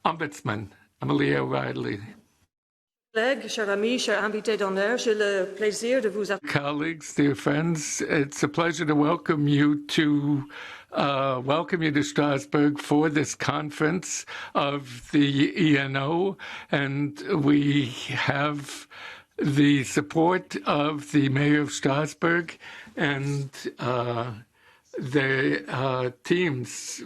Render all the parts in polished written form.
Ombudsman, Amelia O'Reilly. Colleagues, dear friends, it's a pleasure to welcome you to Strasbourg for this conference of the ENO, and we have the support of the Mayor of Strasbourg and their teams.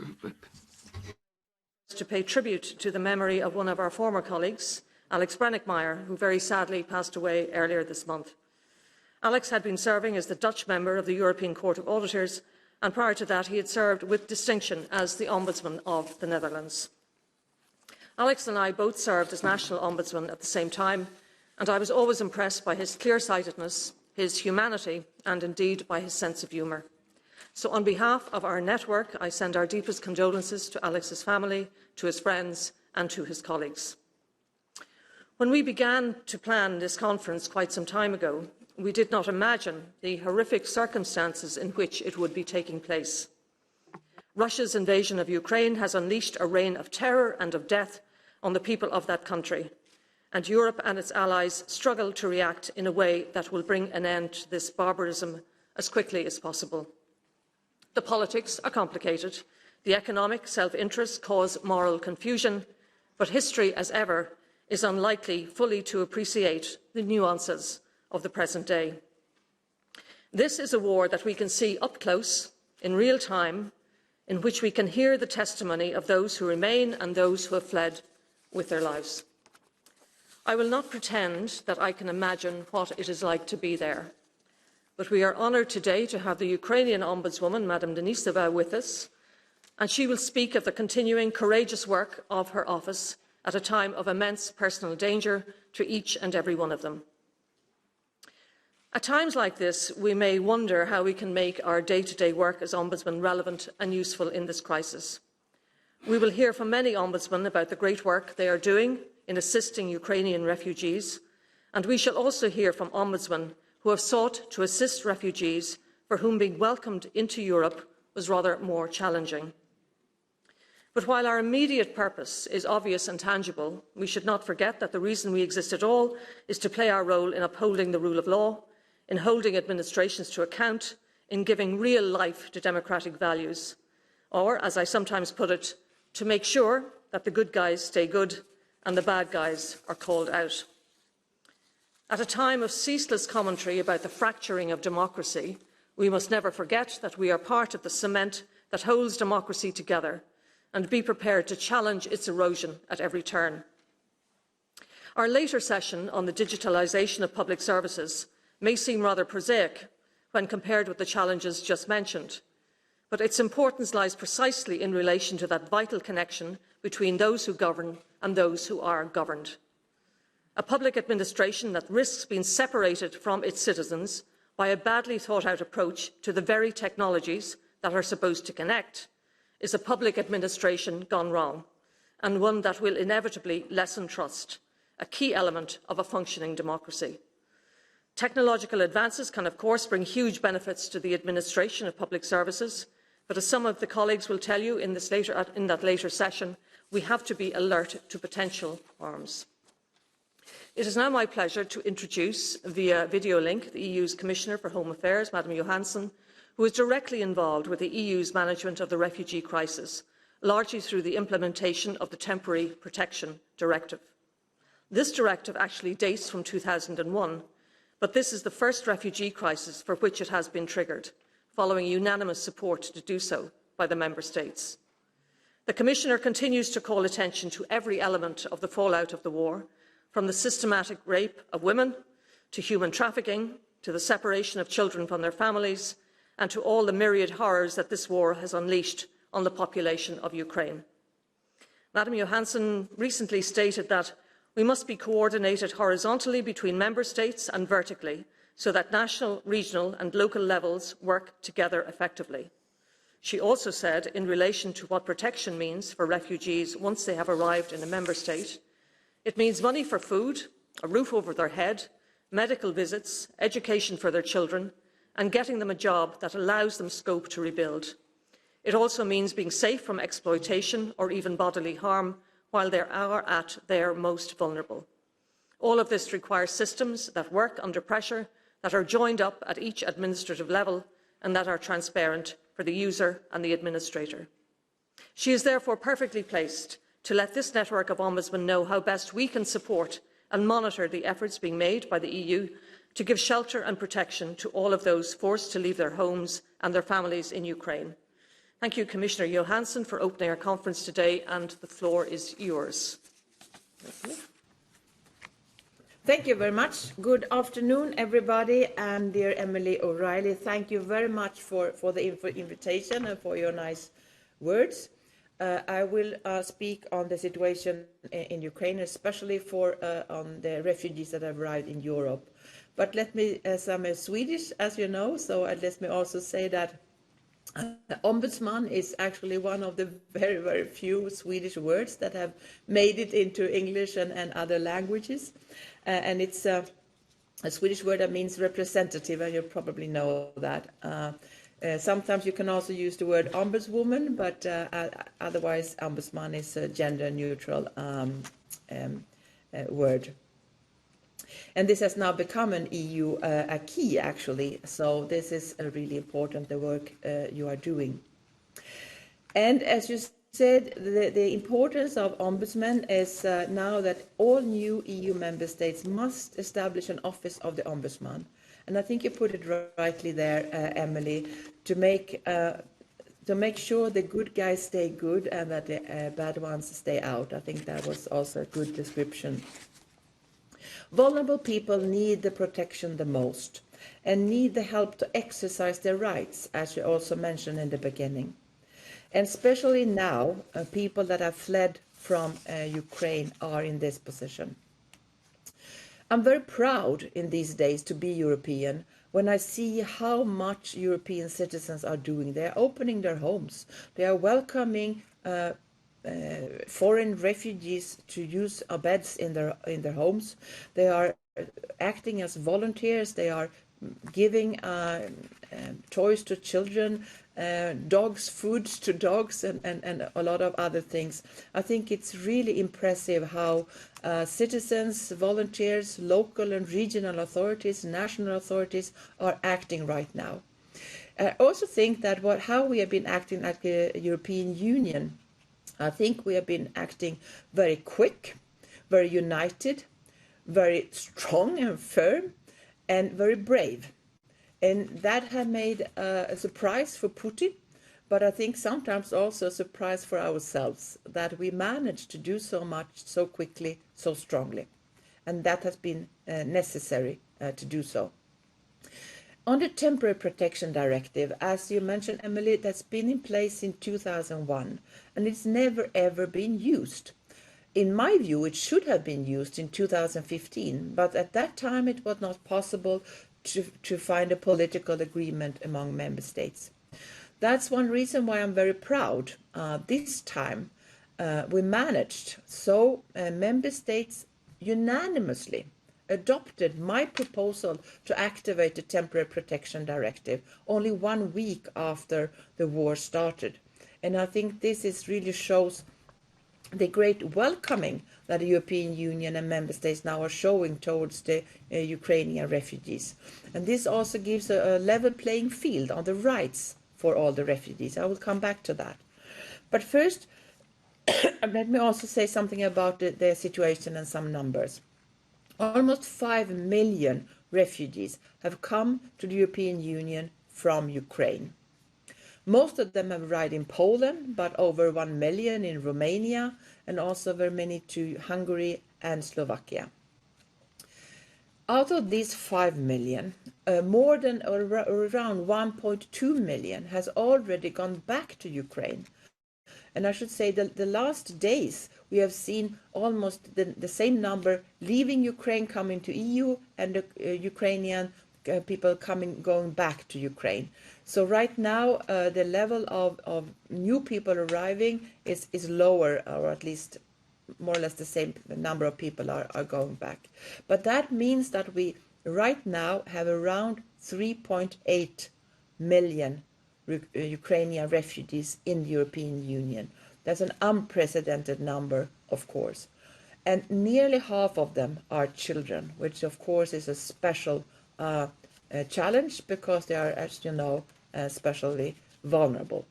To pay tribute to the memory of one of our former colleagues, Alex Brennickmeijer, who very sadly passed away earlier this month. Alex had been serving as the Dutch member of the European Court of Auditors, and prior to that he had served with distinction as the Ombudsman of the Netherlands. Alex and I both served as National Ombudsman at the same time, and I was always impressed by his clear-sightedness, his humanity, and indeed by his sense of humour. So on behalf of our network, I send our deepest condolences to Alex's family, to his friends, and to his colleagues. When we began to plan this conference quite some time ago, we did not imagine the horrific circumstances in which it would be taking place. Russia's invasion of Ukraine has unleashed a reign of terror and of death on the people of that country, and Europe and its allies struggle to react in a way that will bring an end to this barbarism as quickly as possible. The politics are complicated, the economic self-interest cause moral confusion, but history, as ever, is unlikely fully to appreciate the nuances of the present day. This is a war that we can see up close, in real time, in which we can hear the testimony of those who remain and those who have fled with their lives. I will not pretend that I can imagine what it is like to be there, but we are honoured today to have the Ukrainian Ombudswoman, Madam Denisova, with us, and she will speak of the continuing courageous work of her office at a time of immense personal danger to each and every one of them. At times like this, we may wonder how we can make our day-to-day work as Ombudsman relevant and useful in this crisis. We will hear from many Ombudsmen about the great work they are doing in assisting Ukrainian refugees, and we shall also hear from Ombudsmen who have sought to assist refugees for whom being welcomed into Europe was rather more challenging. But while our immediate purpose is obvious and tangible, we should not forget that the reason we exist at all is to play our role in upholding the rule of law, in holding administrations to account, in giving real life to democratic values, or, as I sometimes put it, to make sure that the good guys stay good and the bad guys are called out. At a time of ceaseless commentary about the fracturing of democracy, we must never forget that we are part of the cement that holds democracy together, and be prepared to challenge its erosion at every turn. Our later session on the digitalisation of public services may seem rather prosaic when compared with the challenges just mentioned, but its importance lies precisely in relation to that vital connection between those who govern and those who are governed. A public administration that risks being separated from its citizens by a badly thought-out approach to the very technologies that are supposed to connect is a public administration gone wrong, and one that will inevitably lessen trust, a key element of a functioning democracy. Technological advances can, of course, bring huge benefits to the administration of public services, but as some of the colleagues will tell you in that later session, we have to be alert to potential harms. It is now my pleasure to introduce, via video link, the EU's Commissioner for Home Affairs, Madam Johansson, who is directly involved with the EU's management of the refugee crisis, largely through the implementation of the Temporary Protection Directive. This directive actually dates from 2001, but this is the first refugee crisis for which it has been triggered, following unanimous support to do so by the Member States. The Commissioner continues to call attention to every element of the fallout of the war, from the systematic rape of women, to human trafficking, to the separation of children from their families, and to all the myriad horrors that this war has unleashed on the population of Ukraine. Madam Johansson recently stated that we must be coordinated horizontally between Member States and vertically, so that national, regional and local levels work together effectively. She also said, in relation to what protection means for refugees once they have arrived in a Member State, it means money for food, a roof over their head, medical visits, education for their children, and getting them a job that allows them scope to rebuild. It also means being safe from exploitation or even bodily harm while they are at their most vulnerable. All of this requires systems that work under pressure, that are joined up at each administrative level, and that are transparent for the user and the administrator. She is therefore perfectly placed to let this network of ombudsmen know how best we can support and monitor the efforts being made by the EU to give shelter and protection to all of those forced to leave their homes and their families in Ukraine. Thank you, Commissioner Johansson, for opening our conference today, and the floor is yours. Thank you very much. Good afternoon, everybody, and dear Emily O'Reilly, thank you very much for the invitation and for your nice words. I will speak on the situation in Ukraine, especially on the refugees that have arrived in Europe. But let me, as I'm a Swedish, as you know, so let me also say that ombudsman is actually one of the very, very few Swedish words that have made it into English and other languages. And it's a Swedish word that means representative, and you probably know that. Sometimes you can also use the word ombudswoman, but otherwise ombudsman is a gender-neutral word. And this has now become an EU acquis, actually, so this is really important, the work you are doing. And as you said, the importance of ombudsmen is now that all new EU member states must establish an office of the ombudsman. And I think you put it rightly there, Emily, to make sure the good guys stay good and that the bad ones stay out. I think that was also a good description. Vulnerable people need the protection the most and need the help to exercise their rights, as you also mentioned in the beginning. And especially now, people that have fled from Ukraine are in this position. I'm very proud in these days to be European when I see how much European citizens are doing. They are opening their homes. They are welcoming foreign refugees to use beds in their homes. They are acting as volunteers. They are giving toys to children, dogs, food to dogs, and a lot of other things. I think it's really impressive how citizens, volunteers, local and regional authorities, national authorities are acting right now. I also think that how we have been acting like the European Union, I think we have been acting very quick, very united, very strong and firm, and very brave. And that had made a surprise for Putin, but I think sometimes also a surprise for ourselves that we managed to do so much, so quickly, so strongly. And that has been necessary to do so. On the Temporary Protection Directive, as you mentioned, Emily, that's been in place in 2001, and it's never ever been used. In my view, it should have been used in 2015, but at that time it was not possible to find a political agreement among member states. That's one reason why I'm very proud. This time we managed, so member states unanimously adopted my proposal to activate the Temporary Protection Directive only 1 week after the war started. And I think this really shows the great welcoming that the European Union and member states now are showing towards the Ukrainian refugees. And this also gives a level playing field on the rights for all the refugees. I will come back to that. But first, let me also say something about the situation and some numbers. Almost 5 million refugees have come to the European Union from Ukraine. Most of them have arrived in Poland, but over 1 million in Romania, and also very many to Hungary and Slovakia. Out of these 5 million, more than around 1.2 million has already gone back to Ukraine. And I should say that the last days we have seen almost the same number leaving Ukraine, coming to EU, and the Ukrainian people going back to Ukraine. So right now the level of new people arriving is lower, or at least more or less the same number of people are going back. But that means that we right now have around 3.8 million Ukrainian refugees in the European Union. That's an unprecedented number of course. And nearly half of them are children, which of course is a special challenge because they are, as you know, especially vulnerable.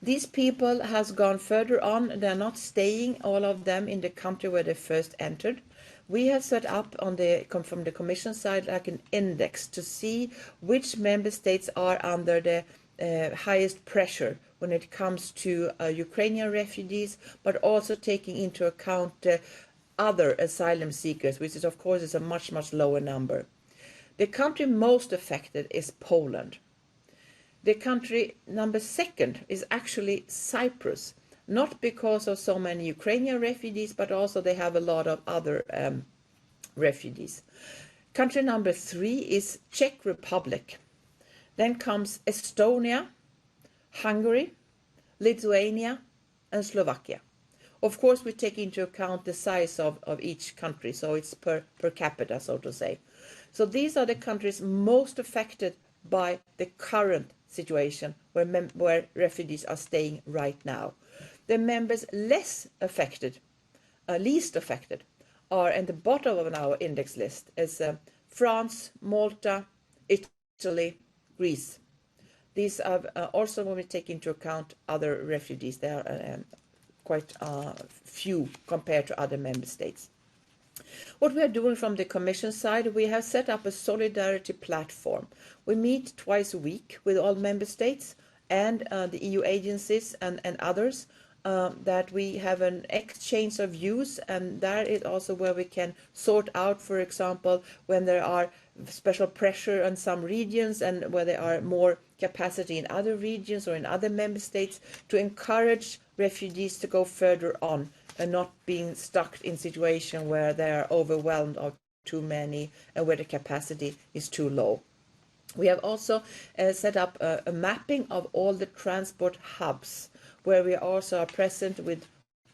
These people has gone further on. They're not staying, all of them, in the country where they first entered. We have set up from the Commission side like an index to see which member states are under the highest pressure when it comes to Ukrainian refugees, but also taking into account other asylum seekers, which is of course is a much, much lower number. The country most affected is Poland. The country number second is actually Cyprus, not because of so many Ukrainian refugees, but also they have a lot of other refugees. Country number three is Czech Republic. Then comes Estonia, Hungary, Lithuania, and Slovakia. Of course, we take into account the size of each country, so it's per capita, so to say. So these are the countries most affected by the current situation where refugees are staying right now. The members least affected are at the bottom of our index list is France, Malta, Italy, Greece. These are also, when we take into account other refugees, there are quite few compared to other member states. What we are doing from the Commission side, we have set up a solidarity platform. We meet twice a week with all member states and the EU agencies and others, that we have an exchange of views, and that is also where we can sort out, for example, when there are special pressure on some regions and where there are more capacity in other regions or in other member states, to encourage refugees to go further on and not being stuck in situation where they are overwhelmed of too many and where the capacity is too low. We have also set up a mapping of all the transport hubs, where we also are present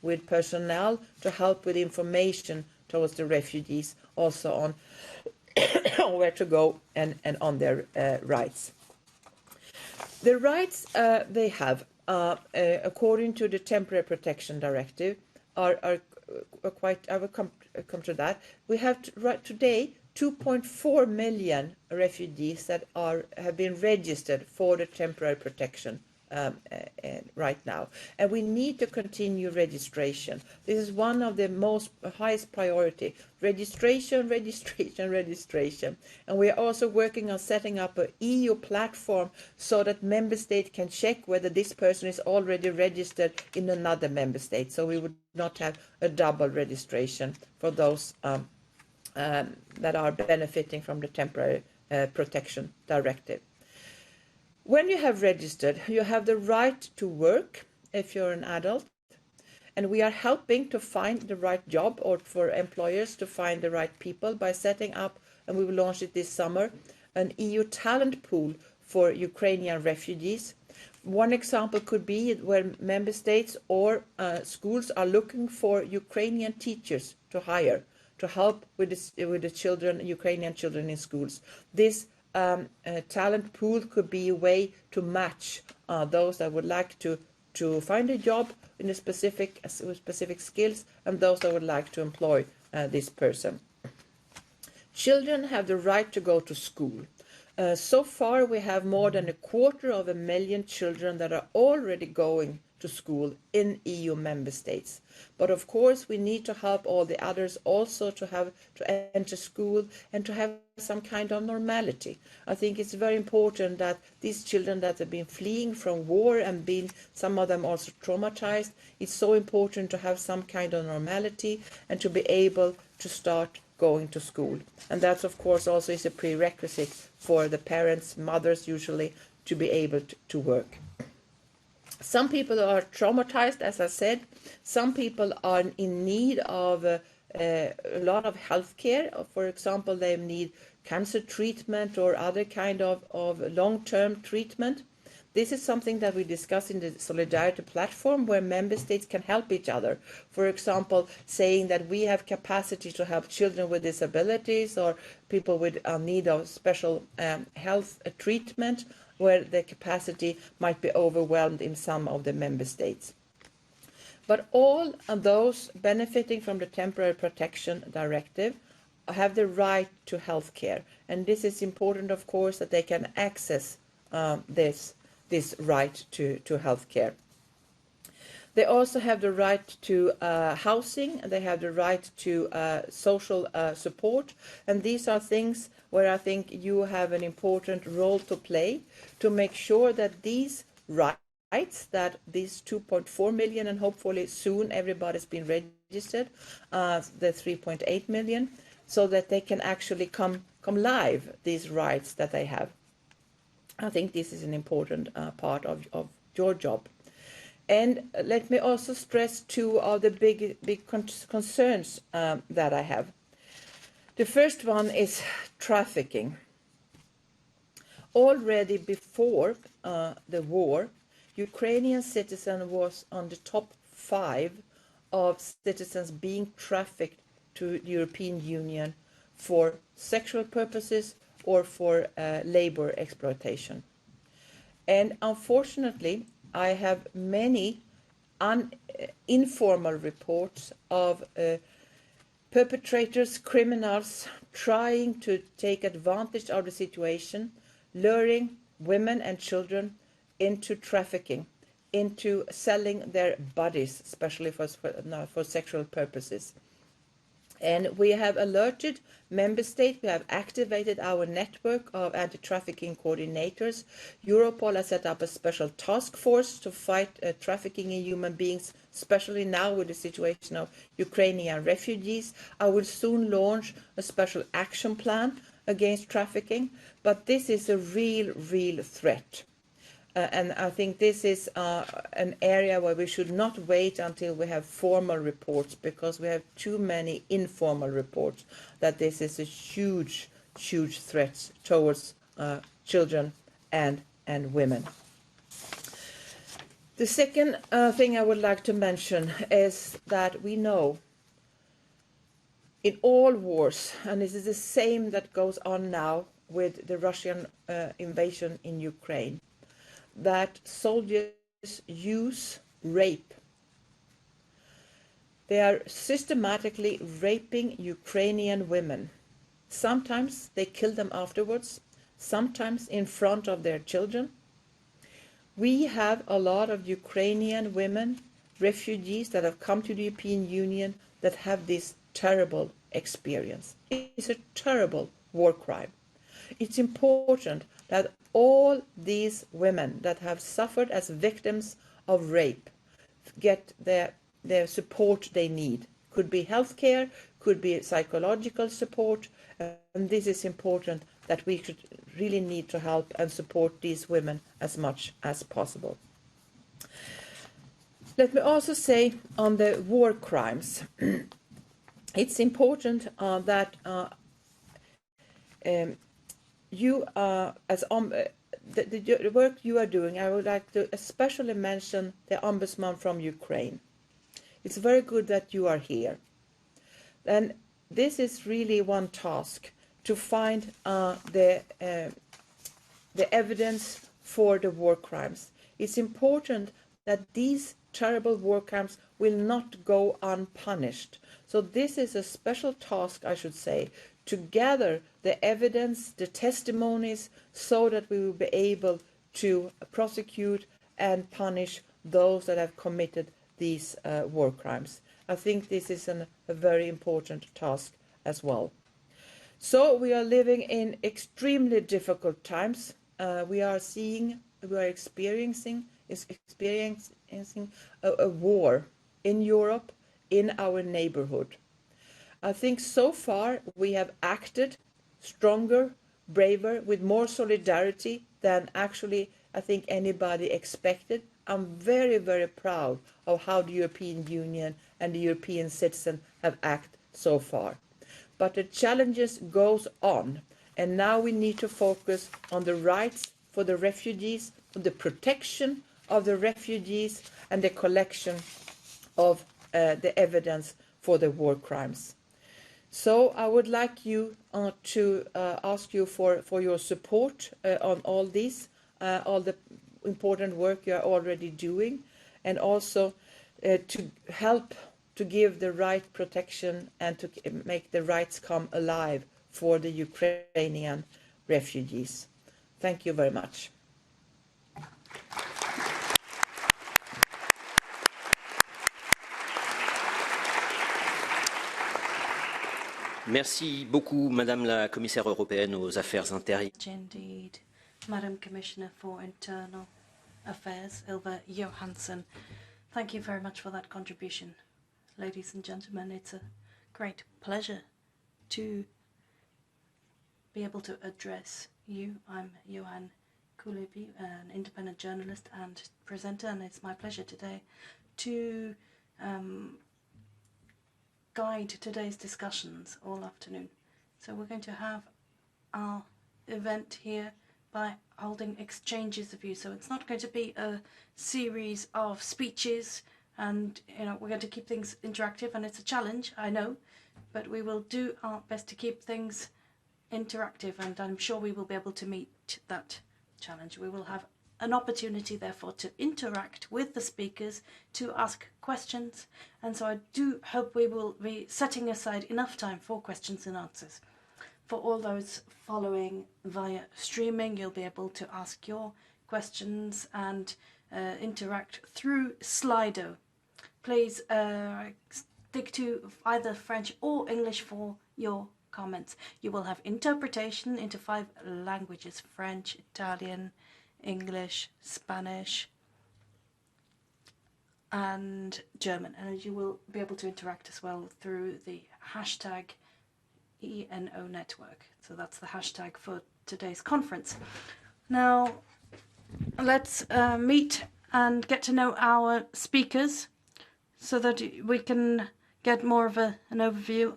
with personnel to help with information towards the refugees, also on where to go and on their rights. The rights they have, according to the Temporary Protection Directive, are quite. I will come to that. We have today 2.4 million refugees that have been registered for the temporary protection right now, and we need to continue registration. This is one of the highest priority: registration, and we are also working on setting up an EU platform so that member states can check whether this person is already registered in another member state, so we would not have a double registration for those that are benefiting from the Temporary Protection Directive. When you have registered, you have the right to work if you're an adult, and we are helping to find the right job, or for employers to find the right people, by setting up, and we will launch it this summer, an EU talent pool for Ukrainian refugees. One example could be where member states or schools are looking for Ukrainian teachers to hire to help with the children, Ukrainian children in schools. This talent pool could be a way to match those that would like to find a job in a specific skills, and those that would like to employ this person. Children have the right to go to school. So far, we have more than 250,000 children that are already going to school in EU member states. But of course, we need to help all the others also to enter school and to have some kind of normality. I think it's very important that these children that have been fleeing from war and some of them also traumatized, it's so important to have some kind of normality and to be able to start going to school. And that, of course, also is a prerequisite for the parents, mothers usually, to be able to work. Some people are traumatized, as I said. Some people are in need of a lot of health care. For example, they need cancer treatment or other kind of long-term treatment. This is something that we discuss in the Solidarity Platform, where member states can help each other. For example, saying that we have capacity to help children with disabilities or people with need of special health treatment, where the capacity might be overwhelmed in some of the member states. But all of those benefiting from the Temporary Protection Directive have the right to health care. And this is important, of course, that they can access this right to health care. They also have the right to housing, and they have the right to social support. And these are things where I think you have an important role to play to make sure that these rights, that these 2.4 million, and hopefully soon everybody's been registered, the 3.8 million, so that they can actually come live, these rights that they have. I think this is an important part of your job. And let me also stress two of the big concerns that I have. The first one is trafficking. Already before the war, Ukrainian citizen was on the top 5 of citizens being trafficked to the European Union for sexual purposes or for labor exploitation. And unfortunately, I have many informal reports of perpetrators, criminals, trying to take advantage of the situation, luring women and children into trafficking, into selling their bodies, especially for sexual purposes. And we have alerted member states, we have activated our network of anti-trafficking coordinators. Europol has set up a special task force to fight trafficking in human beings, especially now with the situation of Ukrainian refugees. I will soon launch a special action plan against trafficking, but this is a real threat. And I think this is an area where we should not wait until we have formal reports, because we have too many informal reports that this is a huge threat towards children and women. The second thing I would like to mention is that we know in all wars, and this is the same that goes on now with the Russian invasion in Ukraine, that soldiers use rape. They are systematically raping Ukrainian women. Sometimes they kill them afterwards, sometimes in front of their children. We have a lot of Ukrainian women, refugees that have come to the European Union that have this terrible experience. It's a terrible war crime. It's important that all these women that have suffered as victims of rape get their support they need. Could be healthcare, could be psychological support, and this is important that we should really need to help and support these women as much as possible. Let me also say on the war crimes, it's important that you as the work you are doing, I would like to especially mention the Ombudsman from Ukraine. It's very good that you are here. And this is really one task, to find the evidence for the war crimes. It's important that these terrible war crimes will not go unpunished. So this is a special task, I should say, to gather the evidence, the testimonies, so that we will be able to prosecute and punish those that have committed these war crimes. I think this is a very important task as well. So we are living in extremely difficult times. We are experiencing a war in Europe, in our neighborhood. I think so far we have acted stronger, braver, with more solidarity than actually I think anybody expected. I'm very proud of how the European Union and the European citizen have acted so far. But the challenges goes on, and now we need to focus on the rights for the refugees, on the protection of the refugees, and the collection of the evidence for the war crimes. So I would like you to ask you for your support on all this, all the important work you are already doing, and also to help to give the right protection and to make the rights come alive for the Ukrainian refugees. Thank you very much. Merci beaucoup, Madame la Commissaire européenne aux Affaires intérieures. Indeed, Madam Commissioner for Internal Affairs, Ylva Johansson. Thank you very much for that contribution. Ladies and gentlemen, it's a great pleasure to be able to address you. I'm Johan Kulebi, an independent journalist and presenter, and it's my pleasure today to guide today's discussions all afternoon. So we're going to have our event here by holding exchanges of views. So it's not going to be a series of speeches, and we're going to keep things interactive, and it's a challenge, I know, but we will do our best to keep things interactive, and I'm sure we will be able to meet that challenge. We will have an opportunity, therefore, to interact with the speakers, to ask questions, and so I do hope we will be setting aside enough time for questions and answers. For all those following via streaming, you'll be able to ask your questions and interact through Slido. Please stick to either French or English for your comments. You will have interpretation into 5 languages: French, Italian, English, Spanish, and German. And you will be able to interact as well through the hashtag ENO network. So that's the hashtag for today's conference. Now, let's meet and get to know our speakers so that we can get more of an overview.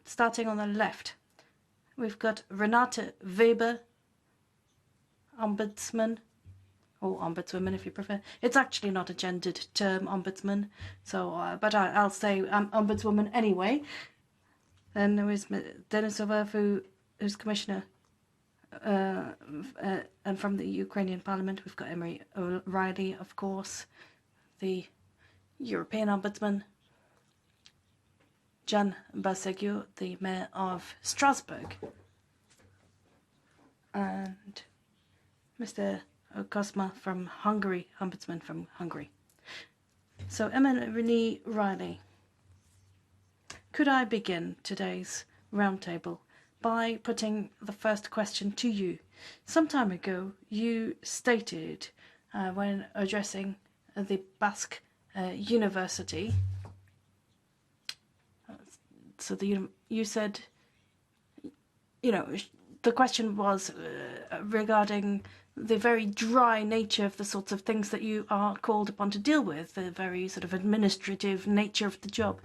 Starting on the left, we've got Renate Weber, Ombudsman, or Ombudswoman if you prefer. It's actually not a gendered term, Ombudsman, so but I'll say Ombudswoman anyway. Then there is Denisova, who's Commissioner, and from the Ukrainian Parliament, we've got Emery O'Reilly, of course, the European Ombudsman, Jan Basegu, the Mayor of Strasbourg, and Mr. Kosma from Hungary, Ombudsman from Hungary. So, Emery O'Reilly, could I begin today's roundtable by putting the first question to you? Some time ago, you stated, when addressing the Basque University, so you said, the question was regarding the very dry nature of the sorts of things that you are called upon to deal with, the very sort of administrative nature of the job.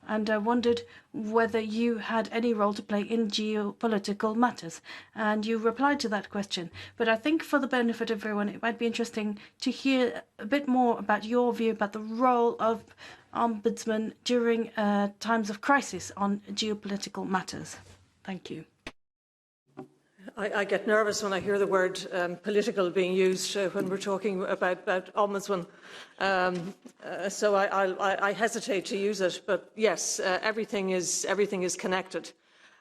And I wondered whether you had any role to play in geopolitical matters. And you replied to that question. But I think for the benefit of everyone, it might be interesting to hear a bit more about your view about the role of ombudsman during times of crisis on geopolitical matters. Thank you. I get nervous when I hear the word political being used when we're talking about ombudsman. So I hesitate to use it. But yes, everything is connected.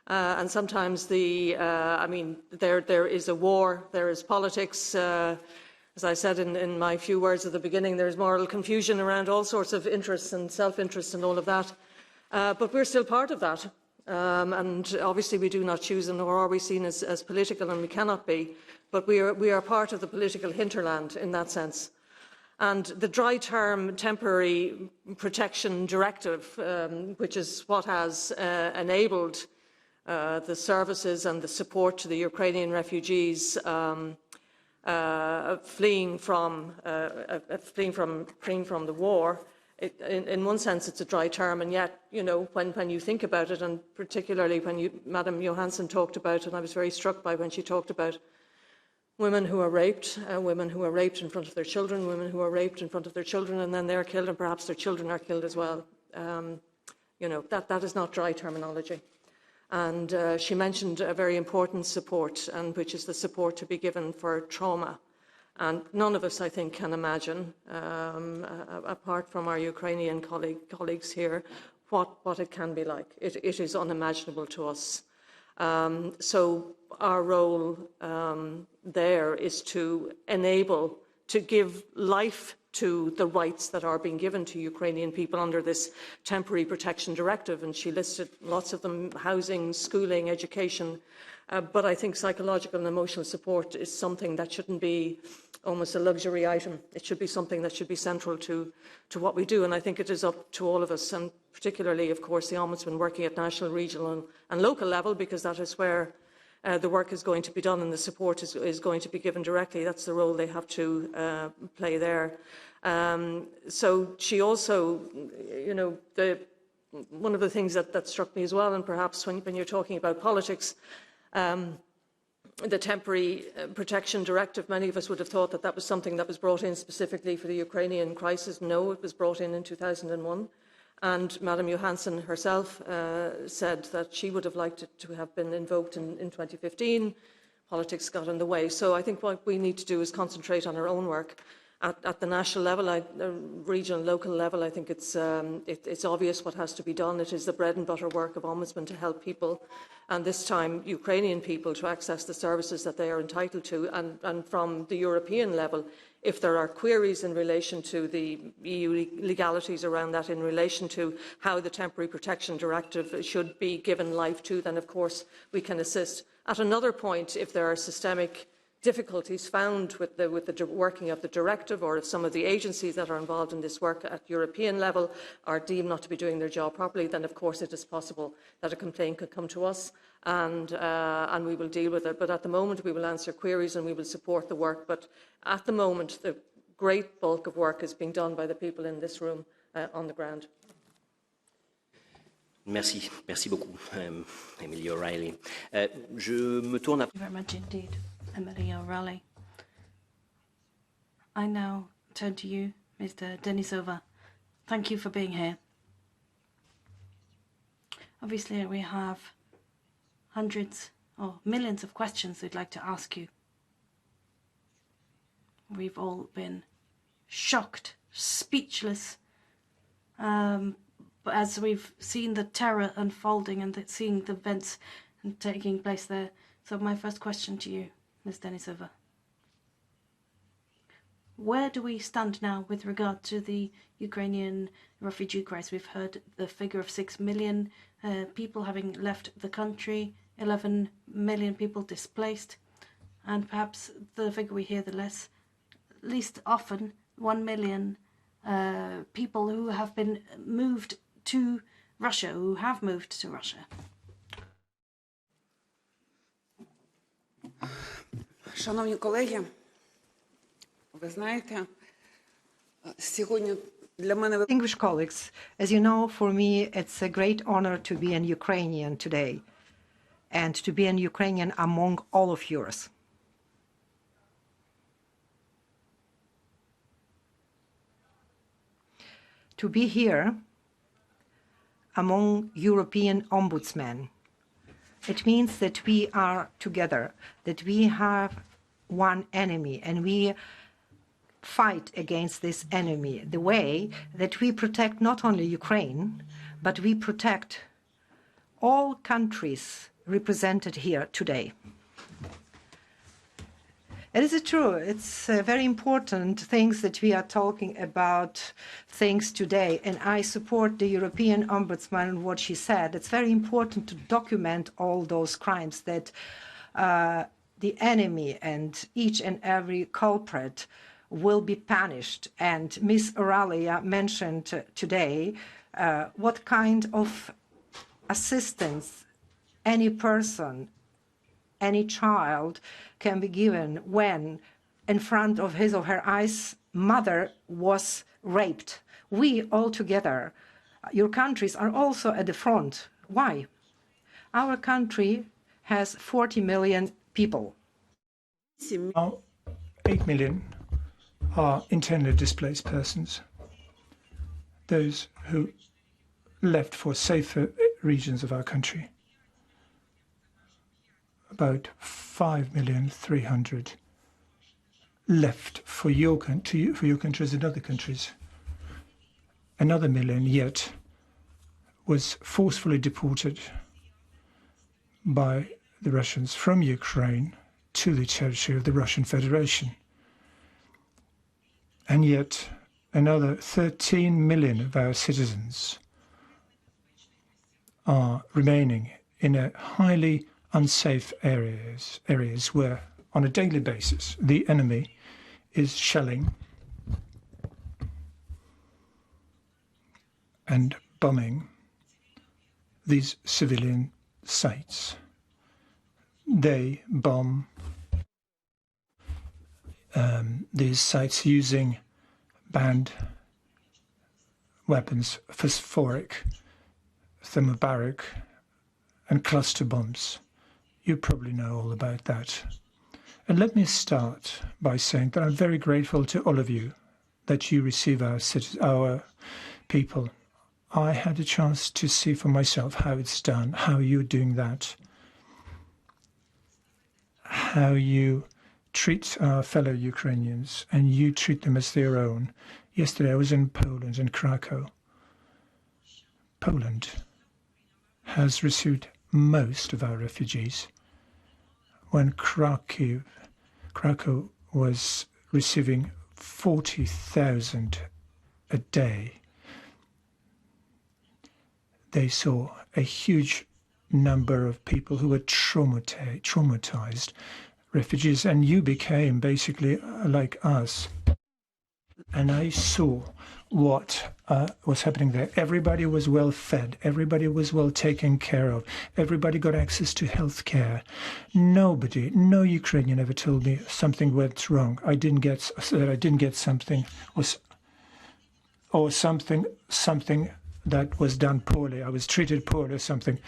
And sometimes there is a war, there is politics. As I said in my few words at the beginning, there's moral confusion around all sorts of interests and self-interest and all of that. But we're still part of that. And obviously we do not choose them, nor are we seen as political, and we cannot be. But we are part of the political hinterland in that sense. And the dry term Temporary Protection Directive, which is what has enabled the services and the support to the Ukrainian refugees fleeing from the war. In one sense, it's a dry term, and yet, when you think about it, and particularly when Madam Johansson talked about it, I was very struck by when she talked about women who are raped in front of their children, women who are raped in front of their children, and then they're killed, and perhaps their children are killed as well. That is not dry terminology. And she mentioned a very important support, and which is the support to be given for trauma. And none of us, I think, can imagine, apart from our Ukrainian colleagues here, what it can be like. It is unimaginable to us. So our role there is to enable, to give life to the rights that are being given to Ukrainian people under this Temporary Protection Directive. And she listed lots of them: housing, schooling, education. But I think psychological and emotional support is something that shouldn't be almost a luxury item. It should be something that should be central to what we do. And I think it is up to all of us, and particularly, of course, the Ombudsman working at national, regional and local level, because that is where the work is going to be done and the support is going to be given directly. That's the role they have to play there. So she also, you know, one of the things that struck me as well, and perhaps when you're talking about politics, the Temporary Protection Directive, many of us would have thought that that was something that was brought in specifically for the Ukrainian crisis. No, it was brought in 2001. And Madam Johansson herself said that she would have liked it to have been invoked in 2015. Politics got in the way. So I think what we need to do is concentrate on our own work. At the national level, regional, local level, I think it's obvious what has to be done. It is the bread and butter work of Ombudsmen to help people, and this time Ukrainian people, to access the services that they are entitled to. And from the European level, if there are queries in relation to the EU legalities around that, in relation to how the Temporary Protection Directive should be given life to, then of course we can assist. At another point, if there are systemic difficulties found with the working of the directive, or if some of the agencies that are involved in this work at European level are deemed not to be doing their job properly, then of course it is possible that a complaint could come to us, and we will deal with it. But at the moment we will answer queries and we will support the work. But at the moment the great bulk of work is being done by the people in this room on the ground. Merci beaucoup, Emily O'Reilly. Je me tourne. Thank you very much indeed, Emily O'Reilly. I now turn to you, Mr. Denisova. Thank you for being here. Obviously, we have hundreds or millions of questions we'd like to ask you. We've all been shocked, speechless, as we've seen the terror unfolding and seeing the events taking place there. So my first question to you, Ms. Denisova. Where do we stand now with regard to the Ukrainian refugee crisis? We've heard the figure of 6 million people having left the country, 11 million people displaced, and perhaps the figure we hear the least often, 1 million people who have been moved to Russia, who have moved to Russia. Шановні колеги, ви знаєте, сьогодні для мене... English colleagues, as you know, for me it's a great honor to be an Ukrainian today and to be an Ukrainian among all of yours. To be here among European ombudsmen, it means that we are together, that we have one enemy, and we fight against this enemy the way that we protect not only Ukraine, but we protect all countries represented here today. It is true, it's very important things that we are talking about things today, and I support the European Ombudsman, what she said. It's very important to document all those crimes, that the enemy and each and every culprit will be punished. And Ms. Oralia mentioned today what kind of assistance any person, any child can be given when in front of his or her eyes mother was raped. We all together, your countries are also at the front. Why? Our country has 40 million people. Now, 8 million are internally displaced persons, those who left for safer regions of our country. About 5,300,000 left for your countries and other countries. Another million yet was forcefully deported by the Russians from Ukraine to the territory of the Russian Federation. And yet another 13 million of our citizens are remaining in a highly unsafe areas where on a daily basis the enemy is shelling and bombing these civilian sites. They bomb these sites using banned weapons, phosphoric, thermobaric, and cluster bombs. You probably know all about that. And let me start by saying that I'm very grateful to all of you that you receive our people. I had a chance to see for myself how it's done, how you're doing that, how you treat our fellow Ukrainians, and you treat them as their own. Yesterday I was in Poland, in Krakow. Poland has received most of our refugees. When Krakow was receiving 40,000 a day, they saw a huge number of people who were traumatized refugees, and you became basically like us. And I saw what was happening there. Everybody was well fed. Everybody was well taken care of. Everybody got access to health care. Nobody, no Ukrainian ever told me something went wrong. I didn't get something, or something that was done poorly. I was treated poorly or something.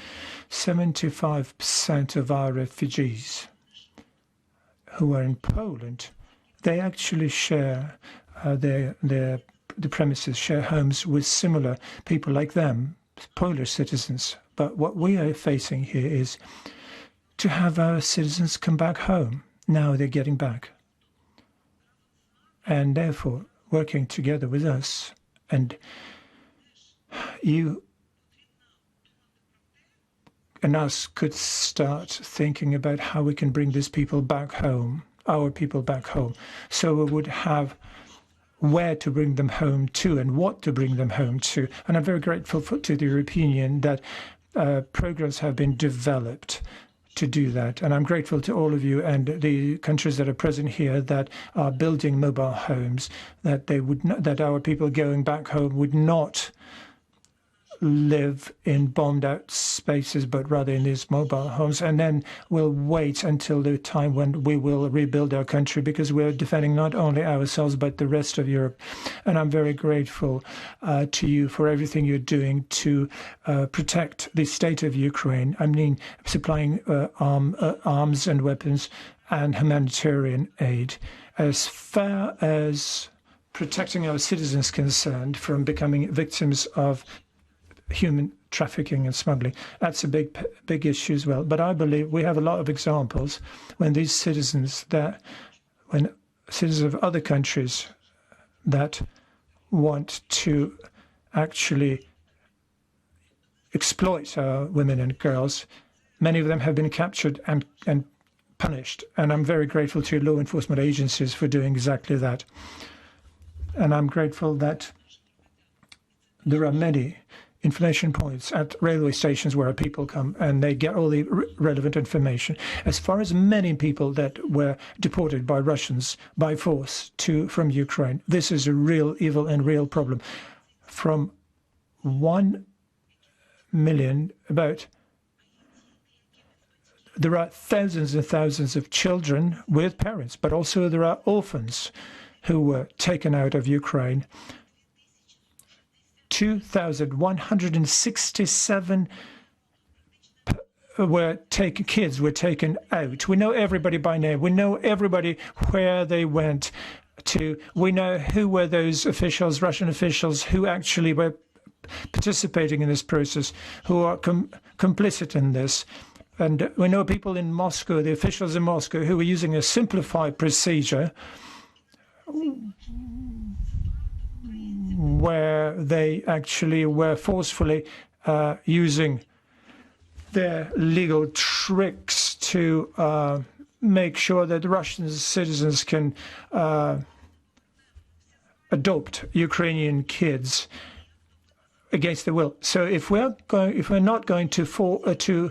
75% of our refugees who are in Poland, they actually share the premises, share homes with similar people like them, Polish citizens. But what we are facing here is to have our citizens come back home. Now they're getting back. And therefore, working together with us, and you and us could start thinking about how we can bring these people back home, our people back home, so we would have where to bring them home to and what to bring them home to. And I'm very grateful to the European Union that programs have been developed to do that. And I'm grateful to all of you and the countries that are present here that are building mobile homes, that they would not, that our people going back home would not live in bombed out spaces, but rather in these mobile homes. And then we'll wait until the time when we will rebuild our country, because we're defending not only ourselves, but the rest of Europe. And I'm very grateful to you for everything you're doing to protect the state of Ukraine. I mean, supplying arms and weapons and humanitarian aid. As far as protecting our citizens concerned from becoming victims of human trafficking and smuggling, that's a big issue as well. But I believe we have a lot of examples when these citizens when citizens of other countries that want to actually exploit our women and girls, many of them have been captured and punished. And I'm very grateful to law enforcement agencies for doing exactly that. And I'm grateful that there are many information points at railway stations where people come and they get all the relevant information. As far as many people that were deported by Russians by force from Ukraine, this is a real evil and real problem. From 1 million, there are thousands and thousands of children with parents, but also there are orphans who were taken out of Ukraine. 2,167 kids were taken out. We know everybody by name. We know everybody where they went to. We know who were those officials, Russian officials, who actually were participating in this process, who are complicit in this. And we know people in Moscow, the officials in Moscow, who were using a simplified procedure where they actually were forcefully using their legal tricks to make sure that Russian citizens can adopt Ukrainian kids against their will. So if we're not going to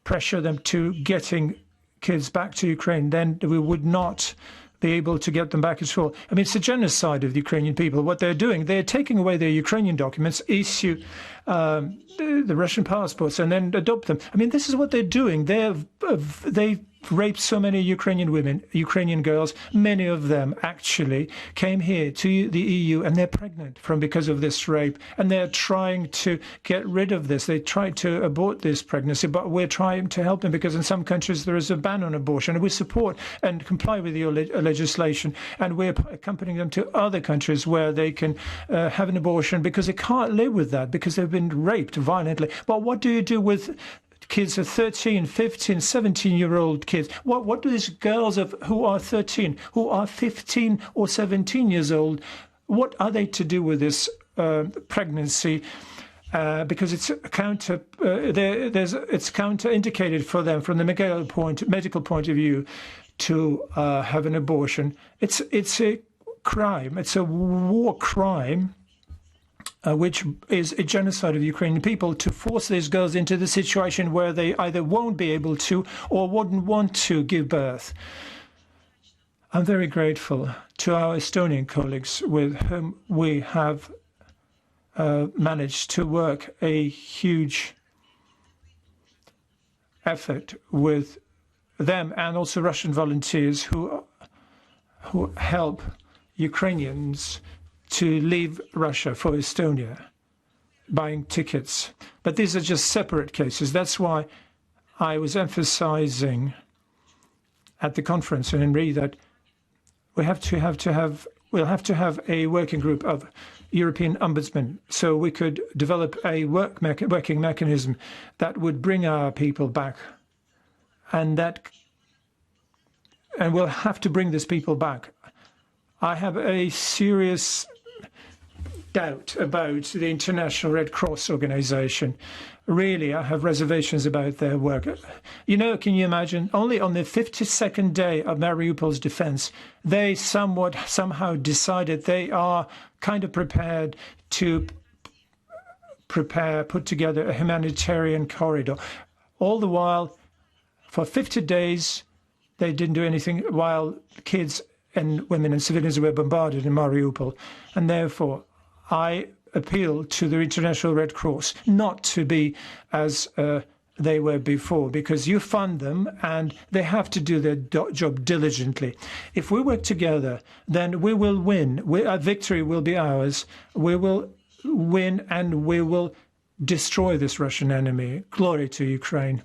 pressure them to getting kids back to Ukraine, then we would not be able to get them back at all. I mean, it's a genocide of the Ukrainian people. What they're doing, they're taking away their Ukrainian documents, issue the Russian passports, and then adopt them. I mean, this is what they're doing. They raped so many Ukrainian women, Ukrainian girls. Many of them actually came here to the EU and they're pregnant because of this rape. And they're trying to get rid of this. They tried to abort this pregnancy, but we're trying to help them because in some countries there is a ban on abortion. And we support and comply with your legislation. And we're accompanying them to other countries where they can have an abortion because they can't live with that because they've been raped violently. But what do you do with kids of 13, 15, 17-year-old kids? What do these girls who are 13, who are 15 or 17 years old, what are they to do with this pregnancy? Because it's it's counterindicated for them from the medical point of view to have an abortion. It's a crime. It's a war crime. Which is a genocide of Ukrainian people, to force these girls into the situation where they either won't be able to or wouldn't want to give birth. I'm very grateful to our Estonian colleagues with whom we have managed to work a huge effort with them and also Russian volunteers who help Ukrainians to leave Russia for Estonia, buying tickets. But these are just separate cases. That's why I was emphasizing at the conference in Henry that we'll have to have a working group of European ombudsmen so we could develop a working mechanism that would bring our people back, and we'll have to bring these people back. I have a serious doubt about the International Red Cross organization. Really, I have reservations about their work. You know, can you imagine? Only on the 52nd day of Mariupol's defense, they somehow decided they are kind of prepared to put together a humanitarian corridor. All the while, for 50 days, they didn't do anything while kids and women and civilians were bombarded in Mariupol. And therefore, I appeal to the International Red Cross not to be as they were before, because you fund them and they have to do their job diligently. If we work together, then we will win. Our victory will be ours. We will win and we will destroy this Russian enemy. Glory to Ukraine.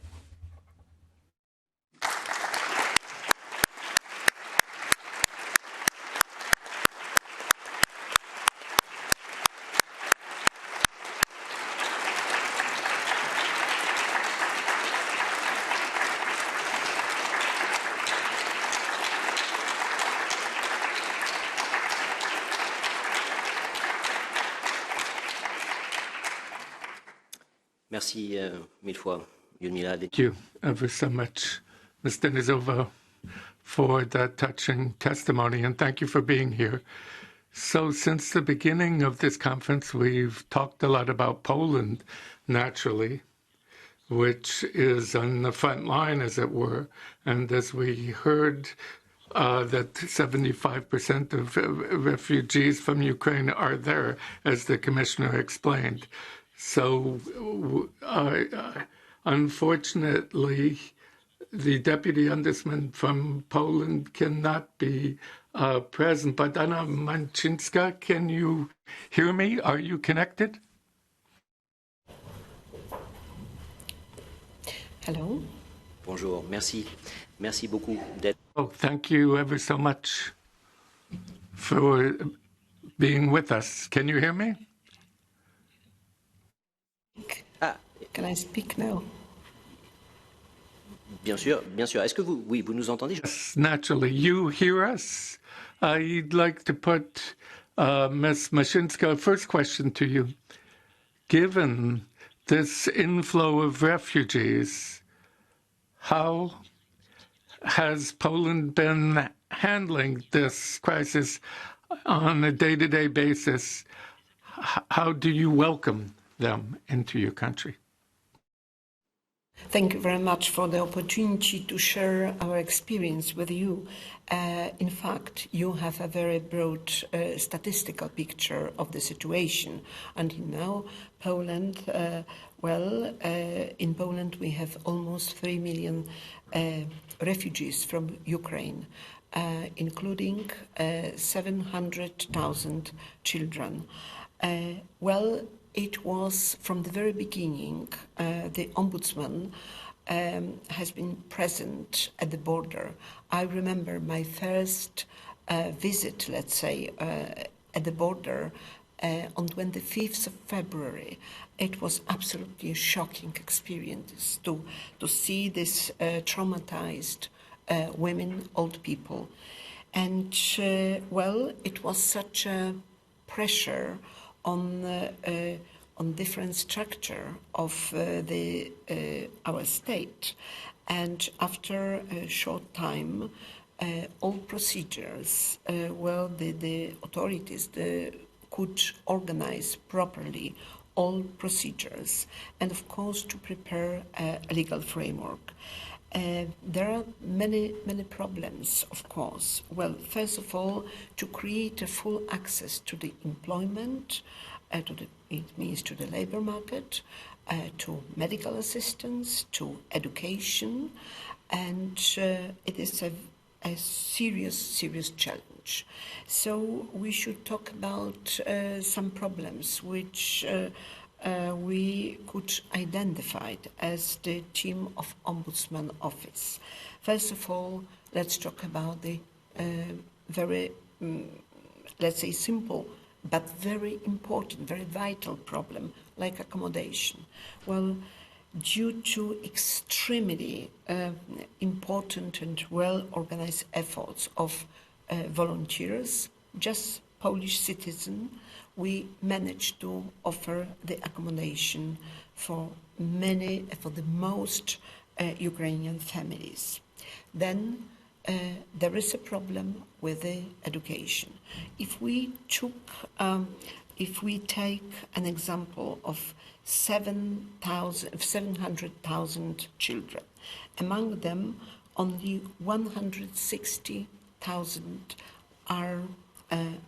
Merci mille fois, Yudmila. Thank you ever so much, Ms. Denisova, for that touching testimony, and thank you for being here. So since the beginning of this conference, we've talked a lot about Poland, naturally, which is on the front line, as it were. And as we heard, that 75% of refugees from Ukraine are there, as the commissioner explained. So, unfortunately, the deputy ombudsman from Poland cannot be present. But Anna Manchinska, can you hear me? Are you connected? Hello. Bonjour, merci. Merci beaucoup d'être. Oh, thank you ever so much for being with us. Can you hear me? Can I speak now? Bien sûr, bien sûr. Est-ce que vous nous entendez? Yes, naturally. You hear us? I'd like to put Ms. Mashinska, first question to you. Given this inflow of refugees, how has Poland been handling this crisis on a day-to-day basis? How do you welcome them into your country? Thank you very much for the opportunity to share our experience with you. In fact, you have a very broad statistical picture of the situation. And now, Poland, in Poland we have almost 3 million refugees from Ukraine, including 700,000 children. It was from the very beginning, the Ombudsman has been present at the border. I remember my first visit, let's say, at the border on 25th of February. It was absolutely a shocking experience to see this traumatized women, old people. And, it was such a pressure on different structure of our state, and after a short time, all procedures, the authorities could organize properly all procedures, and of course to prepare a legal framework. There are many problems, of course. Well, first of all, to create a full access to the employment, it means to the labor market, to medical assistance, to education, and it is a serious challenge. So we should talk about some problems which we could identify as the team of Ombudsman Office. First of all, let's talk about the very, let's say, simple but very important, very vital problem, like accommodation. Well, due to extremely important and well-organized efforts of volunteers, just Polish citizens, we managed to offer the accommodation for the most Ukrainian families. Then there is a problem with the education. If we take an example of 700,000 children, among them only 160,000 are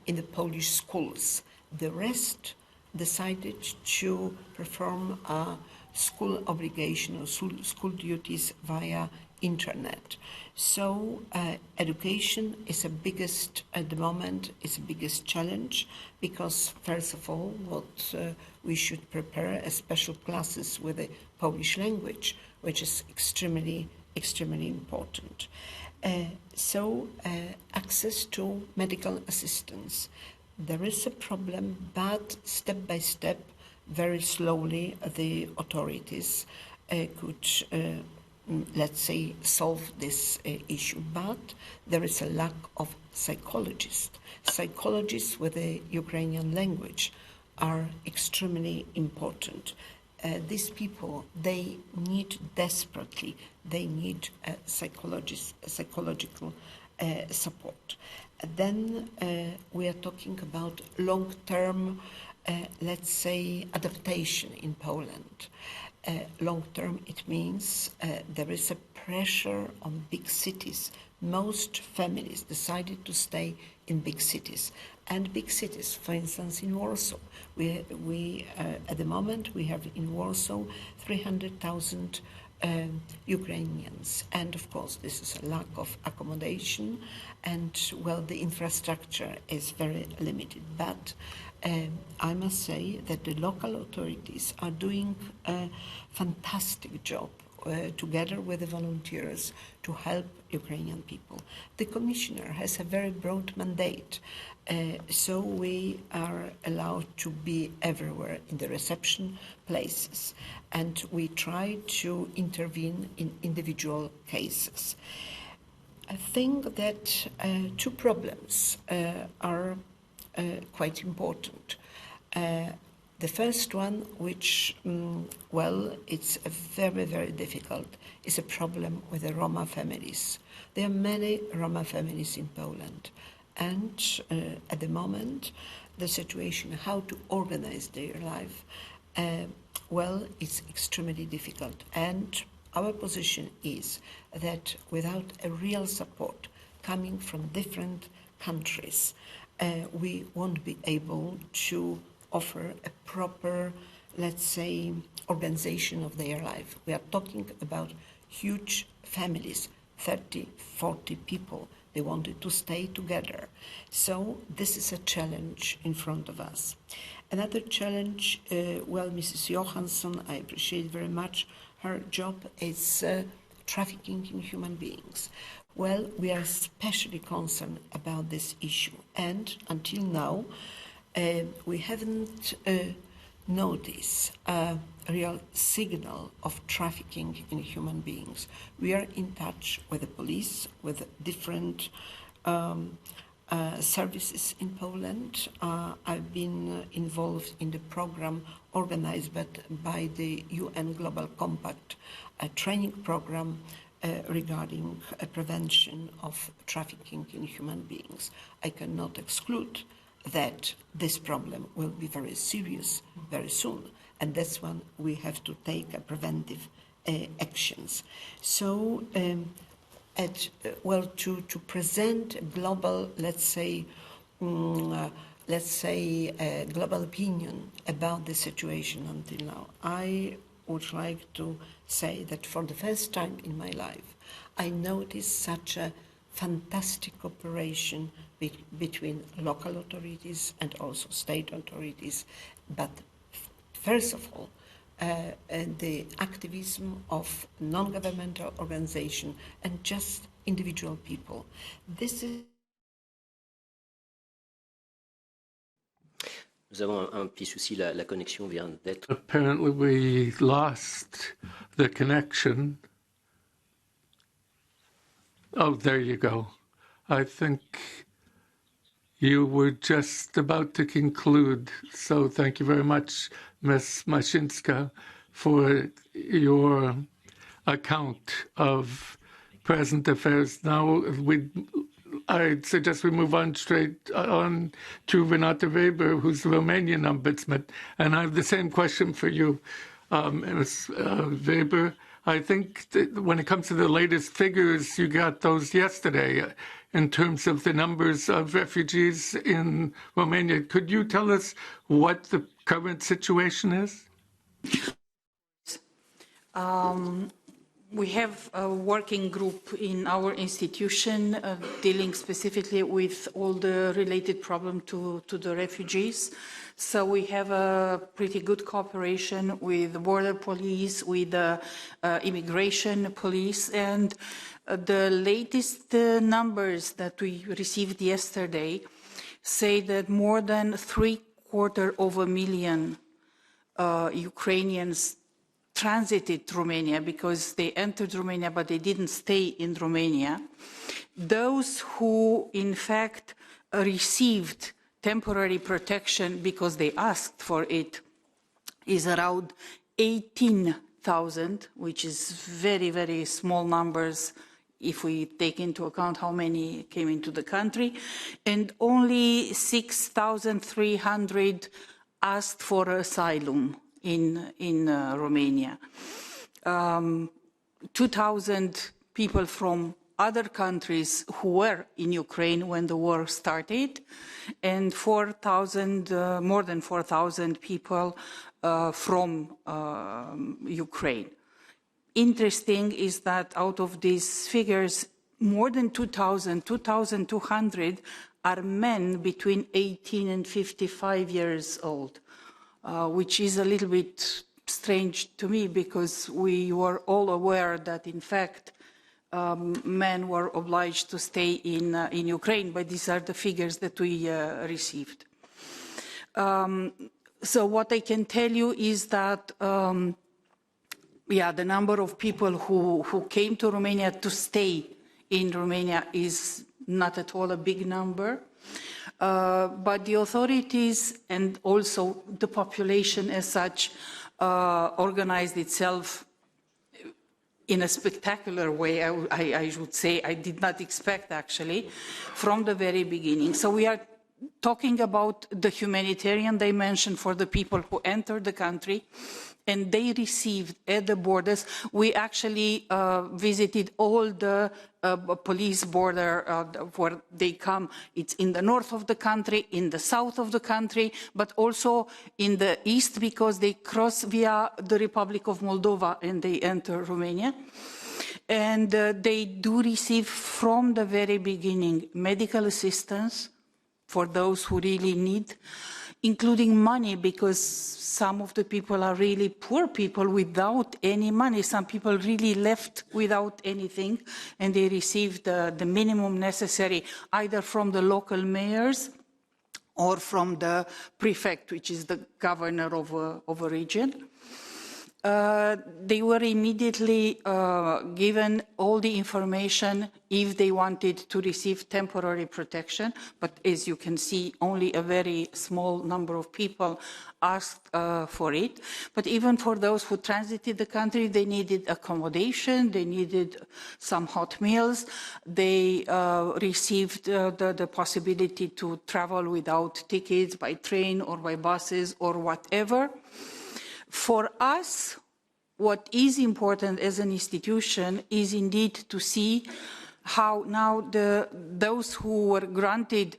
in the Polish schools. The rest decided to perform school obligation or school duties via internet. So education is the biggest, at the moment, is the biggest challenge, because first of all, we should prepare a special classes with the Polish language, which is extremely important. Access to medical assistance. There is a problem, but step by step, very slowly, the authorities could, let's say, solve this issue. But there is a lack of psychologists. Psychologists with the Ukrainian language are extremely important. These people, they need desperately, they need psychological support. Then we are talking about long-term, let's say, adaptation in Poland. Long-term, it means there is a pressure on big cities. Most families decided to stay in big cities. And big cities, for instance, in Warsaw, we at the moment we have in Warsaw 300,000 Ukrainians, and of course this is a lack of accommodation, and the infrastructure is very limited. But I must say that the local authorities are doing a fantastic job together with the volunteers to help Ukrainian people. The Commissioner has a very broad mandate, so we are allowed to be everywhere in the reception places, and we try to intervene in individual cases. I think that two problems are quite important. The first one, which, well, it's a very, very difficult, is a problem with the Roma families. There are many Roma families in Poland, and at the moment, the situation, how to organize their life, well, it's extremely difficult. And our position is that without a real support coming from different countries, we won't be able to offer a proper, let's say, organization of their life. We are talking about huge families, 30, 40 people. They wanted to stay together. So this is a challenge in front of us. Another challenge, well, Mrs. Johansson, I appreciate very much her job, is trafficking in human beings. Well, we are especially concerned about this issue, and until now, we haven't noticed a real signal of trafficking in human beings. We are in touch with the police, with different services in Poland. I've been involved in the program organized by the UN Global Compact, a training program regarding prevention of trafficking in human beings. I cannot exclude that this problem will be very serious very soon, and that's when we have to take preventive actions. So, to present a global, let's say, global opinion about the situation until now, I would like to say that for the first time in my life, I noticed such a fantastic cooperation between local authorities and also state authorities, but first of all, the activism of non-governmental organizations and just individual people. This is Nous avons un petit souci, la connexion vient d'être... Apparently we lost the connection. Oh, there you go. I think you were just about to conclude. So thank you very much, Ms. Mashinska, for your account of present affairs. Now I'd suggest we move on straight on to Renata Weber, who's the Romanian Ombudsman. And I have the same question for you, Ms. Weber. I think that when it comes to the latest figures, you got those yesterday in terms of the numbers of refugees in Romania. Could you tell us what the current situation is? We have a working group in our institution dealing specifically with all the related problems to the refugees. So we have a pretty good cooperation with the border police, with the immigration police, and the latest numbers that we received yesterday say that more than 750,000 Ukrainians transited Romania because they entered Romania but they didn't stay in Romania. Those who in fact received temporary protection because they asked for it is around 18,000, which is very, very small numbers if we take into account how many came into the country, and only 6,300 asked for asylum in Romania. 2,000 people from other countries who were in Ukraine when the war started, and 4,000, more than 4,000 people from Ukraine. Interesting is that out of these figures, more than 2,200 are men between 18 and 55 years old, which is a little bit strange to me because we were all aware that, in fact, men were obliged to stay in Ukraine, but these are the figures that we received. So what I can tell you is that, the number of people who came to Romania to stay in Romania is not at all a big number. But the authorities and also the population as such organized itself in a spectacular way, I would say. I did not expect, actually, from the very beginning. So we are talking about the humanitarian dimension for the people who entered the country, and they received at the borders. We actually visited all the police border where they come. It's in the north of the country, in the south of the country, but also in the east because they cross via the Republic of Moldova and they enter Romania. And they do receive from the very beginning medical assistance for those who really need, including money, because some of the people are really poor people without any money. Some people really left without anything, and they received the minimum necessary either from the local mayors or from the prefect, which is the governor of a region. They were immediately given all the information if they wanted to receive temporary protection, but as you can see, only a very small number of people asked for it. But even for those who transited the country, they needed accommodation, they needed some hot meals, they received the possibility to travel without tickets by train or by buses or whatever. For us, what is important as an institution is indeed to see how now those who were granted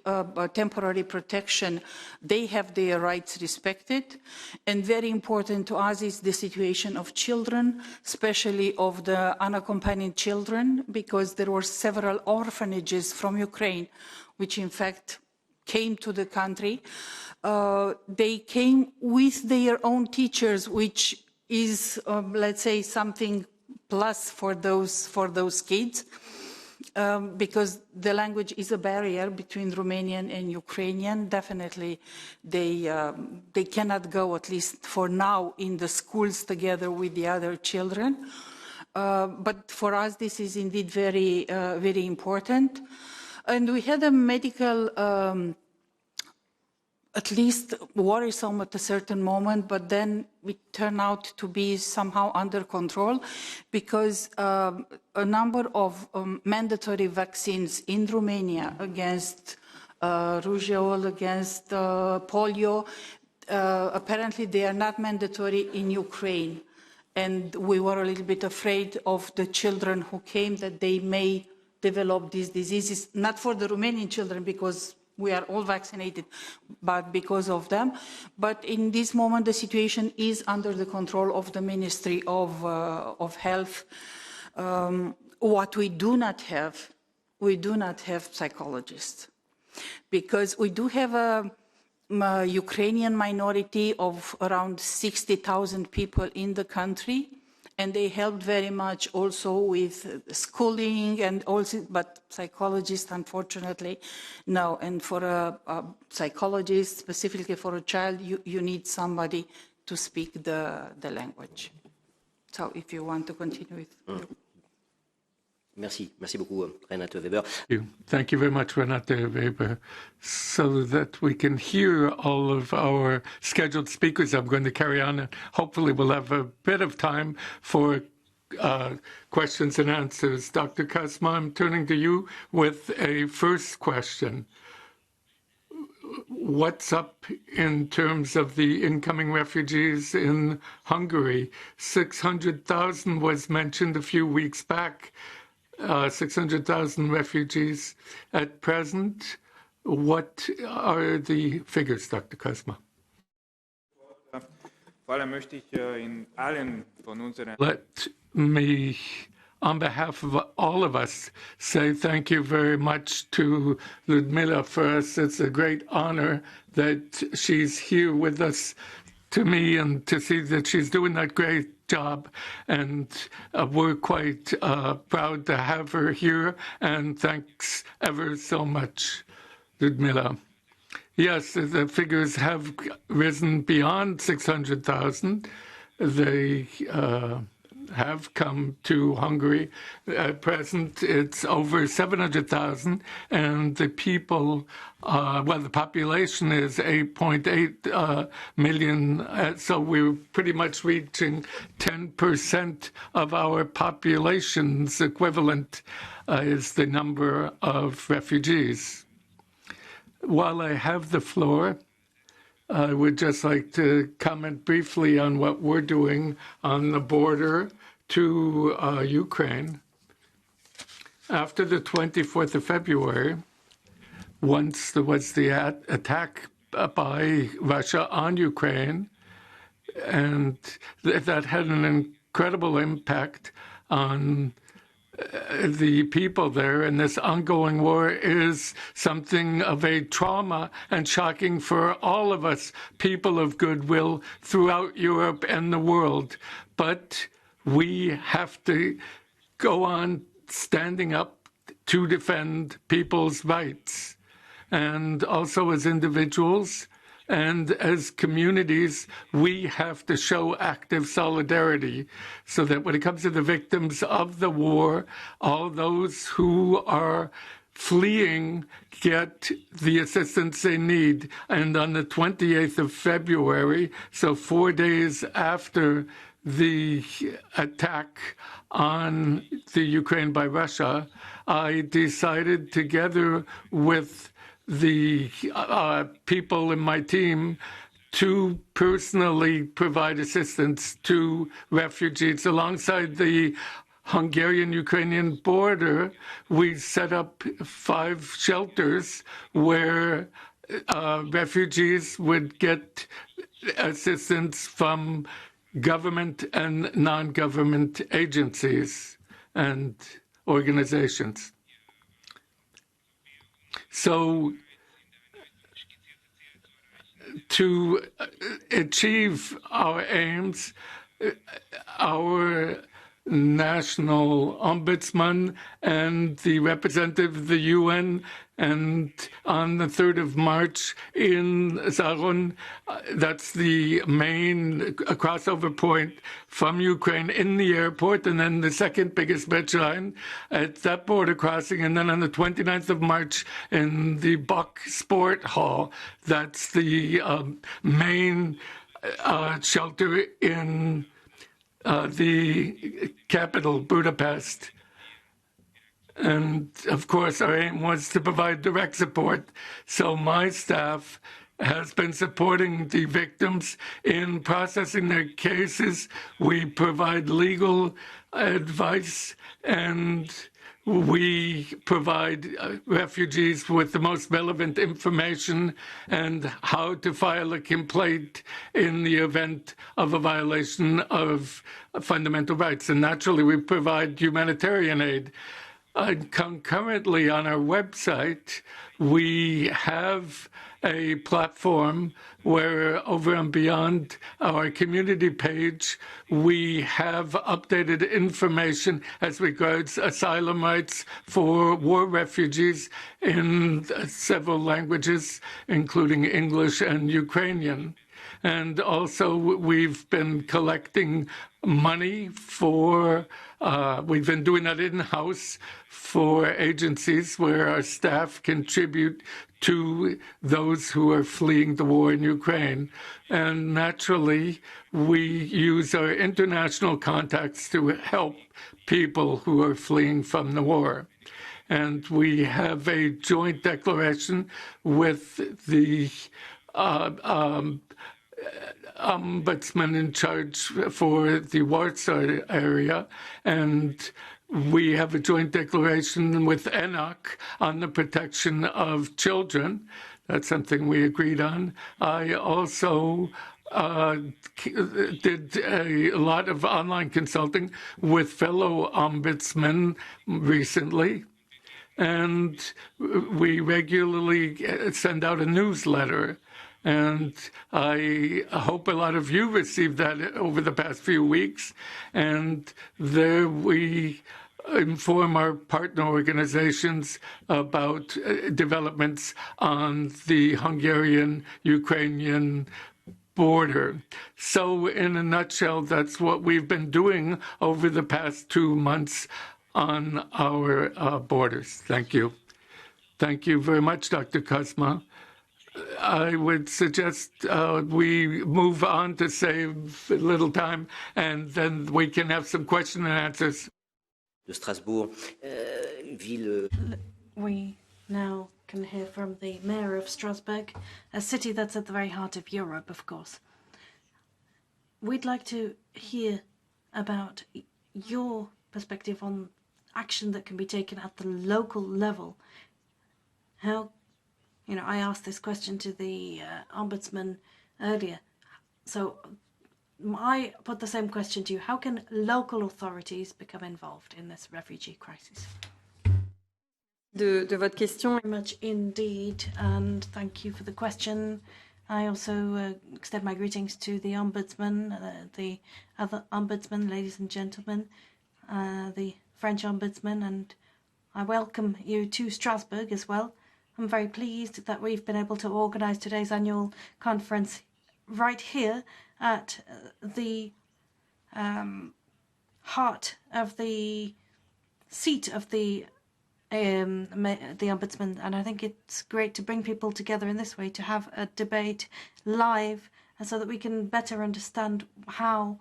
temporary protection, they have their rights respected. And very important to us is the situation of children, especially of the unaccompanied children, because there were several orphanages from Ukraine, which in fact came to the country. They came with their own teachers, which is, let's say, something plus for those kids, because the language is a barrier between Romanian and Ukrainian. Definitely, they cannot go, at least for now, in the schools together with the other children. But for us, this is indeed very, very important. And we had a medical at least worrisome at a certain moment, but then it turned out to be somehow under control because a number of mandatory vaccines in Romania against rougeole, against polio, apparently they are not mandatory in Ukraine. And we were a little bit afraid of the children who came that they may develop these diseases, not for the Romanian children because we are all vaccinated, but because of them. But in this moment, the situation is under the control of the Ministry of Health. What we do not have psychologists, because we do have a Ukrainian minority of around 60,000 people in the country. And they helped very much also with schooling and also, but psychologists, unfortunately, no. And for a psychologist, specifically for a child, you need somebody to speak the language. So if you want to continue with... Merci beaucoup, Renate Weber. Thank you very much, Renate Weber. So that we can hear all of our scheduled speakers, I'm going to carry on, and hopefully we'll have a bit of time for questions and answers. Dr. Kazma, I'm turning to you with a first question. What's up in terms of the incoming refugees in Hungary? 600,000 was mentioned a few weeks back. 600,000 refugees at present. What are the figures, Dr. Kazma? Let me, on behalf of all of us, say thank you very much to Ludmila. For us, it's a great honor that she's here with us to me and to see that she's doing that great job. And we're quite proud to have her here. And thanks ever so much, Ludmila. Yes, the figures have risen beyond 600,000. They have come to Hungary. At present, it's over 700,000, and the people, the population is 8.8 million, so we're pretty much reaching 10% of our population's equivalent is the number of refugees. While I have the floor, I would just like to comment briefly on what we're doing on the border to Ukraine. After the 24th of February, once there was the attack by Russia on Ukraine, and that had an incredible impact on the people there, and this ongoing war is something of a trauma and shocking for all of us, people of goodwill throughout Europe and the world. But we have to go on standing up to defend people's rights. And also as individuals and as communities, we have to show active solidarity so that when it comes to the victims of the war, all those who are fleeing get the assistance they need. And on the 28th of February, so 4 days after the attack on the Ukraine by Russia, I decided together with the people in my team to personally provide assistance to refugees. Alongside the Hungarian-Ukrainian border, we set up 5 shelters where refugees would get assistance from government and non-government agencies and organizations. So to achieve our aims, our national ombudsman and the representative of the UN, and on the 3rd of March in Zaron, that's the main crossover point from Ukraine in the airport, and then the second biggest bridge line at that border crossing, and then on the 29th of March in the Bok Sport Hall, that's the main shelter in the capital, Budapest. And of course, our aim was to provide direct support. So my staff has been supporting the victims in processing their cases. We provide legal advice, and we provide refugees with the most relevant information and how to file a complaint in the event of a violation of fundamental rights. And naturally, we provide humanitarian aid. Concurrently, on our website, we have a platform where, over and beyond our community page, we have updated information as regards asylum rights for war refugees in several languages, including English and Ukrainian. And also, we've been collecting money for, we've been doing that in-house for agencies where our staff contribute to those who are fleeing the war in Ukraine. And naturally, we use our international contacts to help people who are fleeing from the war. And we have a joint declaration with the ombudsman in charge for the Warsaw area, and we have a joint declaration with ENOC on the protection of children. That's something we agreed on. I also did a lot of online consulting with fellow ombudsmen recently, and we regularly send out a newsletter. And I hope a lot of you received that over the past few weeks. And there we inform our partner organizations about developments on the Hungarian-Ukrainian border. So in a nutshell, that's what we've been doing over the past 2 months on our borders. Thank you. Thank you very much, Dr. Kuzma. I would suggest we move on to save a little time, and then we can have some question and answers. De Strasbourg, ville. We now can hear from the mayor of Strasbourg, a city that's at the very heart of Europe, of course. We'd like to hear about your perspective on action that can be taken at the local level. How, I asked this question to the ombudsman earlier, so I put the same question to you. How can local authorities become involved in this refugee crisis? De votre question. Very much indeed, and thank you for the question. I also extend my greetings to the ombudsman, the other ombudsman, ladies and gentlemen, the French ombudsman, and I welcome you to Strasbourg as well. I'm very pleased that we've been able to organise today's annual conference right here at the heart of the seat of the ombudsman, and I think it's great to bring people together in this way to have a debate live, and so that we can better understand how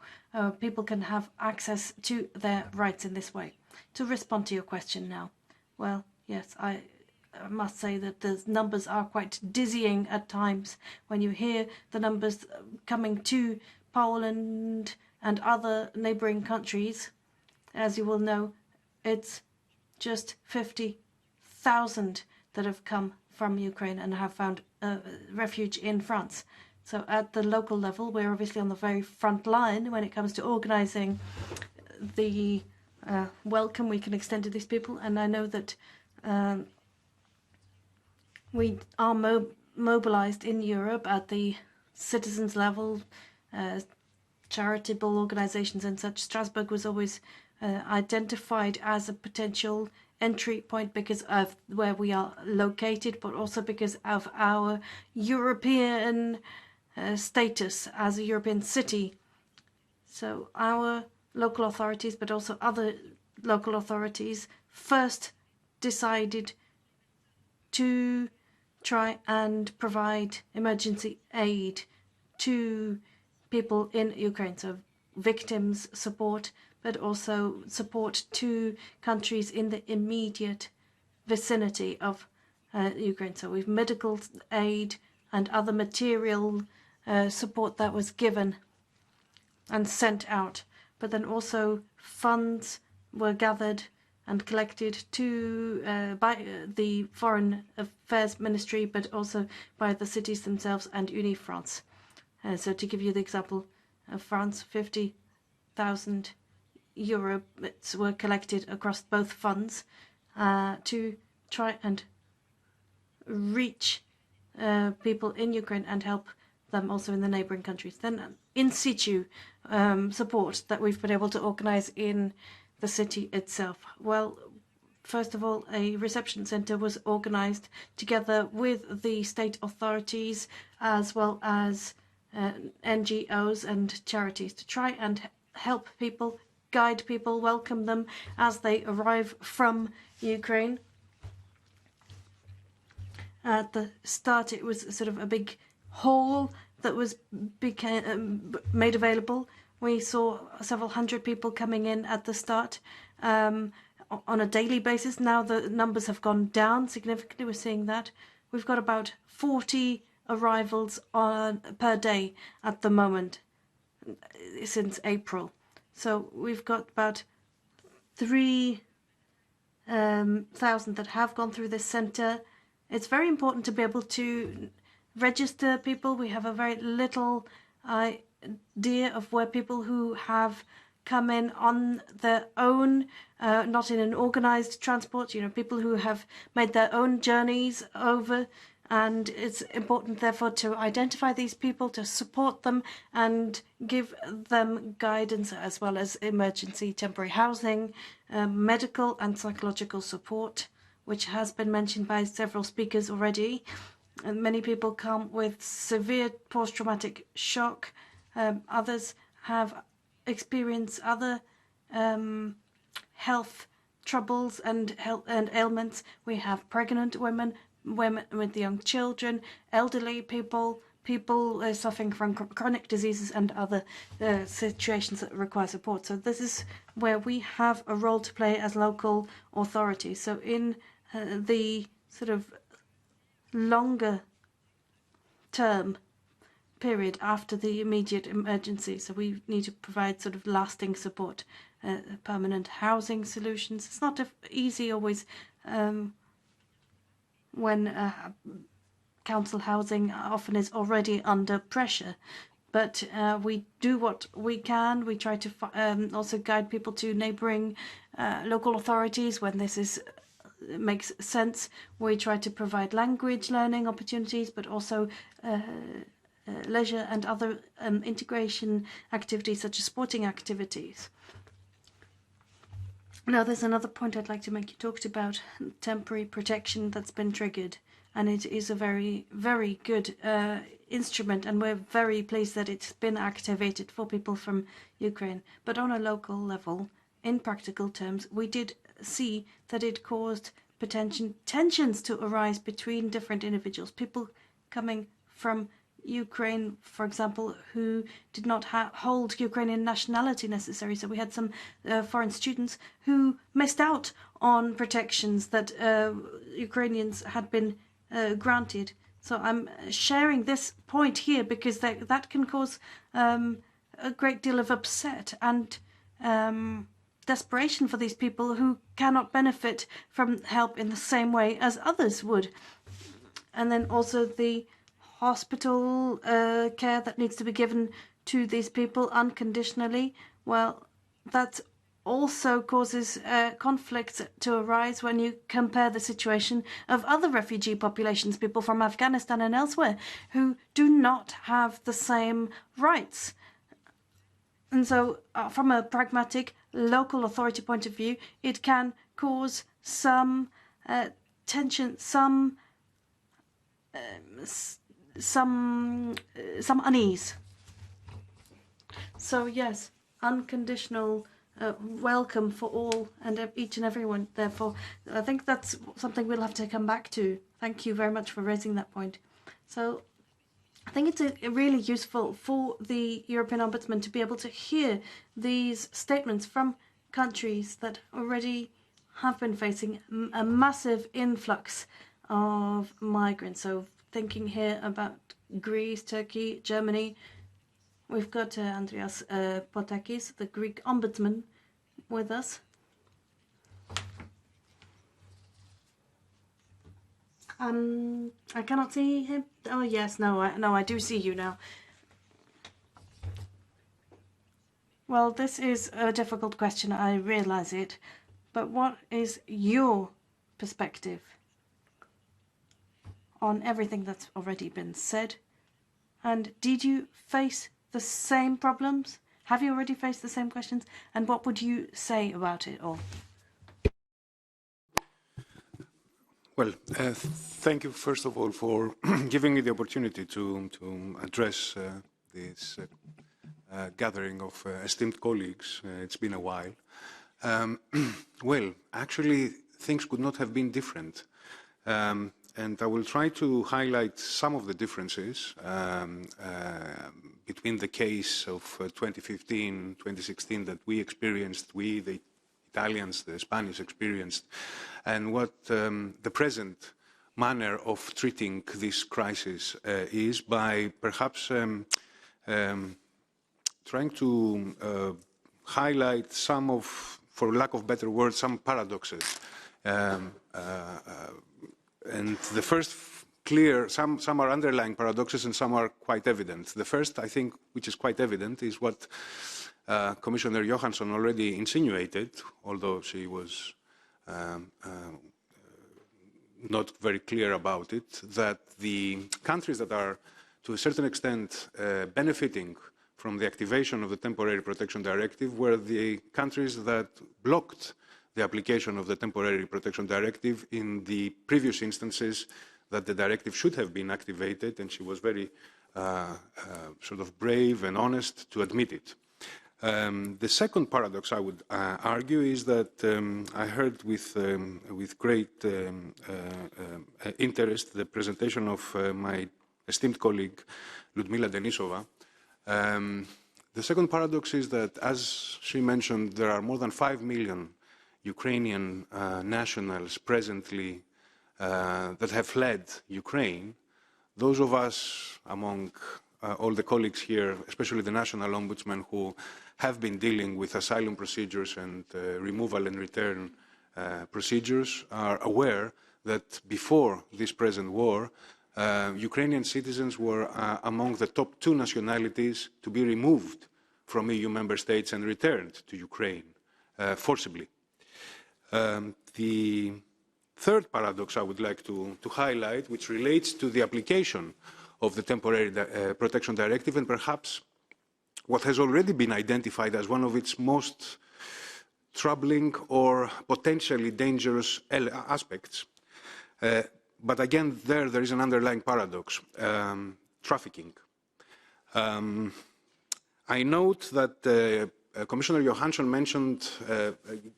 people can have access to their rights in this way. To respond to your question now, well, yes, I must say that the numbers are quite dizzying at times when you hear the numbers coming to Poland and other neighbouring countries. As you will know, it's just 50,000 that have come from Ukraine and have found refuge in France. So at the local level, we're obviously on the very front line when it comes to organising the welcome we can extend to these people. And I know that we are mobilised in Europe at the citizens level, charitable organisations and such. Strasbourg was always identified as a potential entry point because of where we are located, but also because of our European status as a European city. So our local authorities, but also other local authorities, first decided to try and provide emergency aid to people in Ukraine. So victims support, but also support to countries in the immediate vicinity of Ukraine. So we've medical aid and other material support that was given and sent out. But then also funds were gathered and collected by the Foreign Affairs Ministry, but also by the cities themselves and Unifrance. So to give you the example of France, 50,000 euro were collected across both funds to try and reach people in Ukraine and help them also in the neighbouring countries. Then in situ support that we've been able to organise in the city itself. Well, first of all, a reception centre was organised together with the state authorities as well as NGOs and charities to try and help people, guide people, welcome them as they arrive from Ukraine. At the start, it was sort of a big hall that was made available. We saw several hundred people coming in at the start on a daily basis. Now the numbers have gone down significantly. We're seeing that. We've got about 40 arrivals per day at the moment since April. So we've got about 3,000 that have gone through this centre. It's very important to be able to register people. We have a very little idea of where people who have come in on their own, not in an organised transport, people who have made their own journeys over And it's important, therefore, to identify these people, to support them and give them guidance as well as emergency temporary housing, medical and psychological support, which has been mentioned by several speakers already. And many people come with severe post-traumatic shock. Others have experienced other health troubles and ailments. We have pregnant women, women with young children, elderly people, people suffering from chronic diseases and other situations that require support. So this is where we have a role to play as local authorities. So in the sort of longer term period after the immediate emergency, so we need to provide sort of lasting support, permanent housing solutions. It's not easy always when council housing often is already under pressure, but we do what we can. We try to also guide people to neighbouring local authorities when this is makes sense. We try to provide language learning opportunities, but also leisure and other integration activities such as sporting activities. Now, there's another point I'd like to make. You talked about temporary protection that's been triggered, and it is a very, very good instrument, and we're very pleased that it's been activated for people from Ukraine. But on a local level, in practical terms, we did see that it caused tensions to arise between different individuals, people coming from Ukraine, for example, who did not hold Ukrainian nationality necessary. So we had some foreign students who missed out on protections that Ukrainians had been granted. So I'm sharing this point here because that can cause a great deal of upset and desperation for these people who cannot benefit from help in the same way as others would. And then also the hospital care that needs to be given to these people unconditionally. Well, that also causes conflicts to arise when you compare the situation of other refugee populations, people from Afghanistan and elsewhere, who do not have the same rights. And so from a pragmatic local authority point of view, it can cause some tension, some unease. So yes, unconditional welcome for all and each and everyone. Therefore, I think that's something we'll have to come back to. Thank you very much for raising that point. So I think it's really useful for the European Ombudsman to be able to hear these statements from countries that already have been facing a massive influx of migrants. So thinking here about Greece, Turkey, Germany. We've got Andreas Potakis, the Greek Ombudsman, with us. I cannot see him. Oh yes, no, I do see you now. Well, this is a difficult question, I realize it, but what is your perspective on everything that's already been said? And did you face the same problems? Have you already faced the same questions? And what would you say about it all? Well, thank you, first of all, for giving me the opportunity to address this gathering of esteemed colleagues. It's been a while. Well, actually, things could not have been different. And I will try to highlight some of the differences between the case of 2015, 2016 that we experienced, the Italians, the Spanish experienced, and what the present manner of treating this crisis is by perhaps trying to highlight some of, for lack of better words, some paradoxes. And the first clear, some are underlying paradoxes and some are quite evident. The first, I think, which is quite evident, is what Commissioner Johansson already insinuated, although she was not very clear about it, that the countries that are to a certain extent benefiting from the activation of the Temporary Protection Directive were the countries that blocked the application of the Temporary Protection Directive in the previous instances that the directive should have been activated, and she was very sort of brave and honest to admit it. The second paradox I would argue is that I heard with great interest the presentation of my esteemed colleague Ludmila Denisova. The second paradox is that, as she mentioned, there are more than 5 million Ukrainian nationals presently that have fled Ukraine. Those of us among all the colleagues here, especially the national ombudsman who have been dealing with asylum procedures and removal and return procedures, are aware that before this present war, Ukrainian citizens were among the top 2 nationalities to be removed from EU member states and returned to Ukraine forcibly. The third paradox I would like to highlight, which relates to the application of the Temporary Protection Directive, and perhaps what has already been identified as one of its most troubling or potentially dangerous aspects. But again, there is an underlying paradox, trafficking. I note that Commissioner Johansson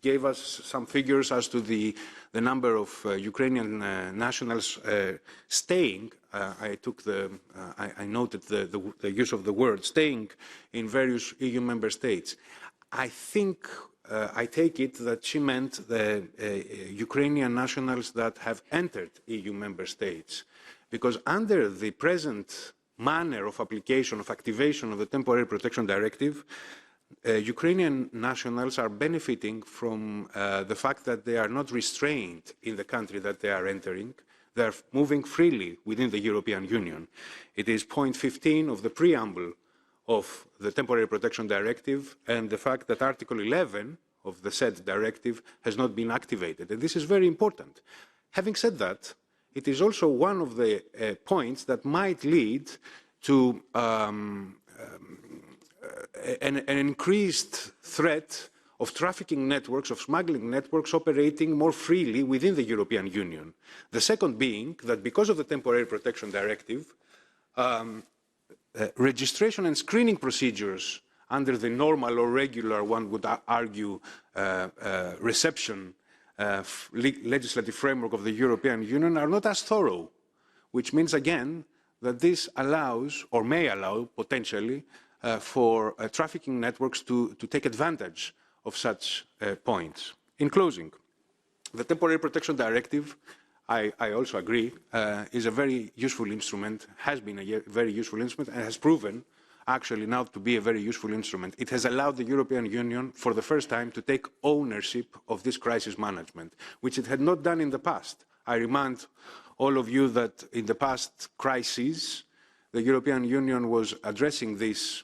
gave us some figures as to the number of Ukrainian nationals staying. I noted the use of the word staying in various EU member states. I take it that she meant the Ukrainian nationals that have entered EU member states, because under the present manner of application, of activation of the Temporary Protection Directive, Ukrainian nationals are benefiting from the fact that they are not restrained in the country that they are entering. They are moving freely within the European Union. It is point 15 of the preamble of the Temporary Protection Directive and the fact that Article 11 of the said directive has not been activated. And this is very important. Having said that, it is also one of the points that might lead to an increased threat of trafficking networks, of smuggling networks operating more freely within the European Union. The second being that because of the Temporary Protection Directive, registration and screening procedures under the normal or regular, one would argue, reception legislative framework of the European Union are not as thorough, which means again that this allows, or may allow potentially, for trafficking networks to take advantage of such points. In closing, the Temporary Protection Directive, I also agree, is a very useful instrument, has been a very useful instrument, and has proven actually now to be a very useful instrument. It has allowed the European Union for the first time to take ownership of this crisis management, which it had not done in the past. I remind all of you that in the past crises, the European Union was addressing these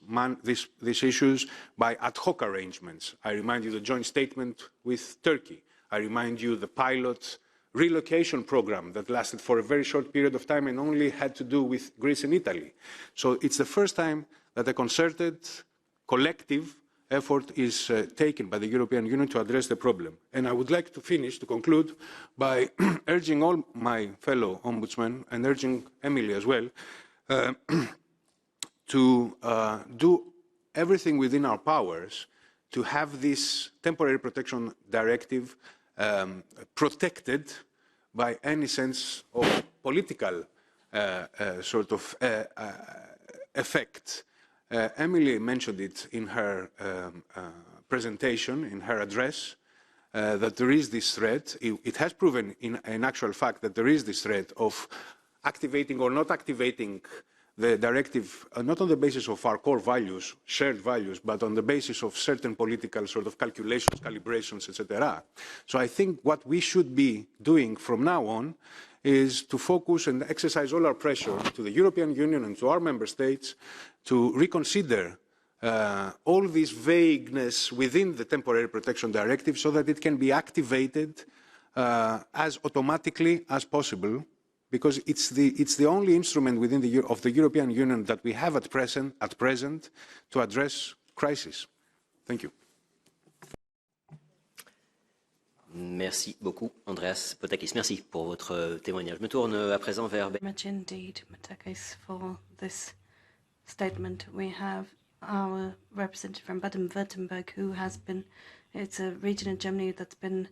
issues by ad hoc arrangements. I remind you the joint statement with Turkey. I remind you the pilot relocation program that lasted for a very short period of time and only had to do with Greece and Italy. So it's the first time that a concerted, collective effort is taken by the European Union to address the problem. And I would like to finish, to conclude, by urging all my fellow ombudsmen and urging Emily as well, to do everything within our powers to have this Temporary Protection Directive protected by any sense of political sort of effect. Emily mentioned it in her presentation, in her address, that there is this threat. It has proven in actual fact that there is this threat of activating or not activating the directive, not on the basis of our core values, shared values, but on the basis of certain political sort of calculations, calibrations, etc. So I think what we should be doing from now on is to focus and exercise all our pressure to the European Union and to our member states to reconsider all this vagueness within the Temporary Protection Directive so that it can be activated as automatically as possible, because it's the only instrument within the European Union that we have at present to address crisis. Thank you. Merci beaucoup, Andreas Potakis. Merci pour votre témoignage. Je me tourne à présent vers... Much indeed, Matakis, for this statement. We have our representative from Baden-Wurttemberg, who has been, it's a region in Germany that's been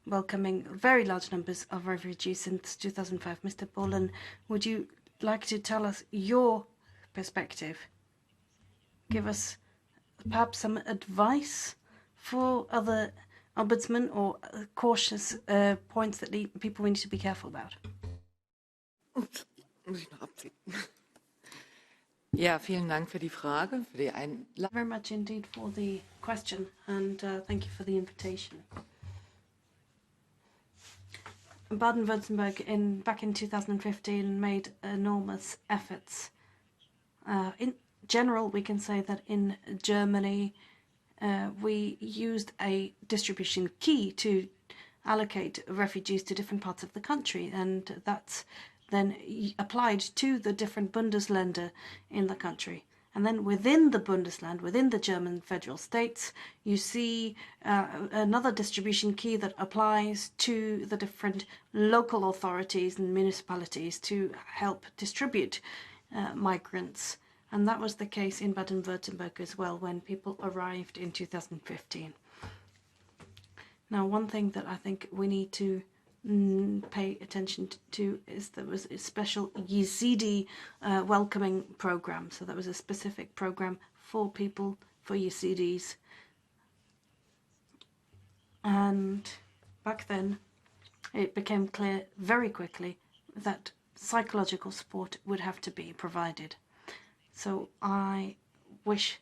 welcoming very large numbers of refugees since 2005. Mr. Bolan, would you like to tell us your perspective? Give us perhaps some advice for other ombudsmen or cautious points that people need to be careful about? Ja, vielen Dank für die Frage, für die Very much indeed for the question, and thank you for the invitation. Baden-Wurttemberg back in 2015 made enormous efforts. In general, we can say that in Germany, we used a distribution key to allocate refugees to different parts of the country, and that's then applied to the different Bundesländer in the country. And then within the Bundesland, within the German federal states, you see another distribution key that applies to the different local authorities and municipalities to help distribute migrants. And that was the case in Baden-Württemberg as well when people arrived in 2015. Now, one thing that I think we need to pay attention to is there was a special Yazidi welcoming program. So that was a specific program for people, for Yazidis. And back then, it became clear very quickly that psychological support would have to be provided. So I wish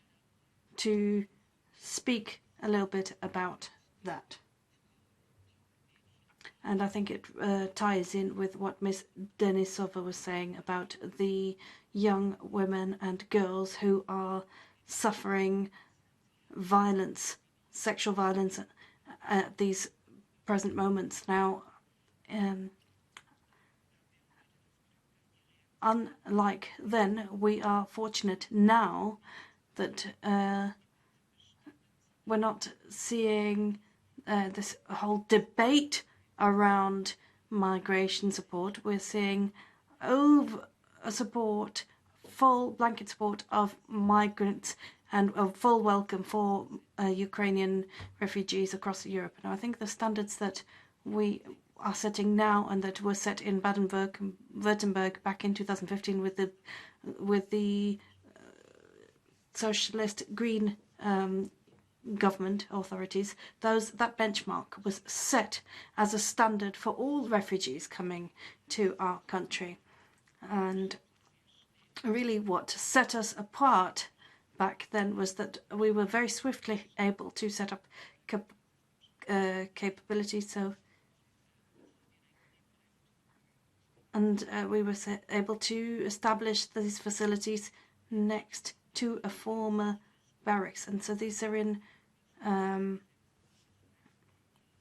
to speak a little bit about that. And I think it ties in with what Ms. Denisova was saying about the young women and girls who are suffering violence, sexual violence at these present moments. Now, unlike then, we are fortunate now that we're not seeing this whole debate around migration support. We're seeing support, full blanket support of migrants and a full welcome for Ukrainian refugees across Europe. And I think the standards that we are setting now and that were set in Baden-Wurttemberg back in 2015 with the socialist green government authorities, that benchmark was set as a standard for all refugees coming to our country. And really what set us apart back then was that we were very swiftly able to set up capabilities. We were able to establish these facilities next to a former barracks. And so these are in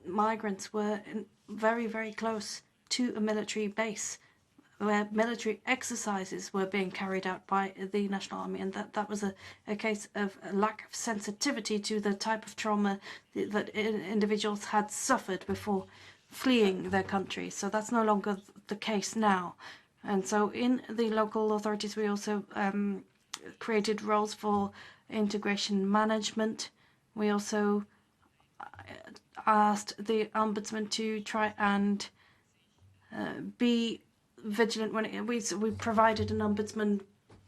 migrants were very, very close to a military base where military exercises were being carried out by the National Army, and that was a case of a lack of sensitivity to the type of trauma that individuals had suffered before fleeing their country. So that's no longer the case now. And so in the local authorities, we also created roles for integration management. We also asked the Ombudsman to try and be vigilant when we provided an Ombudsman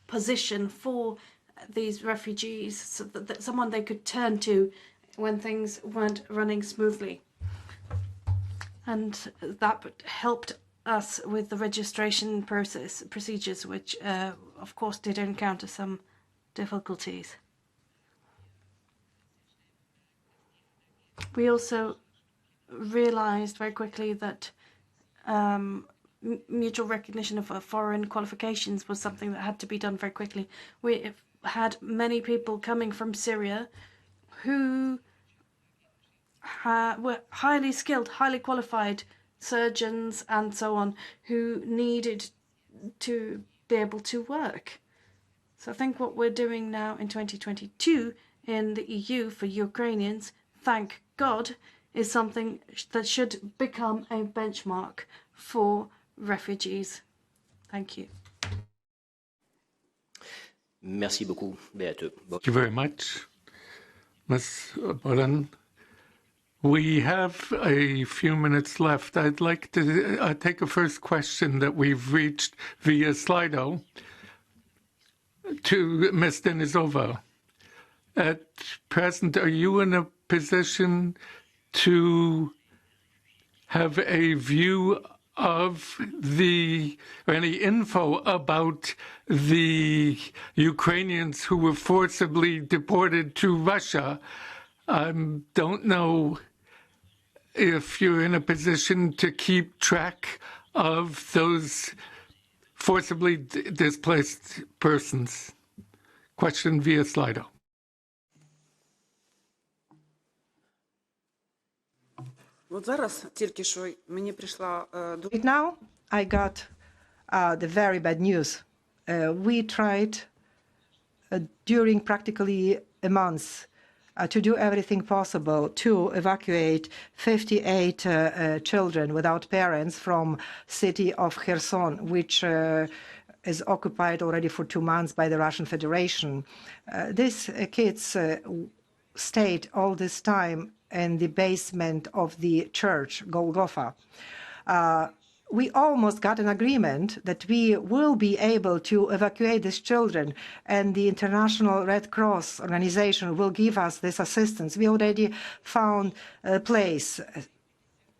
position for these refugees, so that someone they could turn to when things weren't running smoothly. And that helped us with the registration procedures, which of course did encounter some difficulties. We also realized very quickly that mutual recognition of foreign qualifications was something that had to be done very quickly. We had many people coming from Syria who were highly skilled, highly qualified surgeons and so on, who needed to be able to work. So I think what we're doing now in 2022 in the EU for Ukrainians, thank God, is something that should become a benchmark for refugees. Thank you. Merci beaucoup, Beate. Thank you very much, Ms. Bolan. We have a few minutes left. I'd like to take a first question that we've reached via Slido to Ms. Denisova. At present, are you in a position to have a view of or any info about the Ukrainians who were forcibly deported to Russia? I don't know if you're in a position to keep track of those forcibly displaced persons. Question via Slido. Right now, I got the very bad news. We tried during practically a month to do everything possible to evacuate 58 children without parents from city of Kherson, which is occupied already for 2 months by the Russian Federation. These kids stayed all this time in the basement of the church, Golgotha. We almost got an agreement that we will be able to evacuate these children, and the International Red Cross organization will give us this assistance. We already found a place,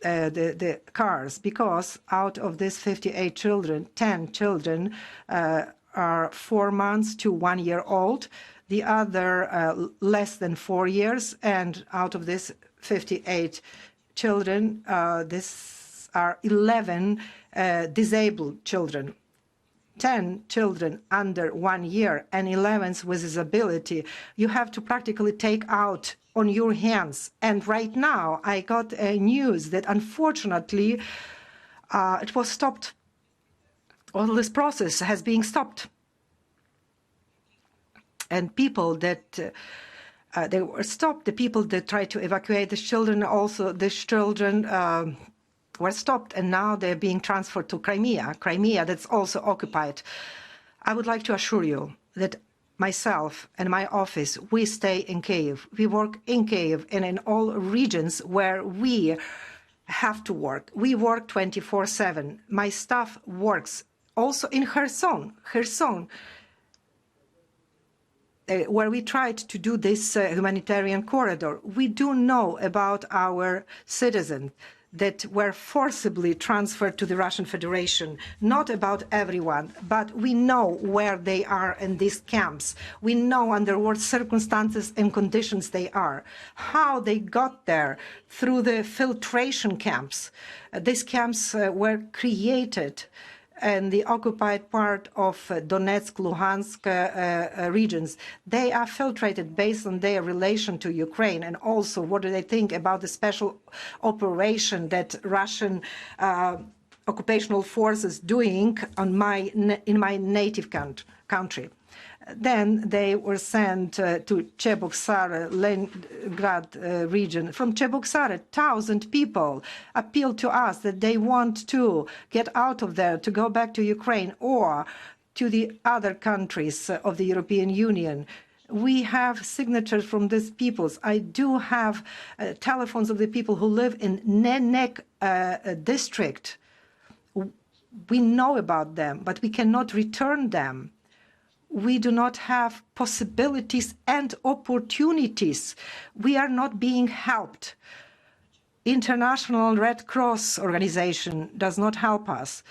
the cars, because out of these 58 children, 10 children are 4 months to 1 year old, the other less than 4 years, and out of this 58 children, this are 11 disabled children, 10 children under 1 year, and 11 with disability. You have to practically take out on your hands. And right now, I got news that unfortunately it was stopped. All this process has been stopped. And people that they were stopped, the people that tried to evacuate these children, also these children were stopped, and now they're being transferred to Crimea, that's also occupied. I would like to assure you that myself and my office, we stay in Kyiv. We work in Kyiv and in all regions where we have to work. We work 24/7. My staff works also in Kherson, where we tried to do this humanitarian corridor. We do know about our citizens that were forcibly transferred to the Russian Federation, not about everyone, but we know where they are in these camps. We know under what circumstances and conditions they are, how they got there through the filtration camps. These camps were created in the occupied part of Donetsk, Luhansk regions. They are filtrated based on their relation to Ukraine, and also what do they think about the special operation that Russian occupational forces doing in my native country. Then they were sent to Cheboksary, Leningrad region. From Cheboksary, 1,000 people appealed to us that they want to get out of there, to go back to Ukraine or to the other countries of the European Union. We have signatures from these peoples. I do have telephones of the people who live in Nenek district. We know about them, but we cannot return them. We do not have possibilities and opportunities. We are not being helped. International Red Cross organization does not help us.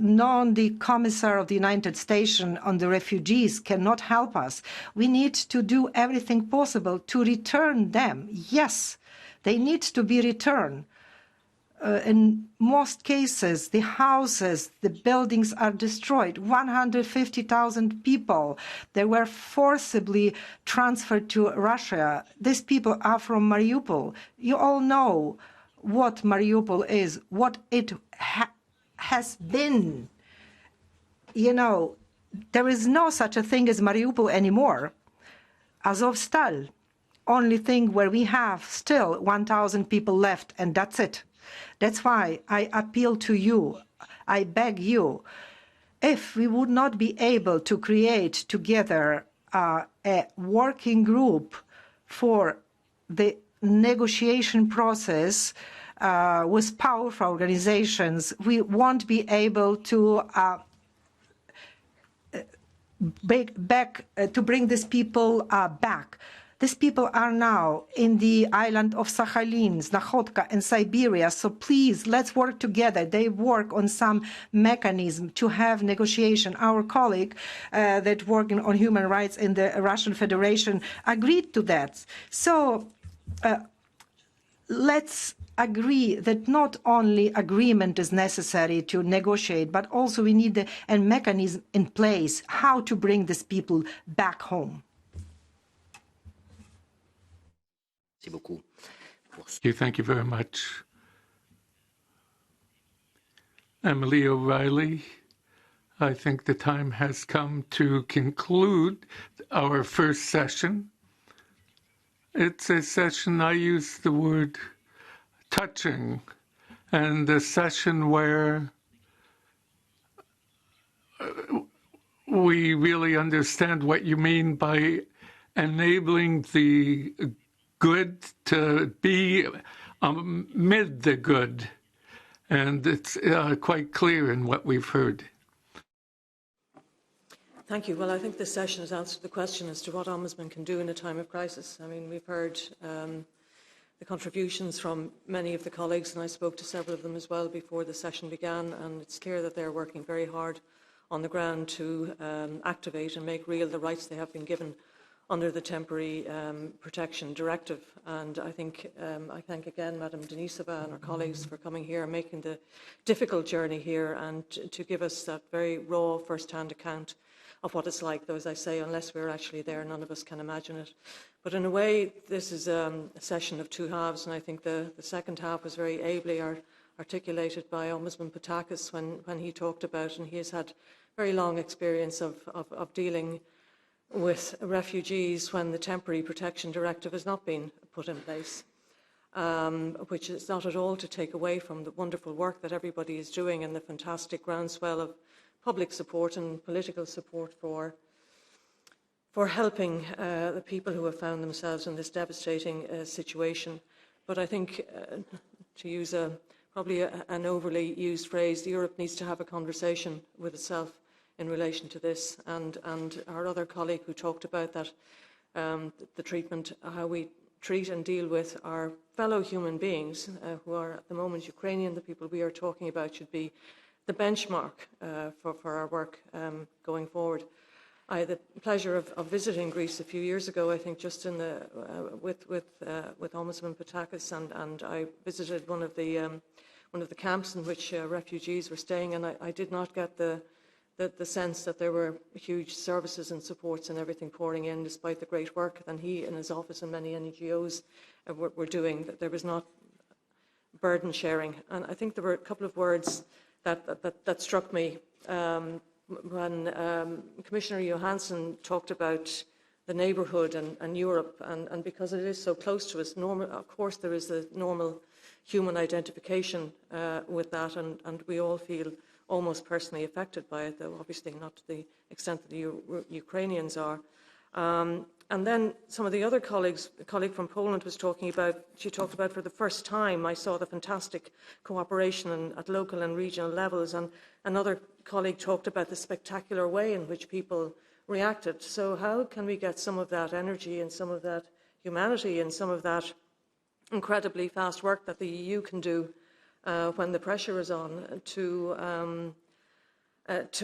None the Commissar of the United States on the refugees cannot help us. We need to do everything possible to return them. Yes, they need to be returned. In most cases, the houses, the buildings are destroyed. 150,000 people, they were forcibly transferred to Russia. These people are from Mariupol. You all know what Mariupol is, what it has been. You know, there is no such a thing as Mariupol anymore. Azovstal, only thing where we have still 1,000 people left, and that's it. That's why I appeal to you, I beg you, if we would not be able to create together a working group for the negotiation process with powerful organizations, we won't be able to bring these people back. These people are now in the island of Sakhalin, Znakhodka, and Siberia. So please, let's work together. They work on some mechanism to have negotiation. Our colleague that working on human rights in the Russian Federation agreed to that. So let's agree that not only agreement is necessary to negotiate, but also we need a mechanism in place how to bring these people back home. Thank you very much. Emily O'Reilly, I think the time has come to conclude our first session. It's a session, I use the word touching, and a session where we really understand what you mean by enabling the good to be amid the good. And it's quite clear in what we've heard. Thank you. Well, I think this session has answered the question as to what Ombudsman can do in a time of crisis. I mean, we've heard the contributions from many of the colleagues, and I spoke to several of them as well before the session began, and it's clear that they're working very hard on the ground to activate and make real the rights they have been given under the Temporary Protection Directive. And I think I thank again Madam Denisova and our colleagues for coming here and making the difficult journey here and to give us that very raw first-hand account of what it's like. Though, as I say, unless we're actually there, none of us can imagine it. But in a way, this is a session of two halves, and I think the second half was very ably articulated by Ombudsman Patakis when he talked about, and he has had very long experience of dealing with refugees when the Temporary Protection Directive has not been put in place, which is not at all to take away from the wonderful work that everybody is doing and the fantastic groundswell of public support and political support for helping the people who have found themselves in this devastating situation. But I think, to use probably an overly used phrase, Europe needs to have a conversation with itself in relation to this, and our other colleague who talked about that, the treatment, how we treat and deal with our fellow human beings who are at the moment Ukrainian, the people we are talking about, should be the benchmark for our work going forward. I had the pleasure of visiting Greece a few years ago, I think just in the with Ombudsman Patakis, and I visited one of the camps in which refugees were staying, and I did not get the sense that there were huge services and supports and everything pouring in, despite the great work that he and his office and many NGOs were doing. That there was not burden sharing. And I think there were a couple of words that struck me when Commissioner Johansson talked about the neighbourhood and Europe, and because it is so close to us, of course there is a normal human identification with that, and we all feel almost personally affected by it, though obviously not to the extent that the Ukrainians are. And then some of the other colleagues, the colleague from Poland was talking about, she talked about for the first time, I saw the fantastic cooperation at local and regional levels, and another colleague talked about the spectacular way in which people reacted. So how can we get some of that energy and some of that humanity and some of that incredibly fast work that the EU can do when the pressure is on to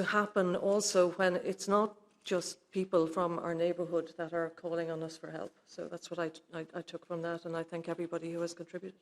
happen also when it's not just people from our neighbourhood that are calling on us for help. So that's what I took from that, and I thank everybody who has contributed.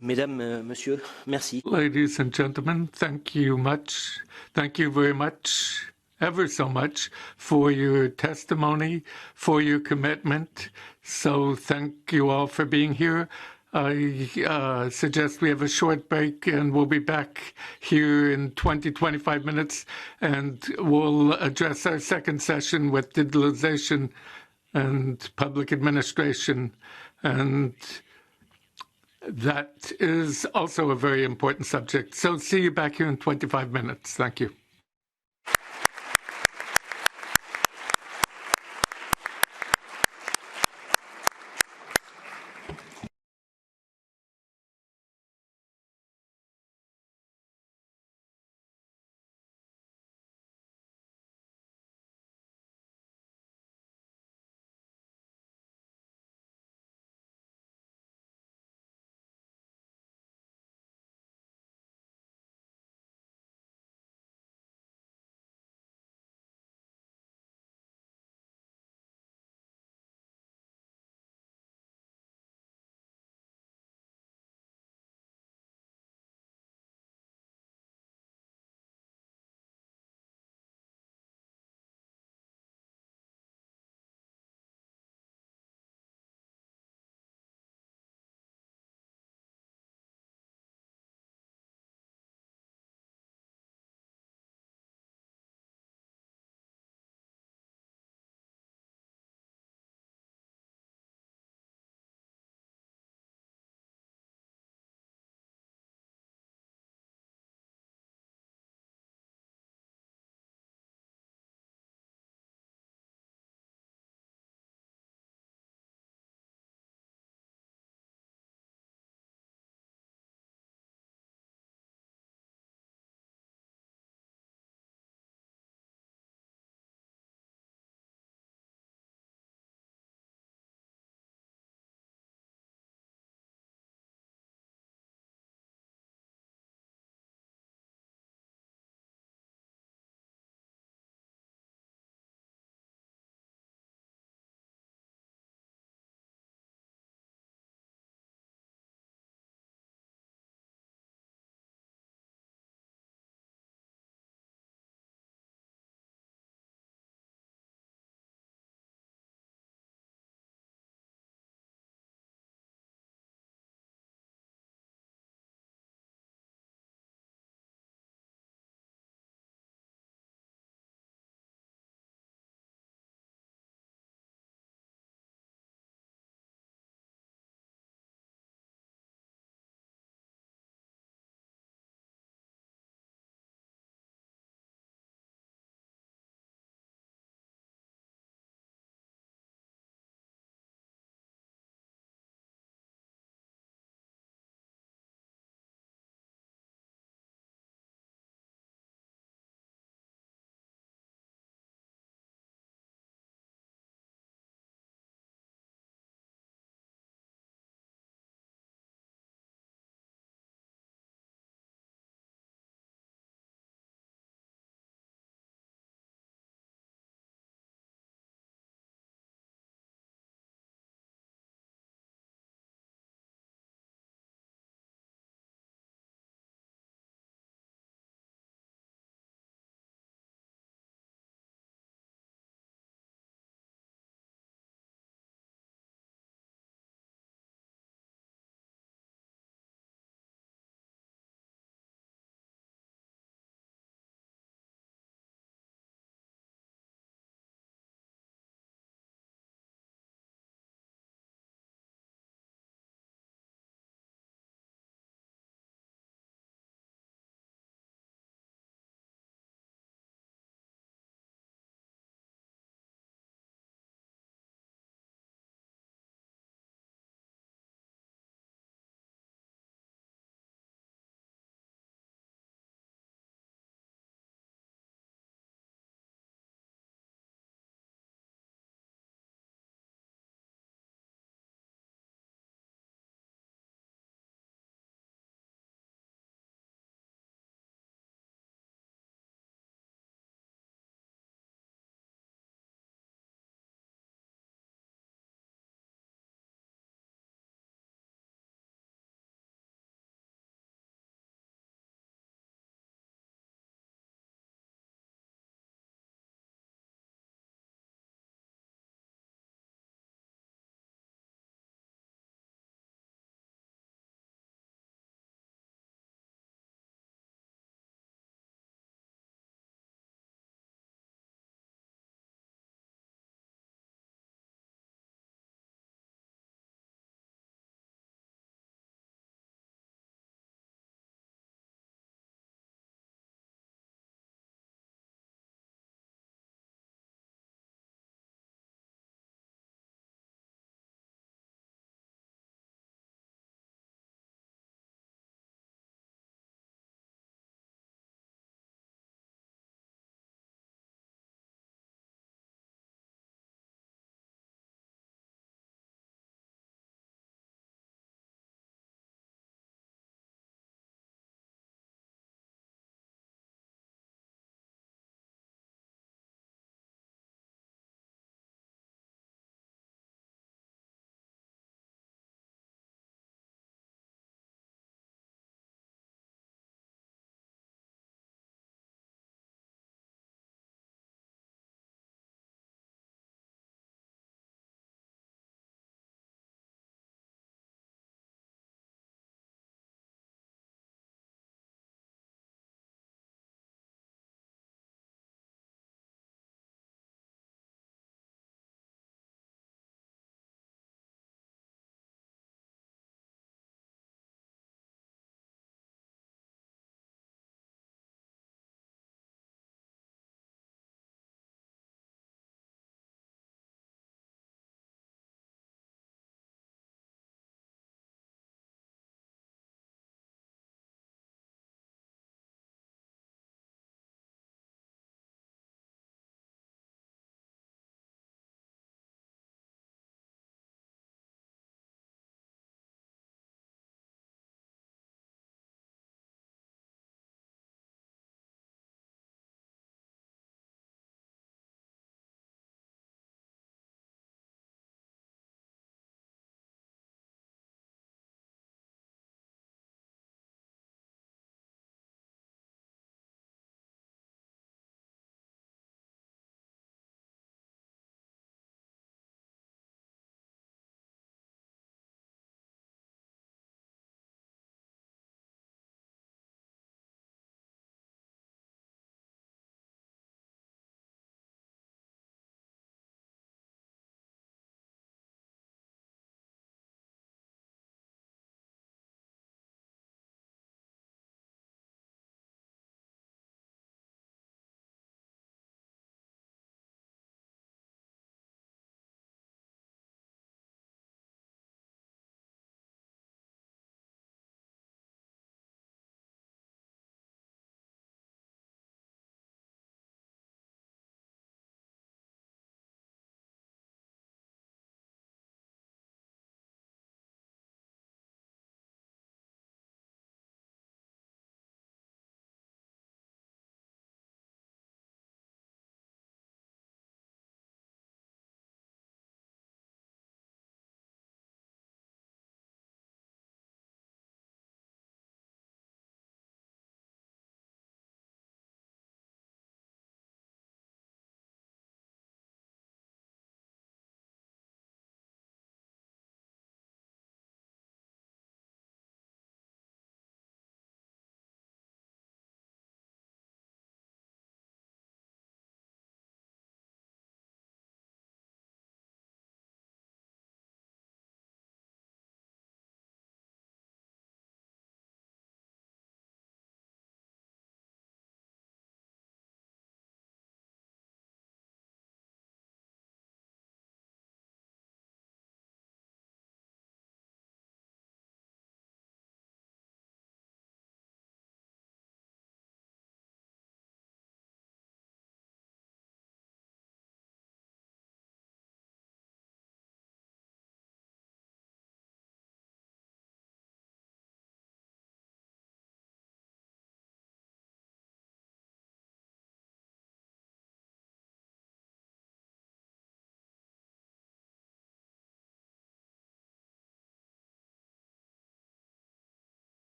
Mesdames, Messieurs, merci. Ladies and gentlemen, thank you much. Thank you very much ever so much for your testimony, for your commitment. So thank you all for being here. I suggest we have a short break and we'll be back here in 25 minutes, and we'll address our second session with digitalization and public administration. And that is also a very important subject. So see you back here in 25 minutes. Thank you.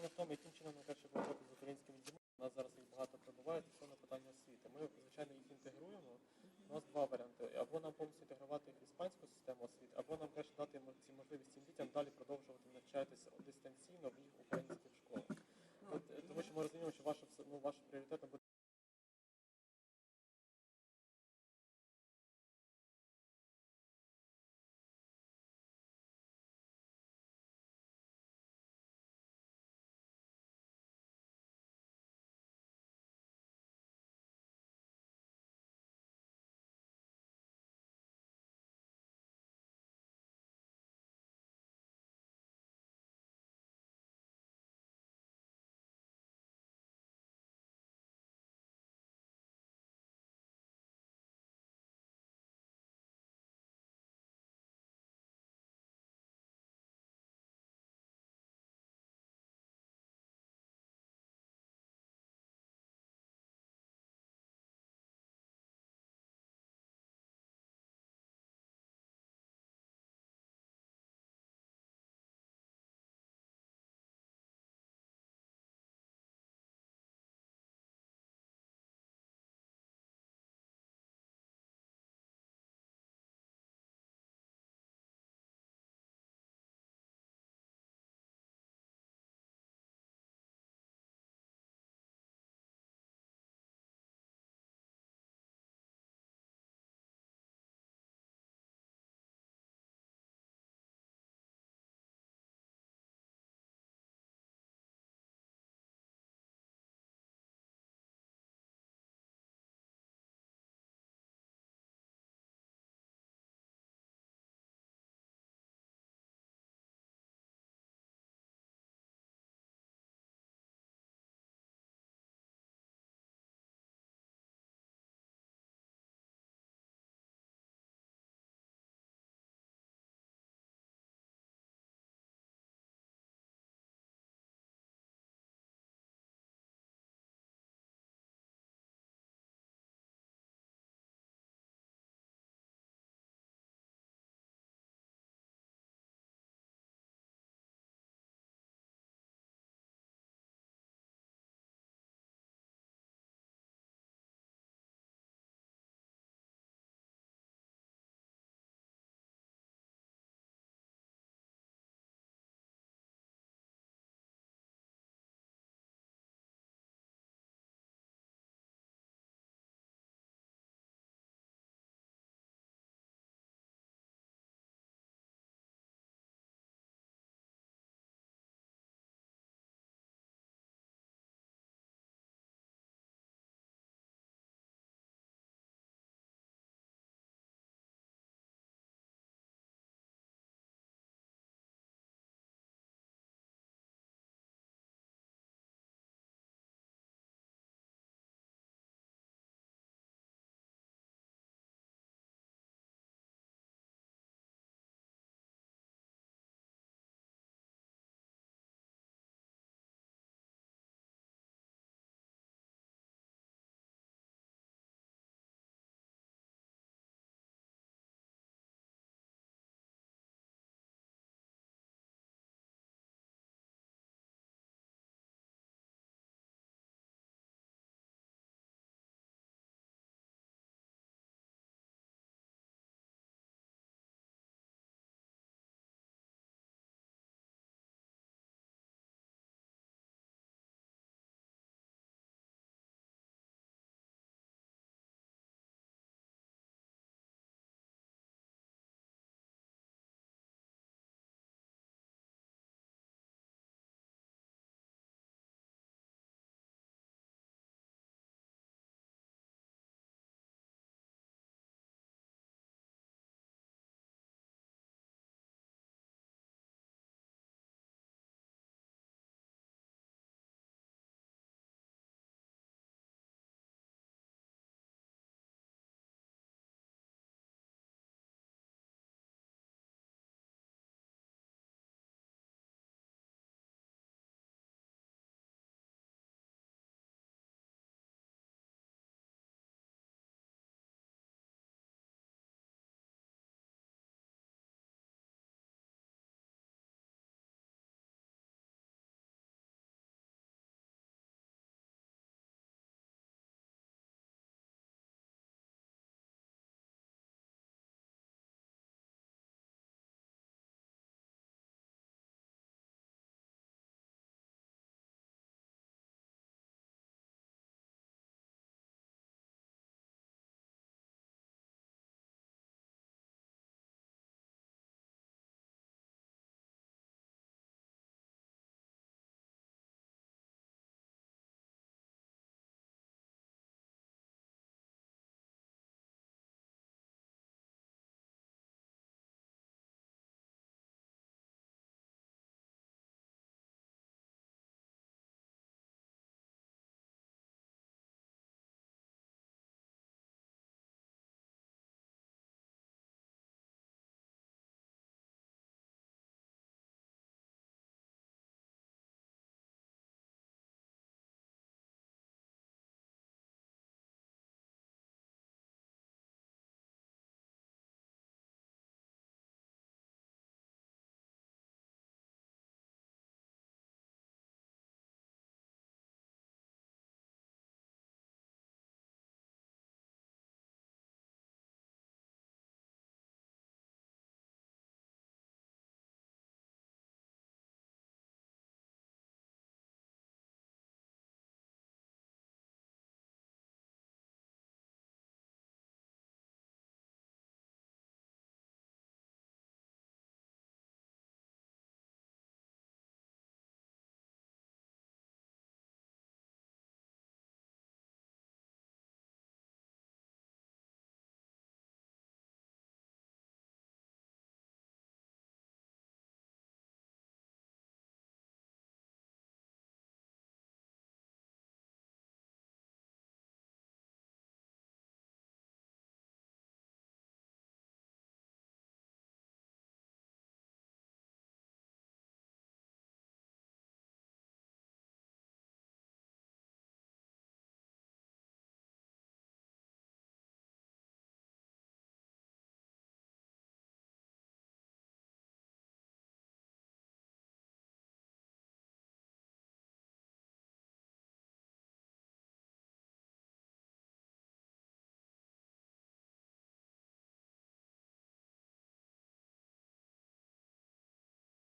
питання в тому, яким чином нам краще працювати з українськими дітьми. У нас зараз їх багато прибувають, і на питання освіти. Ми, звичайно, їх інтегруємо. У нас два варіанти. Або нам повністю інтегрувати їх в іспанську систему освіти, або нам краще дати ці можливість цим дітям далі продовжувати навчатися дистанційно в їх українських школах. Тому що ми розуміємо, що ваше пріоритетом буде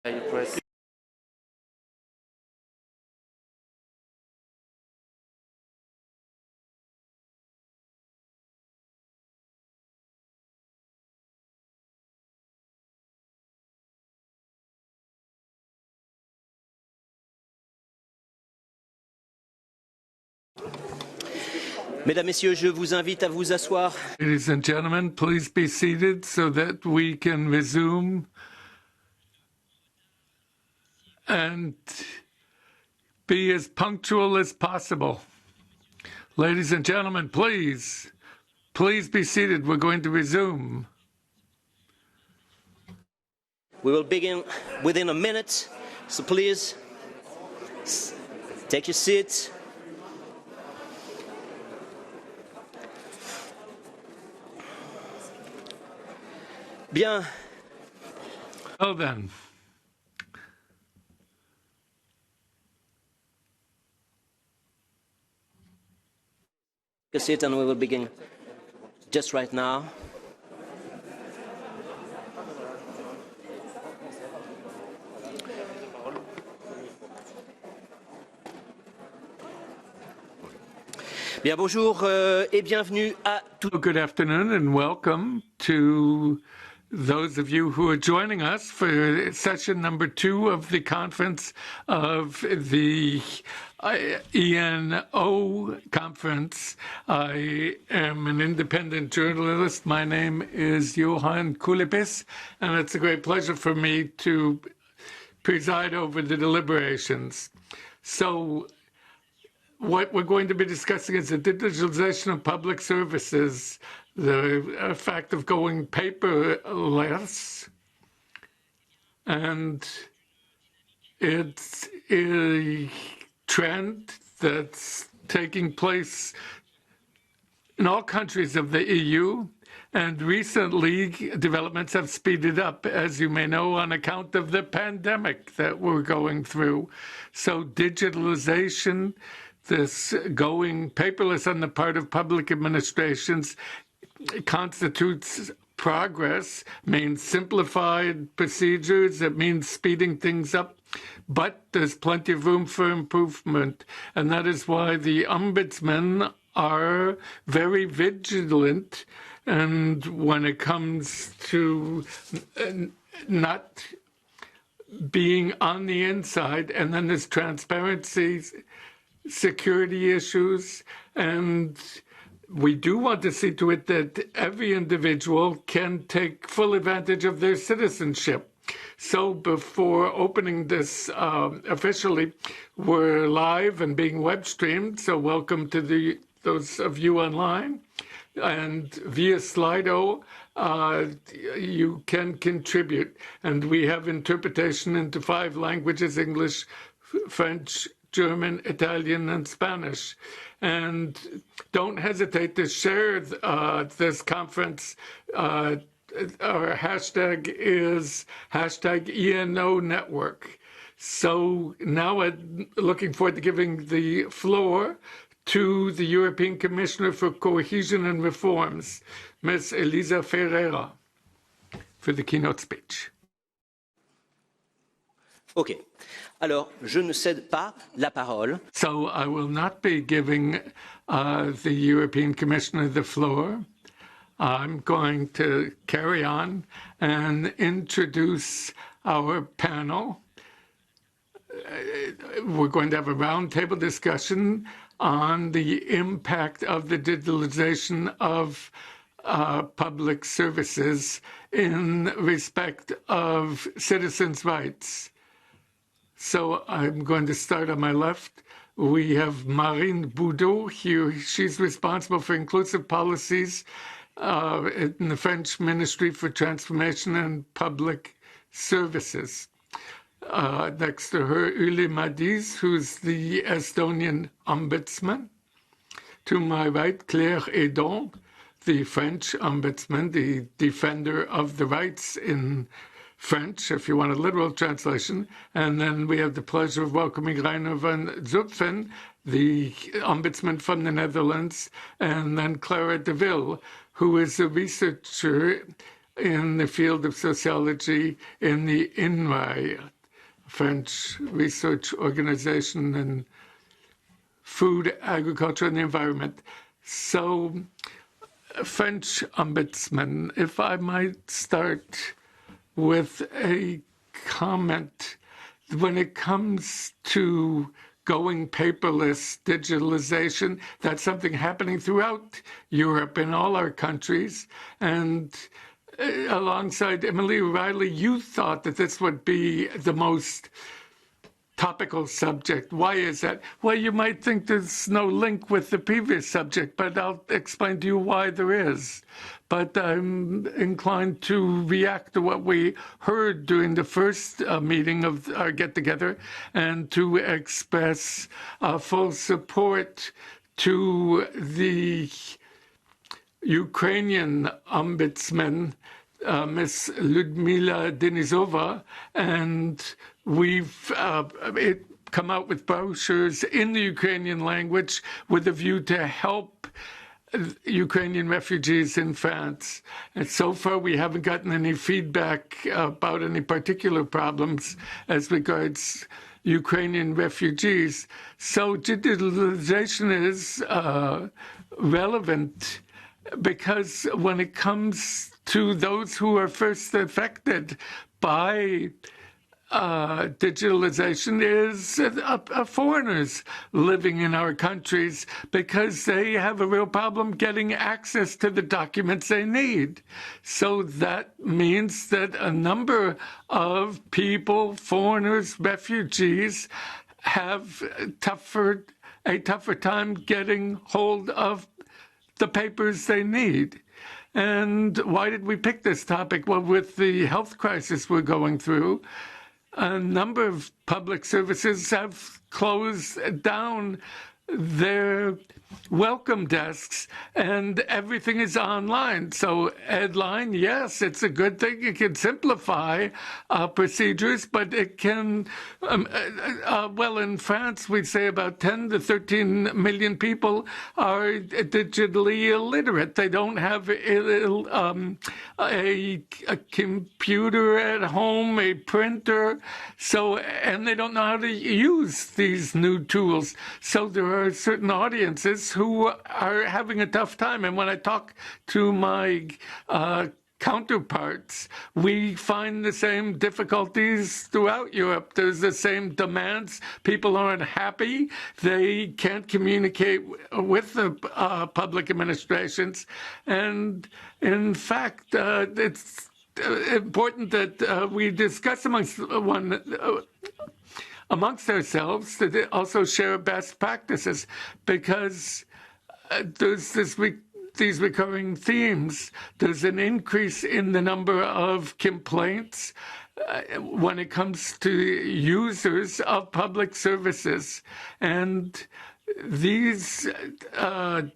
Mesdames, Messieurs, je vous invite à vous asseoir. Ladies and gentlemen, please be seated so that we can resume and be as punctual as possible. Ladies and gentlemen, please be seated. We're going to resume. We will begin within a minute, so please take your seats. Bien. Oh, then. Take a seat and we will begin just right now. Bien, bonjour et bienvenue à tous. Good afternoon and welcome to those of you who are joining us for session number 2 of the conference of the ENO conference. I am an independent journalist. My name is Johan Kulipis, and it's a great pleasure for me to preside over the deliberations. So what we're going to be discussing is the digitalization of public services, the fact of going paperless, and it's a trend that's taking place in all countries of the EU, and recently developments have speeded up, as you may know, on account of the pandemic that we're going through. So digitalization, this going paperless on the part of public administrations, constitutes progress, means simplified procedures, it means speeding things up, but there's plenty of room for improvement. And that is why the ombudsmen are very vigilant, and when it comes to not being on the inside, and then there's transparency, security issues, and we do want to see to it that every individual can take full advantage of their citizenship. So before opening this officially, we're live and being web streamed, so welcome to those of you online. And via Slido, you can contribute. And we have interpretation into 5 languages: English, French, German, Italian, and Spanish. And don't hesitate to share this conference. Our hashtag is #ENO Network. So now I'm looking forward to giving the floor to the European Commissioner for Cohesion and Reforms, Ms. Elisa Ferreira, for the keynote speech. Okay. Alors, je ne cède pas la parole. So I will not be giving the European Commissioner the floor. I'm going to carry on and introduce our panel. We're going to have a roundtable discussion on the impact of the digitalization of public services in respect of citizens' rights. So I'm going to start on my left. We have Marine Boudot here. She's responsible for inclusive policies in the French Ministry for Transformation and Public Services. Next to her, Uli Madiz, who's the Estonian Ombudsman. To my right, Claire Hédon, the French Ombudsman, the defender of the rights in French, if you want a literal translation. And then we have the pleasure of welcoming Reiner van Zutphen, the Ombudsman from the Netherlands, and then Clara de Ville, who is a researcher in the field of sociology in the INRAE, French research organization in food, agriculture, and the environment. So, French Ombudsman, if I might start with a comment. When it comes to going paperless, digitalization, that's something happening throughout Europe in all our countries. And alongside Emily O'Reilly, you thought that this would be the most topical subject. Why is that? Well, you might think there's no link with the previous subject, but I'll explain to you why there is. But I'm inclined to react to what we heard during the first meeting of our get-together and to express full support to the Ukrainian Ombudsman, Ms. Lyudmila Denisova, and we've come out with brochures in the Ukrainian language with a view to help Ukrainian refugees in France. And so far, we haven't gotten any feedback about any particular problems as regards Ukrainian refugees. So digitalization is relevant because when it comes to those who are first affected by digitalization is foreigners living in our countries because they have a real problem getting access to the documents they need. So that means that a number of people, foreigners, refugees, have a tougher time getting hold of the papers they need. And why did we pick this topic? Well, with the health crisis we're going through, a number of public services have closed down their welcome desks and everything is online. So Edline, yes, it's a good thing. It can simplify procedures, but it can, well, in France, we'd say about 10 to 13 million people are digitally illiterate. They don't have a computer at home, a printer, so, and they don't know how to use these new tools. So there are certain audiences who are having a tough time. And when I talk to my counterparts, we find the same difficulties throughout Europe. There's the same demands. People aren't happy. They can't communicate with the public administrations. And in fact, it's important that we discuss amongst ourselves to also share best practices, because there's these recurring themes. There's an increase in the number of complaints when it comes to users of public services. And these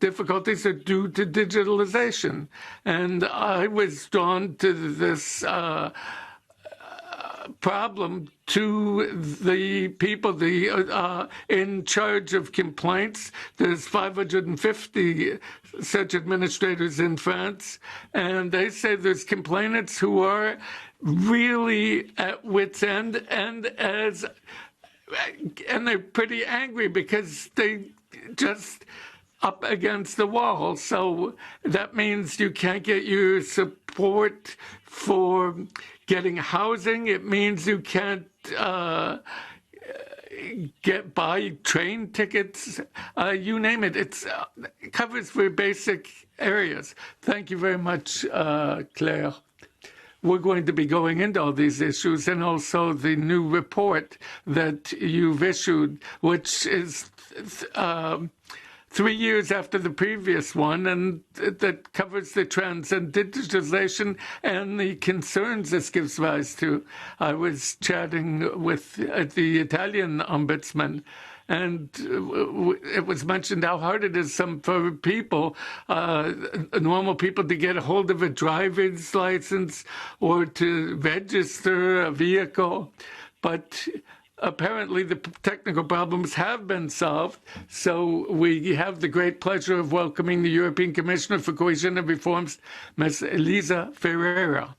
difficulties are due to digitalization. And I was drawn to this problem to the people in charge of complaints. There's 550 such administrators in France, and they say there's complainants who are really at wit's end, and they're pretty angry because they just up against the wall. So that means you can't get your support for getting housing. It means you can't buy train tickets. You name it. It covers for basic areas. Thank you very much, Claire. We're going to be going into all these issues, and also the new report that you've issued, which is 3 years after the previous one, and that covers the trends and digitalization and the concerns this gives rise to. I was chatting with the Italian ombudsman, and it was mentioned how hard it is for people, normal people, to get a hold of a driver's license or to register a vehicle. But apparently the technical problems have been solved, so we have the great pleasure of welcoming the European Commissioner for Cohesion and Reforms, Ms. Elisa Ferreira.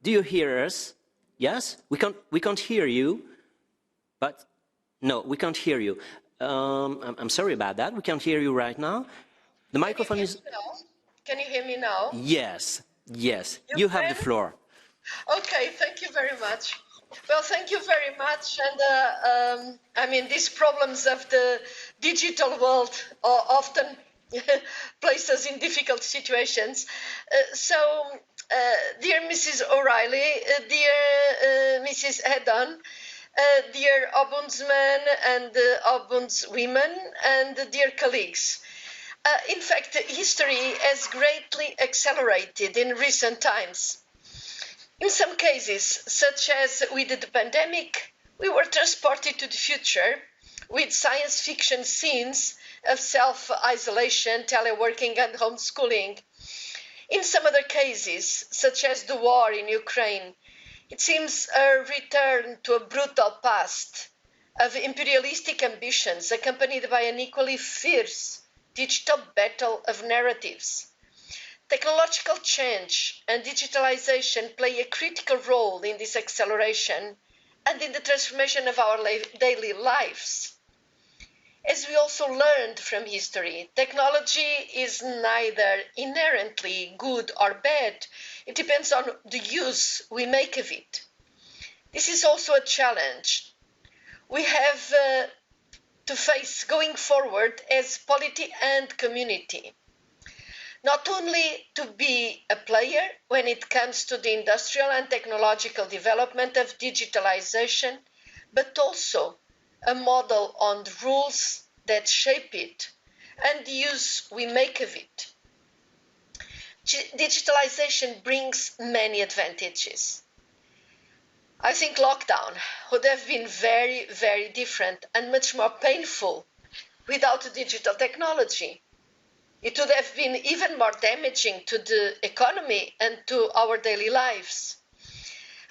Do you hear us? Yes? We can't hear you, but no, we can't hear you. I'm sorry about that. We can't hear you right now. The microphone is... Can you hear me now? Yes, yes. You have the floor. Okay, thank you very much. Well, thank you very much. And I mean, these problems of the digital world often place us in difficult situations. Dear Mrs. O'Reilly, dear Mrs. Hédon, dear Ombudsman and Ombudswomen, and dear colleagues. In fact, history has greatly accelerated in recent times. In some cases, such as with the pandemic, we were transported to the future with science fiction scenes of self-isolation, teleworking and homeschooling. In some other cases, such as the war in Ukraine, it seems a return to a brutal past of imperialistic ambitions accompanied by an equally fierce digital battle of narratives. Technological change and digitalisation play a critical role in this acceleration and in the transformation of our daily lives. As we also learned from history, technology is neither inherently good or bad. It depends on the use we make of it. This is also a challenge we have to face going forward as polity and community. Not only to be a player when it comes to the industrial and technological development of digitalisation, but also a model on the rules that shape it and the use we make of it. Digitalisation brings many advantages. I think lockdown would have been very, very different and much more painful without digital technology. It would have been even more damaging to the economy and to our daily lives.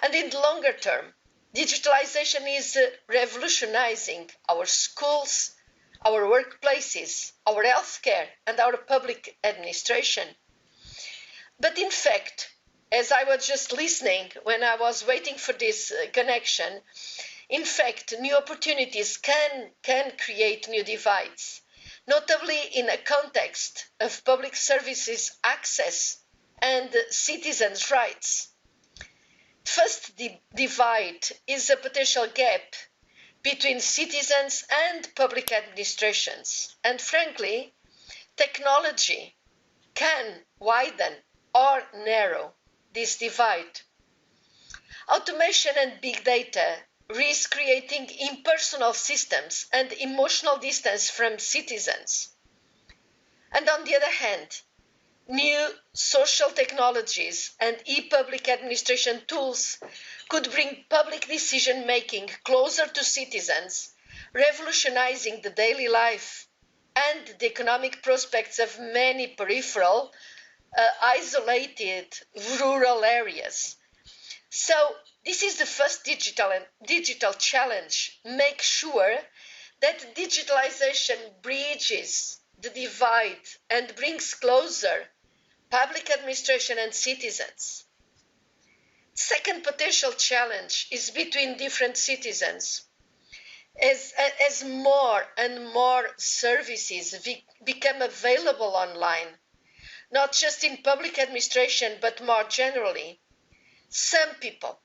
And in the longer term, digitalisation is revolutionising our schools, our workplaces, our healthcare, and our public administration. But in fact, as I was just listening when I was waiting for this connection, in fact, new opportunities can create new divides, notably in a context of public services access and citizens' rights. First divide is a potential gap between citizens and public administrations. And frankly, technology can widen or narrow this divide. Automation and big data risk creating impersonal systems and emotional distance from citizens. And on the other hand, new social technologies and e-public administration tools could bring public decision-making closer to citizens, revolutionizing the daily life and the economic prospects of many peripheral, isolated rural areas. So this is the first digital challenge. Make sure that digitalization bridges the divide and brings closer public administration and citizens. Second potential challenge is between different citizens. As more and more services become available online, not just in public administration, but more generally, some people,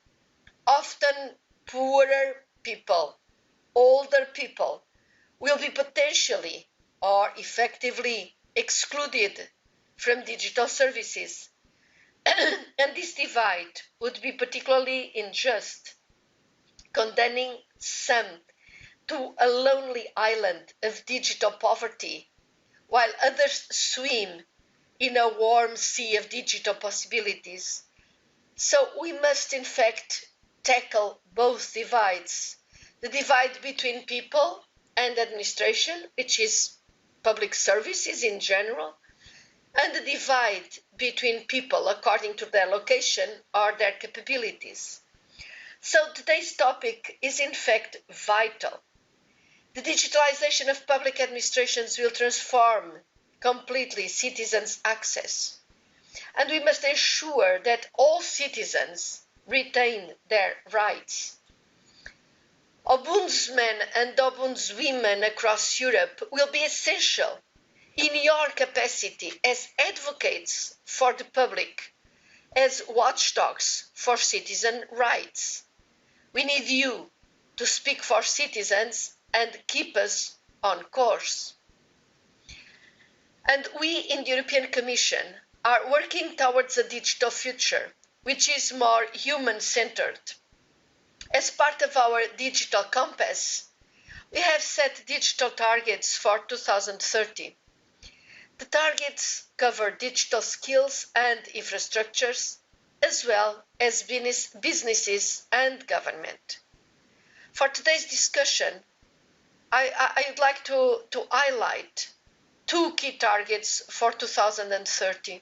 often poorer people, older people, will be potentially or effectively excluded from digital services. And this divide would be particularly unjust, condemning some to a lonely island of digital poverty, while others swim in a warm sea of digital possibilities. So we must, in fact, tackle both divides. The divide between people and administration, which is public services in general, and the divide between people according to their location or their capabilities. So today's topic is in fact vital. The digitalization of public administrations will transform completely citizens' access. And we must ensure that all citizens retain their rights. Ombudsmen and ombudswomen across Europe will be essential in your capacity as advocates for the public, as watchdogs for citizen rights. We need you to speak for citizens and keep us on course. And we in the European Commission are working towards a digital future which is more human-centered. As part of our digital compass, we have set digital targets for 2030. The targets cover digital skills and infrastructures, as well as businesses and government. For today's discussion, I would like to highlight two key targets for 2030.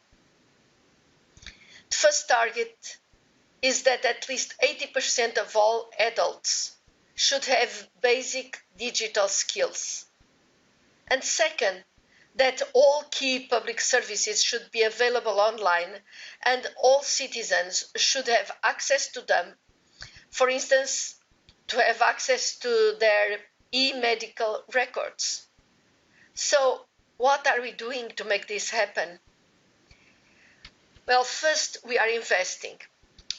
The first target is that at least 80% of all adults should have basic digital skills. And second, that all key public services should be available online and all citizens should have access to them. For instance, to have access to their e-medical records. So what are we doing to make this happen? Well, first, we are investing.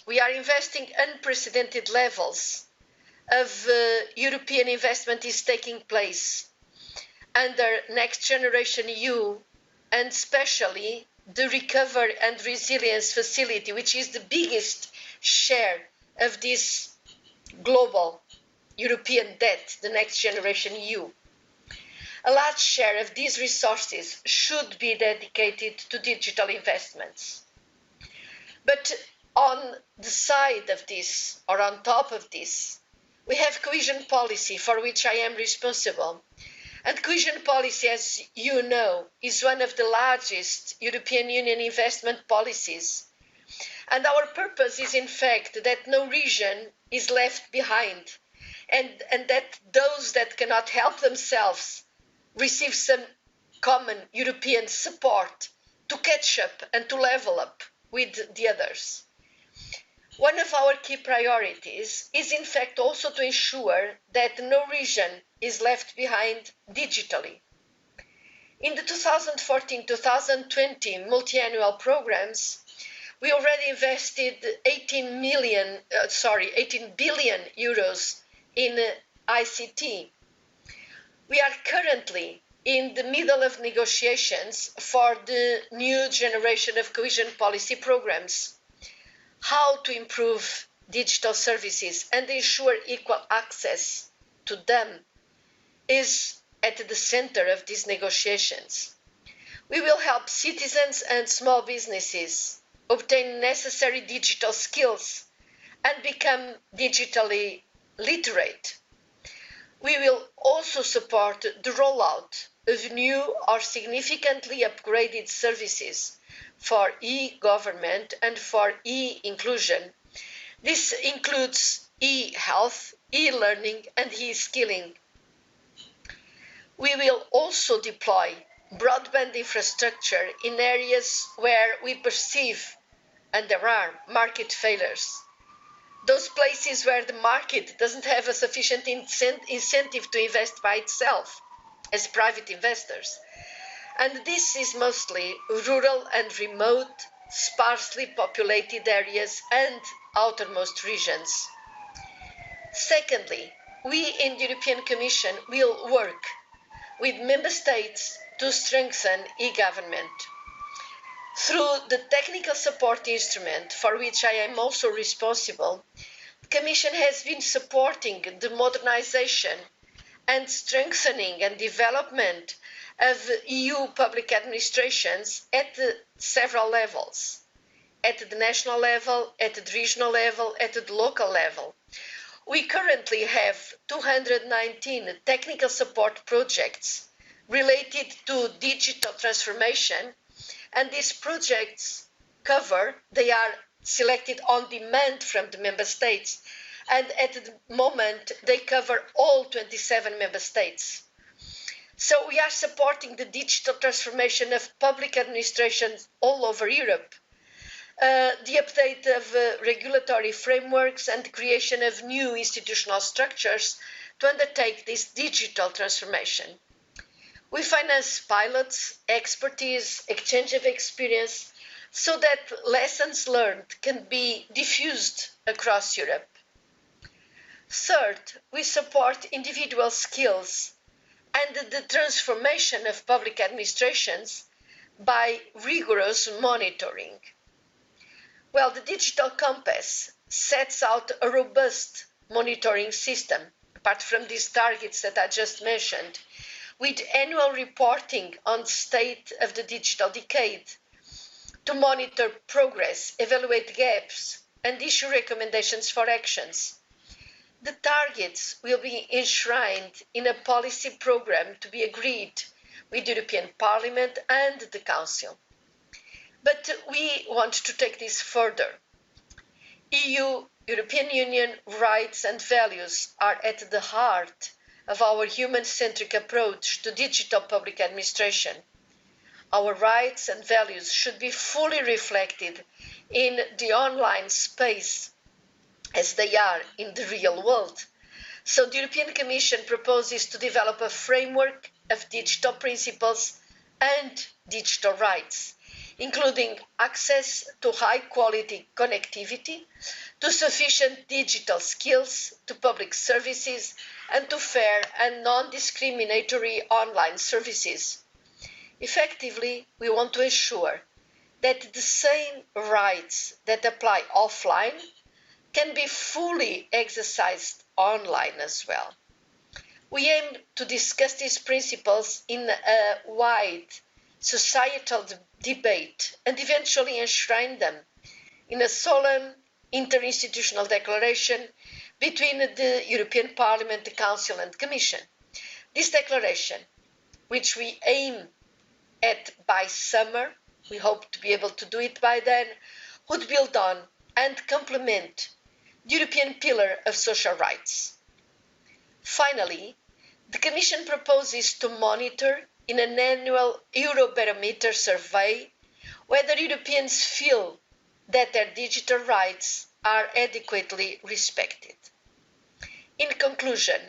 We are investing unprecedented levels of European investment is taking place under Next Generation EU, and especially the Recovery and Resilience Facility, which is the biggest share of this global European debt, the Next Generation EU. A large share of these resources should be dedicated to digital investments. But on the side of this, or on top of this, we have cohesion policy, for which I am responsible. And cohesion policy, as you know, is one of the largest European Union investment policies. And our purpose is, in fact, that no region is left behind, and that those that cannot help themselves receive some common European support to catch up and to level up with the others. One of our key priorities is, in fact, also to ensure that no region is left behind digitally. In the 2014-2020 multi-annual programs, we already invested 18 billion euros in ICT. We are currently in the middle of negotiations for the new generation of cohesion policy programs. How to improve digital services and ensure equal access to them is at the center of these negotiations. We will help citizens and small businesses obtain necessary digital skills and become digitally literate. We will also support the rollout of new or significantly upgraded services for e-government and for e-inclusion. This includes e-health, e-learning, and e-skilling. We will also deploy broadband infrastructure in areas where we perceive, and there are, market failures. Those places where the market doesn't have a sufficient incentive to invest by itself as private investors. And this is mostly rural and remote, sparsely populated areas and outermost regions. Secondly, we in the European Commission will work with member states to strengthen e-government. Through the technical support instrument, for which I am also responsible, the Commission has been supporting the modernization and strengthening and development of EU public administrations at several levels, at the national level, at the regional level, at the local level. We currently have 219 technical support projects related to digital transformation, and these projects they are selected on demand from the member states, and at the moment they cover all 27 member states. So we are supporting the digital transformation of public administrations all over Europe, the update of regulatory frameworks and the creation of new institutional structures to undertake this digital transformation. We finance pilots, expertise, exchange of experience, so that lessons learned can be diffused across Europe. Third, we support individual skills and the transformation of public administrations by rigorous monitoring. Well, the Digital Compass sets out a robust monitoring system, apart from these targets that I just mentioned, with annual reporting on the state of the digital decade to monitor progress, evaluate gaps, and issue recommendations for actions. The targets will be enshrined in a policy programme to be agreed with the European Parliament and the Council. But we want to take this further. European Union rights and values are at the heart of our human-centric approach to digital public administration. Our rights and values should be fully reflected in the online space as they are in the real world. So the European Commission proposes to develop a framework of digital principles and digital rights, including access to high-quality connectivity, to sufficient digital skills, to public services, and to fair and non-discriminatory online services. Effectively, we want to ensure that the same rights that apply offline can be fully exercised online as well. We aim to discuss these principles in a wide societal debate and eventually enshrine them in a solemn interinstitutional declaration between the European Parliament, the Council and the Commission. This declaration, which we aim at by summer, we hope to be able to do it by then, would build on and complement the European Pillar of Social Rights. Finally, the Commission proposes to monitor in an annual Eurobarometer survey whether Europeans feel that their digital rights are adequately respected. In conclusion,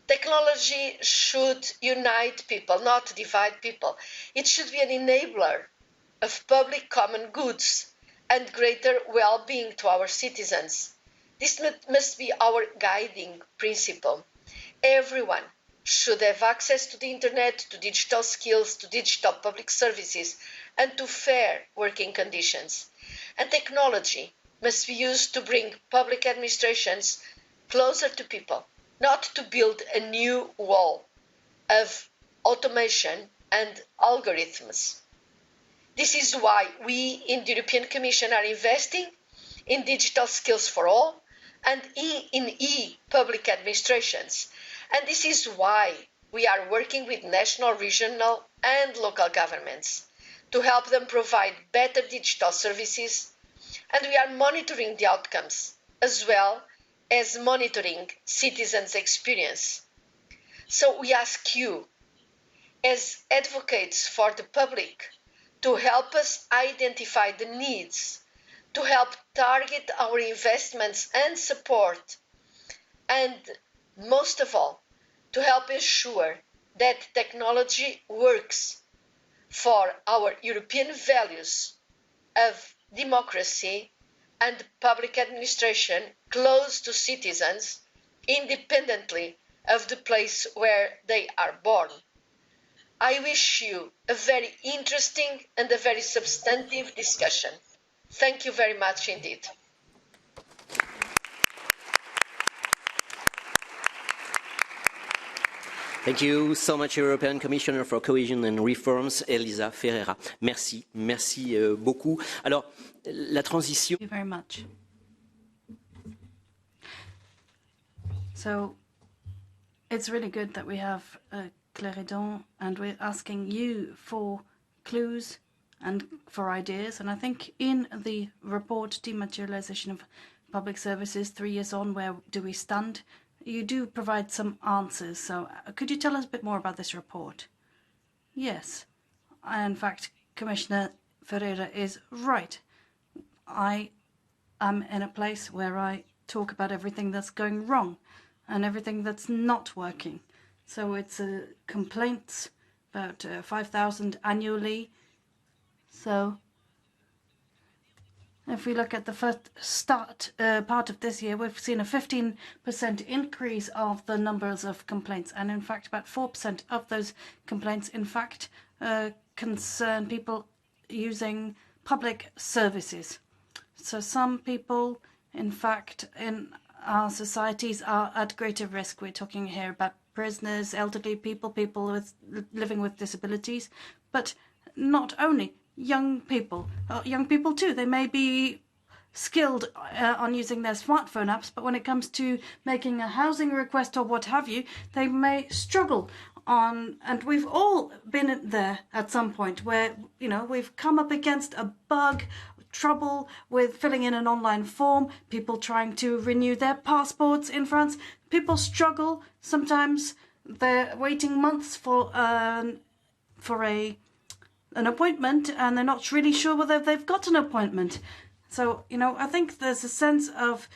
technology should unite people, not divide people. It should be an enabler of public common goods and greater well-being to our citizens. This must be our guiding principle. Everyone should have access to the internet, to digital skills, to digital public services, and to fair working conditions. And technology must be used to bring public administrations closer to people, not to build a new wall of automation and algorithms. This is why we in the European Commission are investing in digital skills for all and in e-public administrations. And this is why we are working with national, regional and local governments to help them provide better digital services, and we are monitoring the outcomes as well as monitoring citizens' experience. So we ask you, as advocates for the public, to help us identify the needs, to help target our investments and support, and most of all, to help ensure that technology works for our European values of democracy and public administration close to citizens, independently of the place where they are born. I wish you a very interesting and a very substantive discussion. Thank you very much indeed. Thank you so much, European Commissioner for Cohesion and Reforms, Elisa Ferreira. Merci, merci beaucoup. Alors, la transition. Thank you very much. So, it's really good that we have Hédon, and we're asking you for clues and for ideas. And I think in the report, Dematerialization of Public Services, 3 years on, where do we stand? you do provide some answers. So could you tell us a bit more about this report? Yes. In fact, Commissioner Ferreira is right. I am in a place where I talk about everything that's going wrong and everything that's not working. So it's complaints, about 5,000 annually. So if we look at the first part of this year, we've seen a 15% increase of the numbers of complaints. And in fact, about 4% of those complaints, in fact, concern people using public services. So some people, in fact, in our societies are at greater risk. We're talking here about prisoners, elderly people, people living with disabilities, but not only young people too. They may be skilled on using their smartphone apps, but when it comes to making a housing request or what have you, they may struggle on, and we've all been there at some point where, you know, we've come up against a bug, trouble with filling in an online form, people trying to renew their passports in France. People struggle. Sometimes they're waiting months for an appointment and they're not really sure whether they've got an appointment. So, you know, I think there's a sense of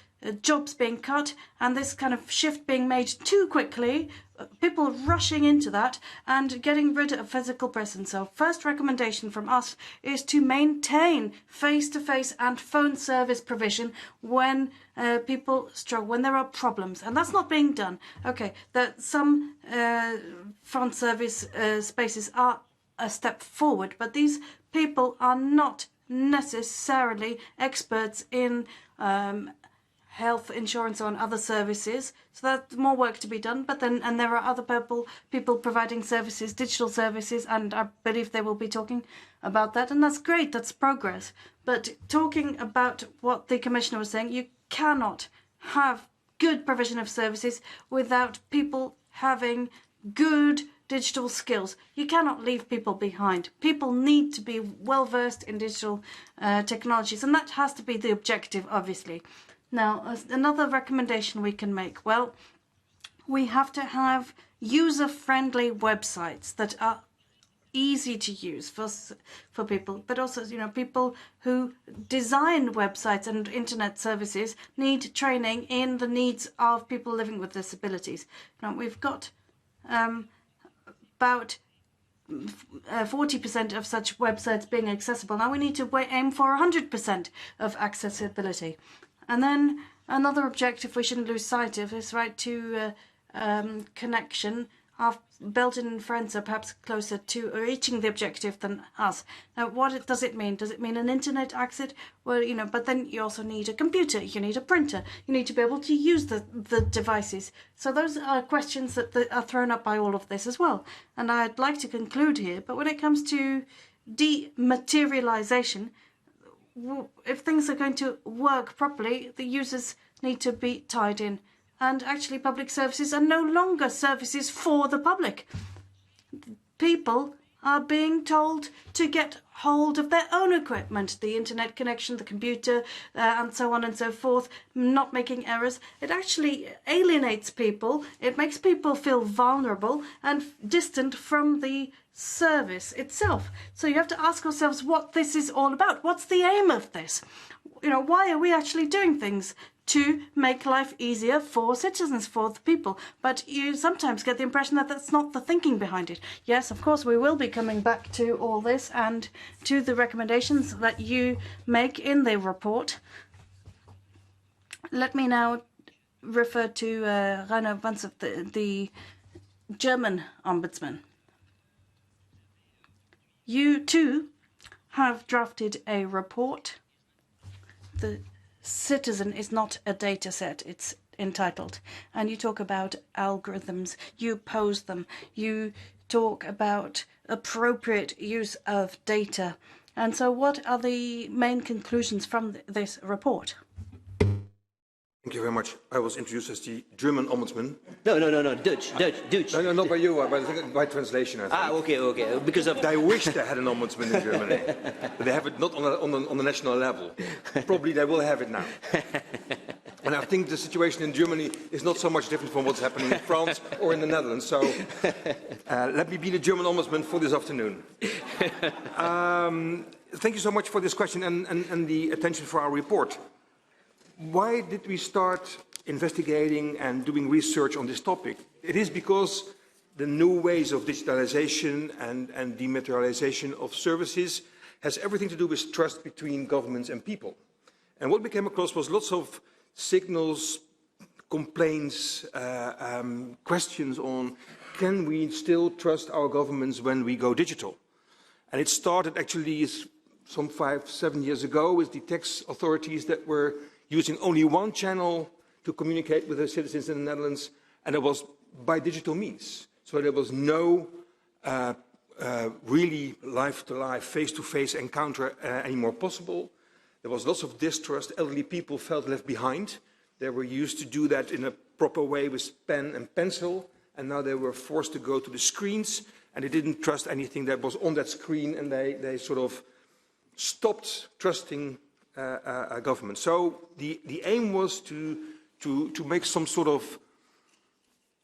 jobs being cut and this kind of shift being made too quickly, people rushing into that and getting rid of physical presence. So first recommendation from us is to maintain face-to-face and phone service provision when people struggle, when there are problems. And that's not being done. Okay, that some phone service spaces are a step forward, but these people are not necessarily experts in health insurance or on other services, so that's more work to be done. But then, and there are other people providing services, digital services, and I believe they will be talking about that, and that's great, that's progress. But talking about what the Commissioner was saying, you cannot have good provision of services without people having good digital skills. You cannot leave people behind. People need to be well versed in digital technologies, and that has to be the objective, obviously. Now, another recommendation we can make, well, we have to have user-friendly websites that are easy to use for people, but also, you know, people who design websites and internet services need training in the needs of people living with disabilities. Now, we've got about 40% of such websites being accessible. Now we need to aim for 100% of accessibility. And then another objective we shouldn't lose sight of is right to connection. Our Belgian friends are perhaps closer to reaching the objective than us. Now, what does it mean? Does it mean an internet access? Well, you know, but then you also need a computer, you need a printer, you need to be able to use the devices. So those are questions that are thrown up by all of this as well. And I'd like to conclude here, but when it comes to dematerialization, if things are going to work properly, the users need to be tied in. And actually public services are no longer services for the public. People are being told to get hold of their own equipment, the internet connection, the computer, and so on and so forth, not making errors. It actually alienates people. It makes people feel vulnerable and distant from the service itself. So you have to ask ourselves what this is all about. What's the aim of this? You know, why are we actually doing things? To make life easier for citizens, for the people. But you sometimes get the impression that that's not the thinking behind it. Yes, of course, we will be coming back to all this and to the recommendations that you make in the report. Let me now refer to Rainer Wanzef, the German Ombudsman. You too have drafted a report. The citizen is not a data set, it's entitled. And you talk about algorithms, you pose them, you talk about appropriate use of data. And so what are the main conclusions from this report? Thank you very much. I was introduced as the German Ombudsman. No, Dutch. No, not by you, but by translation, I think. Okay. Because of... They wish they had an Ombudsman in Germany, but they have it not on the national level. Probably they will have it now. And I think the situation in Germany is not so much different from what's happening in France or in the Netherlands. So let me be the German Ombudsman for this afternoon. Thank you so much for this question and the attention for our report. Why did we start investigating and doing research on this topic? It is because the new ways of digitalization and dematerialization of services has everything to do with trust between governments and people. And what we came across was lots of signals, complaints, questions on can we still trust our governments when we go digital? And it started actually some 5-7 years ago with the tax authorities that were using only one channel to communicate with their citizens in the Netherlands, and it was by digital means. So there was no really life-to-life, face-to-face encounter anymore possible. There was lots of distrust. Elderly people felt left behind. They were used to do that in a proper way with pen and pencil, and now they were forced to go to the screens, and they didn't trust anything that was on that screen, and they sort of stopped trusting government. So the aim was to make some sort of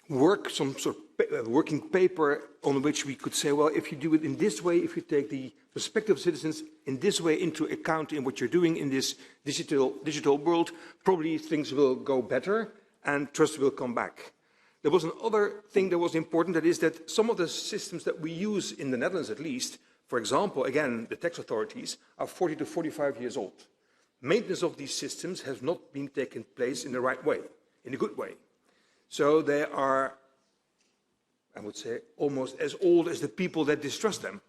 work, some sort of working paper on which we could say, well, if you do it in this way, if you take the perspective of citizens in this way into account in what you're doing in this digital world, probably things will go better and trust will come back. There was another thing that was important, that is that some of the systems that we use in the Netherlands at least, for example, again, the tax authorities, are 40 to 45 years old. Maintenance of these systems has not been taken place in the right way, in a good way. So they are, I would say, almost as old as the people that distrust them.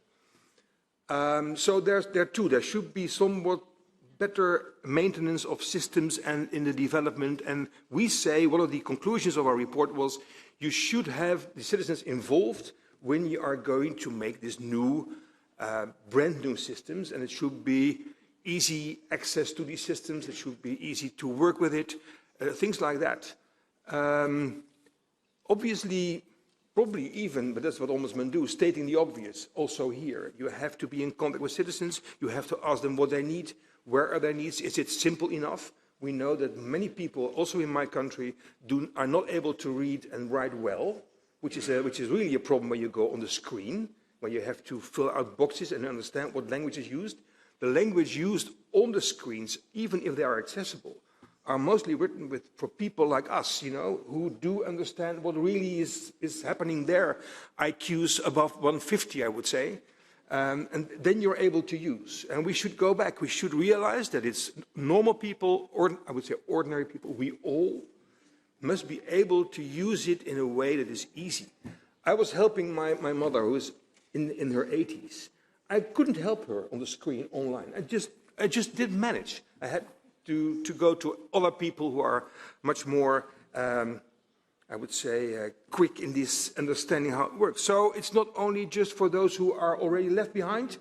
So there too, there should be somewhat better maintenance of systems and in the development. And we say, one of the conclusions of our report was, you should have the citizens involved when you are going to make this new, brand new systems, and it should be easy access to these systems, it should be easy to work with it, things like that. Obviously, probably even, but that's what ombudsmen do, stating the obvious, also here. You have to be in contact with citizens, you have to ask them what they need, where are their needs, is it simple enough? We know that many people, also in my country, are not able to read and write well, which is really a problem when you go on the screen, where you have to fill out boxes and understand what language is used. The language used on the screens, even if they are accessible, are mostly written for people like us, you know, who do understand what really is happening there. IQs above 150, I would say. And then you're able to use. And we should go back. We should realize that it's normal people, or I would say ordinary people, we all must be able to use it in a way that is easy. I was helping my mother, who is in her 80s. I couldn't help her on the screen online. I just didn't manage. I had to go to other people who are much more, I would say, quick in this understanding how it works. So it's not only just for those who are already left behind,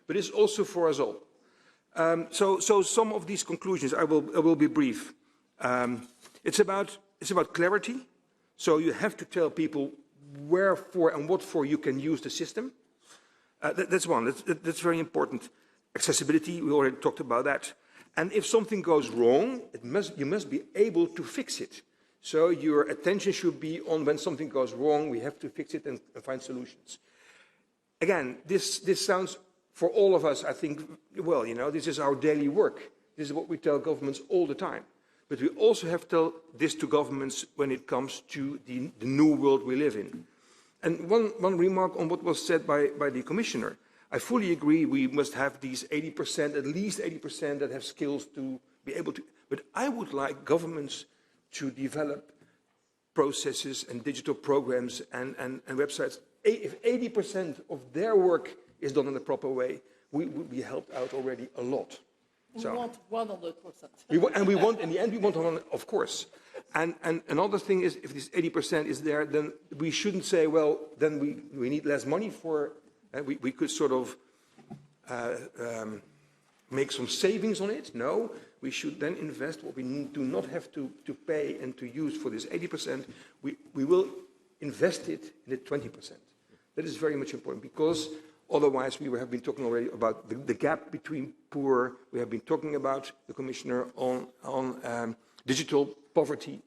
but it's also for us all. So some of these conclusions, I will be brief. It's about clarity. So you have to tell people where for and what for you can use the system. That's one. That's very important. Accessibility, we already talked about that. And if something goes wrong, you must be able to fix it. So your attention should be on when something goes wrong, we have to fix it and find solutions. Again, this sounds, for all of us, I think, well, you know, this is our daily work. This is what we tell governments all the time. But we also have to tell this to governments when it comes to the new world we live in. And one remark on what was said by the Commissioner. I fully agree we must have these 80%, at least 80% that have skills to be able to. But I would like governments to develop processes and digital programs and websites. If 80% of their work is done in the proper way, we would be helped out already a lot. We want 100%. And we want, in the end, we want 100%, of course. And another thing is, if this 80% is there, then we shouldn't say, well, then we need less money for. We could sort of make some savings on it. No, we should then invest what we do not have to pay and to use for this 80%. We will invest it in the 20%. That is very much important, because otherwise we have been talking already about the gap between poor. We have been talking about, the Commissioner, on digital poverty.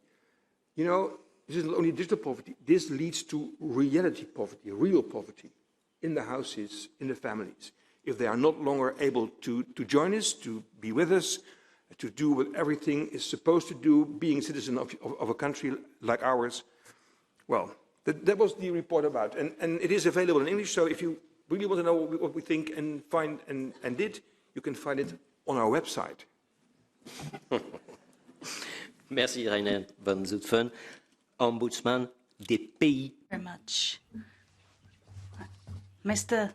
You know, this is not only digital poverty, this leads to reality poverty, real poverty in the houses, in the families. If they are not longer able to join us, to be with us, to do what everything is supposed to do, being a citizen of a country like ours, well, that was the report about. And it is available in English, so if you really want to know what we think and find and did, you can find it on our website. Merci Rainer van Zutphen, ombudsman des pays. Very much. Mr.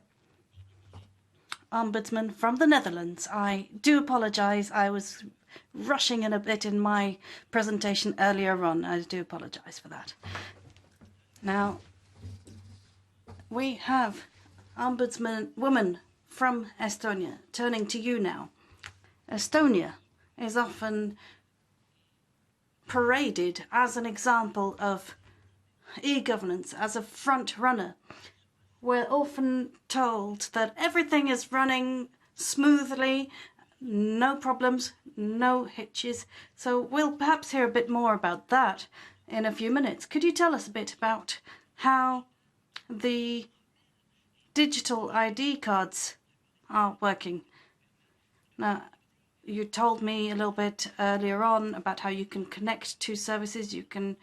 Ombudsman from the Netherlands, I do apologize. I was rushing in a bit in my presentation earlier on. I do apologize for that. Now, we have Ombudsman woman from Estonia, turning to you now. Estonia is often paraded as an example of e-governance, as a front runner. We're often told that everything is running smoothly, no problems, no hitches. So we'll perhaps hear a bit more about that in a few minutes. Could you tell us a bit about how the digital ID cards are working? Now, you told me a little bit earlier on about how you can connect to services, you can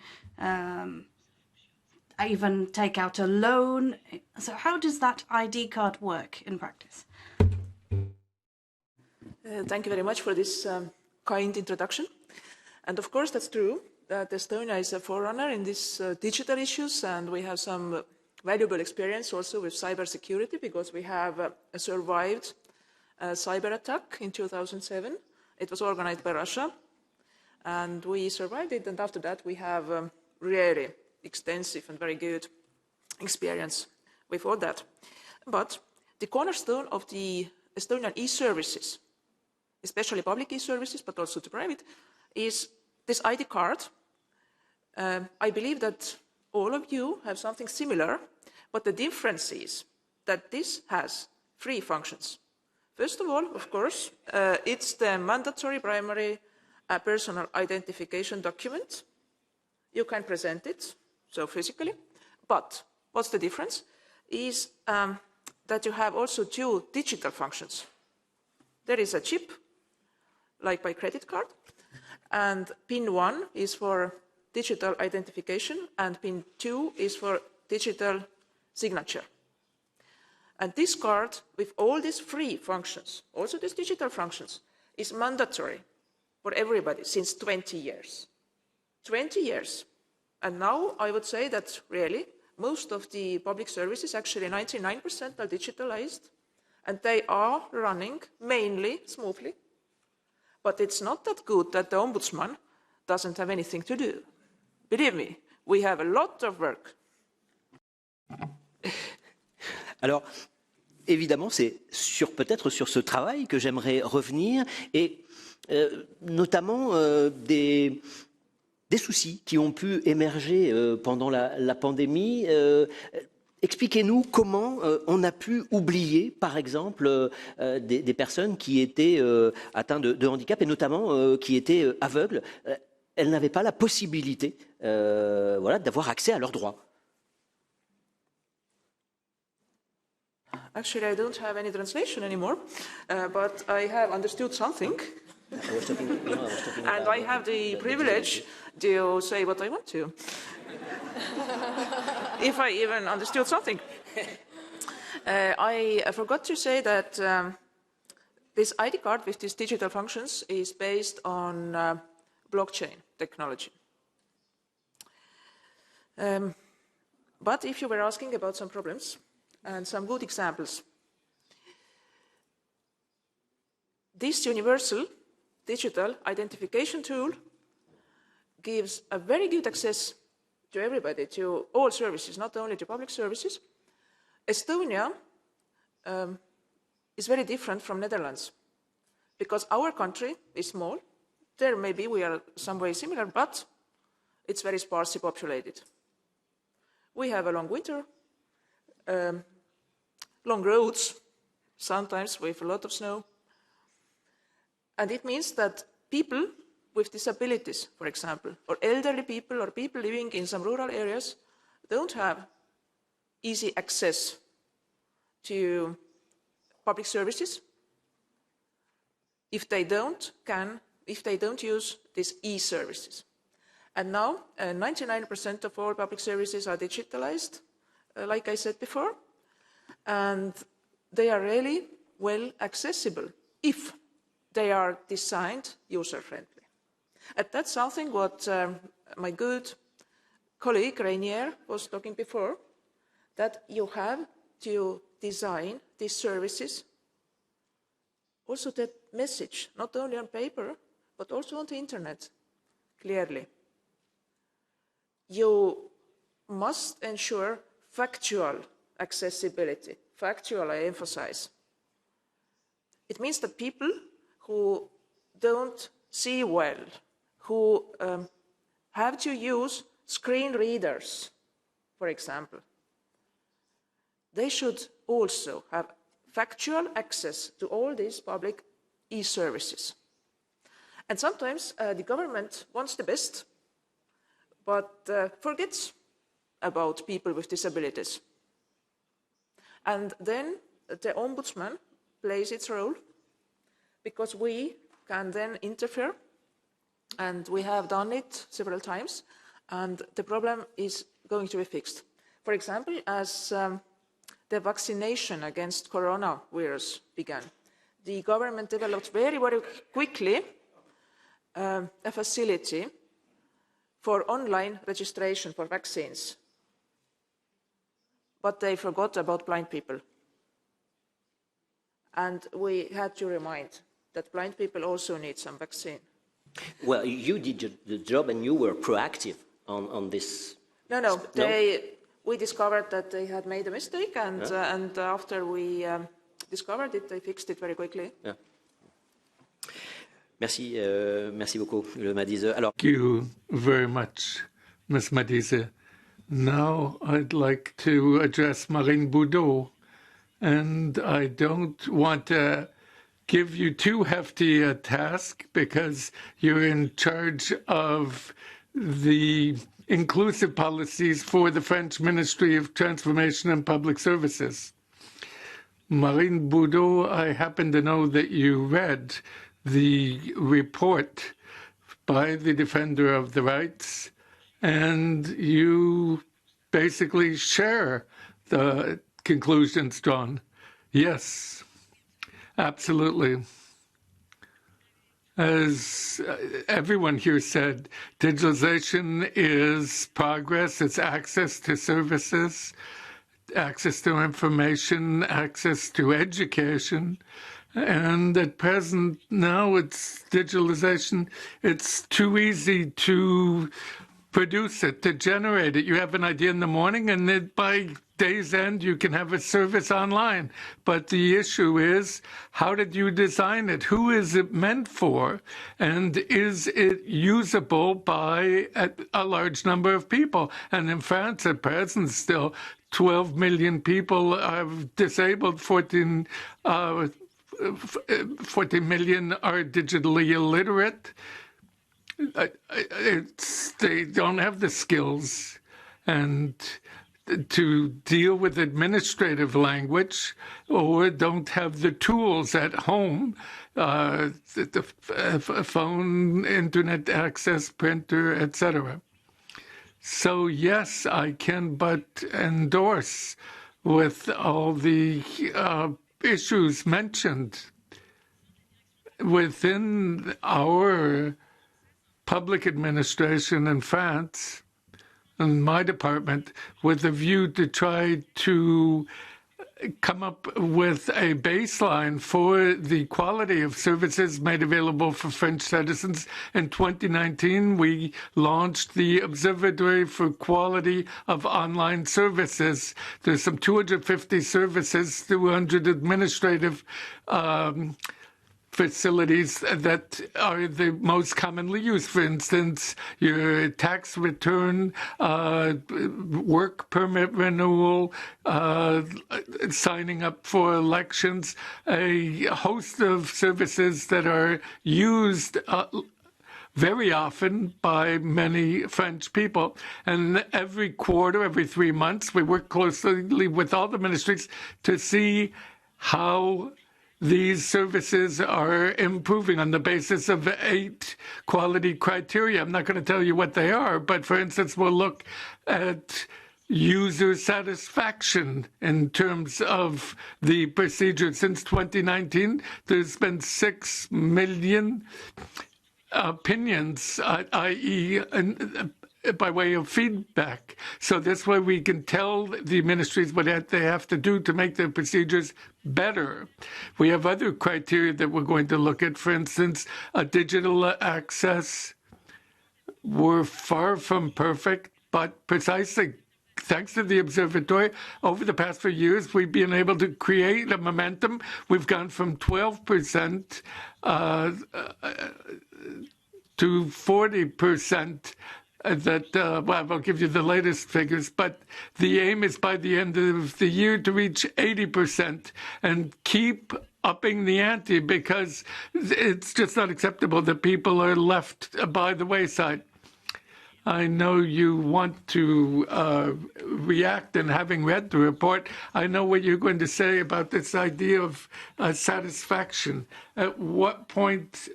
even take out a loan. So how does that ID card work in practice? Thank you very much for this kind introduction. And of course, that's true that Estonia is a forerunner in these digital issues, and we have some valuable experience also with cybersecurity, because we have survived a cyber attack in 2007. It was organized by Russia, and we survived it, and after that we have really extensive and very good experience with all that. But the cornerstone of the Estonian e-services, especially public e-services, but also to private, is this ID card. I believe that all of you have something similar, but the difference is that this has three functions. First of all, of course, it's the mandatory primary personal identification document. You can present it, so physically, but what's the difference is that you have also two digital functions. There is a chip, like by credit card, and PIN 1 is for digital identification, and PIN 2 is for digital signature. And this card, with all these three functions, also these digital functions, is mandatory for everybody since 20 years. 20 years. And now I would say that really most of the public services, actually 99%, are digitalized, and they are running mainly smoothly. But it's not that good that the Ombudsman doesn't have anything to do. Believe me, we have a lot of work. Alors, évidemment, c'est peut-être sur ce travail que j'aimerais revenir, et notamment des soucis qui ont pu émerger pendant la pandémie. Expliquez-nous comment on a pu oublier, par exemple, des personnes qui étaient atteintes de handicap, et notamment qui étaient aveugles. Elles n'avaient pas la possibilité voilà, d'avoir accès à leurs droits. Actually, I don't have any translation anymore, but I have understood something. And I have the privilege to say what I want to. If I even understood something. I forgot to say that this ID card with these digital functions is based on blockchain technology. But if you were asking about some problems and some good examples, this universal digital identification tool gives a very good access to everybody, to all services, not only to public services. Estonia is very different from Netherlands because our country is small. There maybe we are some way similar, but it's very sparsely populated. We have a long winter, long roads, sometimes with a lot of snow. And it means that people with disabilities, for example, or elderly people or people living in some rural areas don't have easy access to public services if they don't use these e-services. And now 99% of all public services are digitalized, like I said before, and they are really well accessible if they are designed user-friendly. And that's something what my good colleague Rainier was talking before, that you have to design these services, also that message, not only on paper, but also on the internet, clearly. You must ensure factual accessibility. Factual, I emphasize. It means that people who don't see well, who have to use screen readers, for example, they should also have factual access to all these public e-services. And sometimes the government wants the best, but forgets about people with disabilities. And then the ombudsman plays its role, because we can then interfere, and we have done it several times, and the problem is going to be fixed. For example, as the vaccination against coronavirus began, the government developed very, very quickly a facility for online registration for vaccines. But they forgot about blind people. And we had to remind that blind people also need some vaccine. Well, you did the job and you were proactive on this. No, we discovered that they had made a mistake, and, and after we discovered it, they fixed it very quickly. Yeah. Merci, merci beaucoup, le Madise. Alors, thank you very much, Ms. Madise. Now I'd like to address Marine Boudot, and I don't want to give you too hefty a task because you're in charge of the inclusive policies for the French Ministry of Transformation and Public Services. Marine Boudot, I happen to know that you read the report by the Defender of the Rights, and you basically share the conclusions drawn. Yes, absolutely. As everyone here said, digitalization is progress, it's access to services, access to information, access to education. And at present, now it's digitalization. It's too easy to produce it, to generate it. You have an idea in the morning, and then by day's end, you can have a service online. But the issue is, how did you design it? Who is it meant for? And is it usable by a large number of people? And in France, at present, still 12 million people are disabled, 14 million are digitally illiterate. They don't have the skills and to deal with administrative language, or don't have the tools at home, the phone, internet access, printer, etc. So yes, I can but endorse with all the issues mentioned within our public administration in France, in my department, with a view to try to come up with a baseline for the quality of services made available for French citizens. In 2019, we launched the Observatory for Quality of Online Services. There's some 250 services, 200 administrative facilities that are the most commonly used. For instance, your tax return, work permit renewal, signing up for elections, a host of services that are used very often by many French people. And every quarter, every 3 months, we work closely with all the ministries to see how these services are improving on the basis of 8 quality criteria. I'm not going to tell you what they are, but for instance, we'll look at user satisfaction in terms of the procedure. Since 2019, there's been 6 million opinions, i.e., by way of feedback. So this way we can tell the ministries what they have to do to make their procedures better. We have other criteria that we're going to look at. For instance, digital access. We're far from perfect, but precisely thanks to the Observatory, over the past few years, we've been able to create a momentum. We've gone from 12% to 40%. Well, I'll give you the latest figures, but the aim is by the end of the year to reach 80% and keep upping the ante, because it's just not acceptable that people are left by the wayside. I know you want to react, and having read the report, I know what you're going to say about this idea of satisfaction. At what point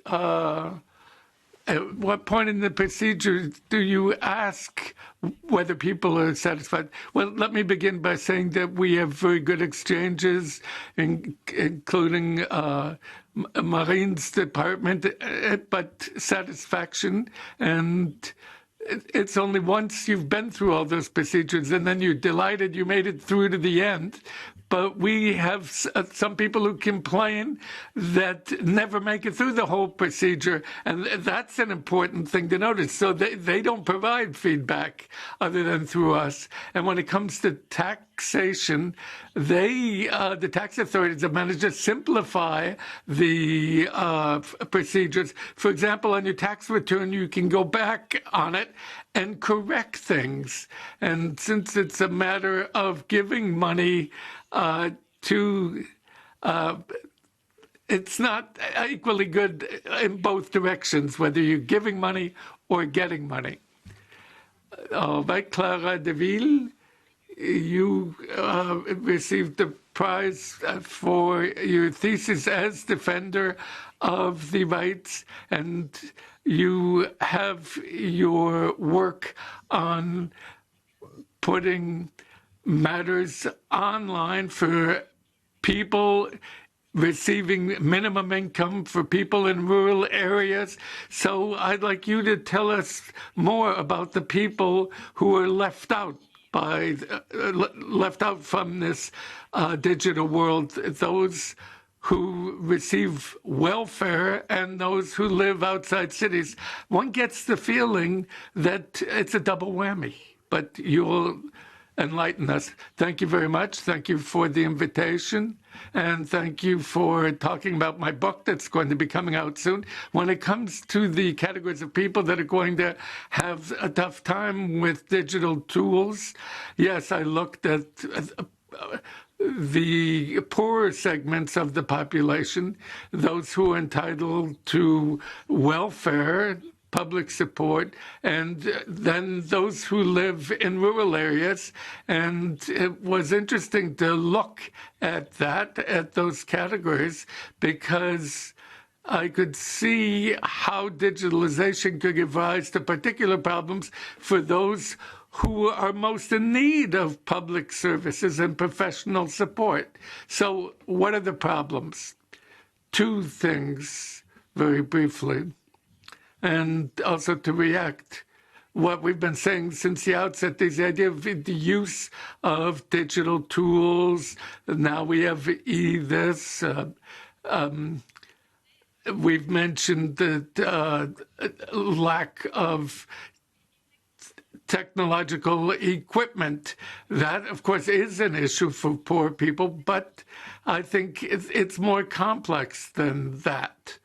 in the procedure do you ask whether people are satisfied? Well, let me begin by saying that we have very good exchanges, including Marine's department, but satisfaction, and it's only once you've been through all those procedures and then you're delighted you made it through to the end. But we have some people who complain that never make it through the whole procedure, and that's an important thing to notice. So they don't provide feedback other than through us. And when it comes to taxation, the tax authorities have managed to simplify the procedures. For example, on your tax return, you can go back on it and correct things. And since it's a matter of giving money it's not equally good in both directions, whether you're giving money or getting money. Right, Clara Deville, you received the prize for your thesis as defender of the rights, and you have your work on putting matters online for people receiving minimum income, for people in rural areas. So I'd like you to tell us more about the people who are left out from this digital world, those who receive welfare and those who live outside cities. One gets the feeling that it's a double whammy, but you'll enlighten us. Thank you very much. Thank you for the invitation. And thank you for talking about my book that's going to be coming out soon. When it comes to the categories of people that are going to have a tough time with digital tools, yes, I looked at the poorer segments of the population, those who are entitled to welfare, public support, and then those who live in rural areas. And it was interesting to look at those categories, because I could see how digitalization could give rise to particular problems for those who are most in need of public services and professional support. So what are the problems? 2 things, very briefly. And also to react, what we've been saying since the outset, this idea of the use of digital tools. Now we have this. We've mentioned the lack of technological equipment. That, of course, is an issue for poor people, but I think it's more complex than that.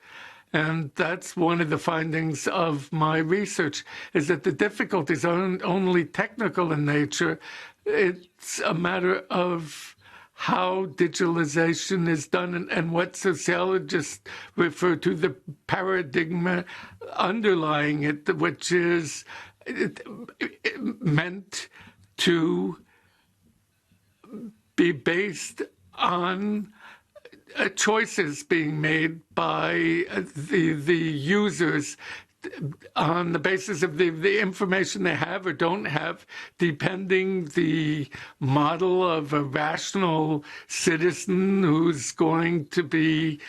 And that's one of the findings of my research, is that the difficulties aren't only technical in nature. It's a matter of how digitalization is done and what sociologists refer to the paradigm underlying it, which is meant to be based on choices being made by the users on the basis of the information they have or don't have, depending the model of a rational citizen who's going to be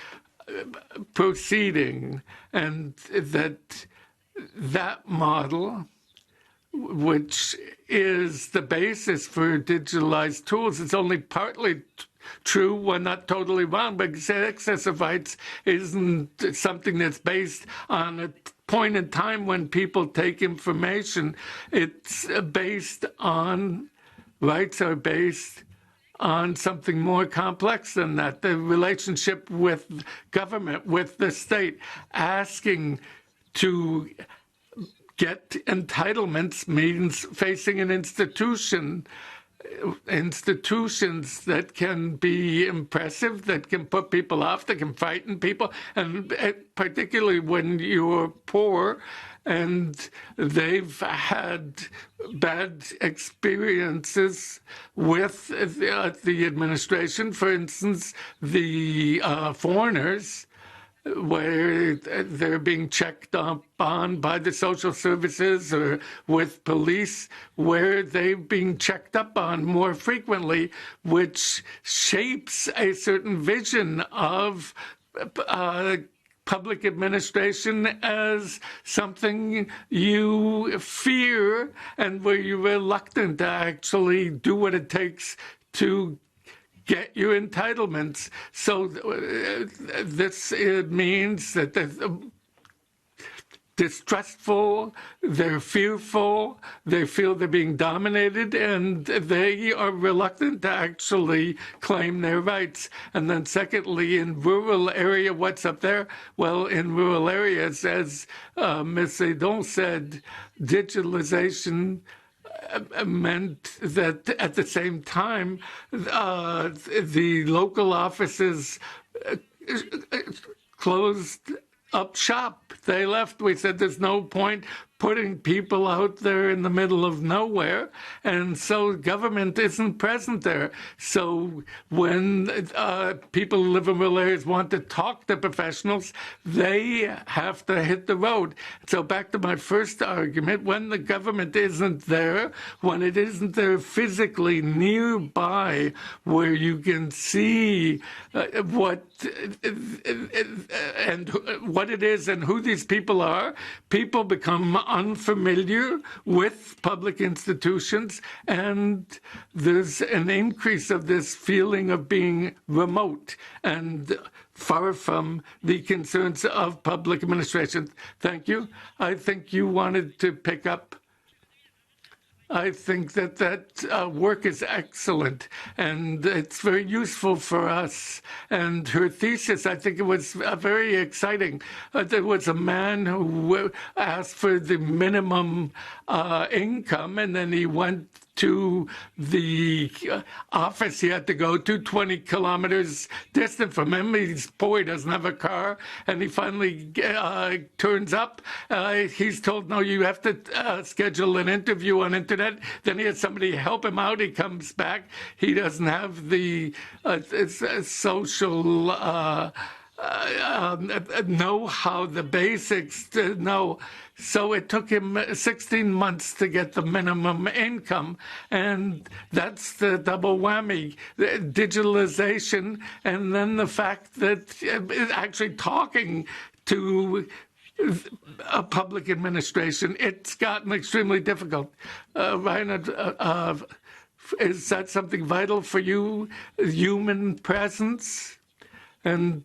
proceeding, and that model, which is the basis for digitalized tools, is only partly true, well, not totally wrong, but excess of rights isn't something that's based on a point in time when people take information. It's based on, rights are based on something more complex than that, the relationship with government, with the state. Asking to get entitlements means facing an institutions that can be impressive, that can put people off, that can frighten people, and particularly when you're poor and they've had bad experiences with the administration. For instance, the foreigners, where they're being checked up on by the social services or with police, where they're being checked up on more frequently, which shapes a certain vision of public administration as something you fear and where you're reluctant to actually do what it takes to get your entitlements. So this means that they're distrustful, they're fearful, they feel they're being dominated, and they are reluctant to actually claim their rights. And then secondly, in rural area, what's up there? Well, in rural areas, as Ms. Hédon said, digitalization meant that at the same time, the local offices closed up shop. They left. We said there's no point putting people out there in the middle of nowhere, and so government isn't present there. So when people who live in rural areas want to talk to professionals, they have to hit the road. So back to my first argument, when the government isn't there, when it isn't there physically nearby where you can see what it is and who these people are, people become unfamiliar with public institutions, and there's an increase of this feeling of being remote and far from the concerns of public administration. Thank you. I think you wanted to pick up. I think that work is excellent, and it's very useful for us. And her thesis, I think it was very exciting. There was a man who asked for the minimum income, and then he went to the office he had to go to, 20 kilometers distant from him. He's poor, he doesn't have a car, and he finally turns up. He's told, no, you have to schedule an interview on internet. Then he has somebody help him out. He comes back. He doesn't have the social know how, the basics to know. So it took him 16 months to get the minimum income, and that's the double whammy, the digitalization, and then the fact that actually talking to a public administration, it's gotten extremely difficult. Ryan, is that something vital for you, human presence? And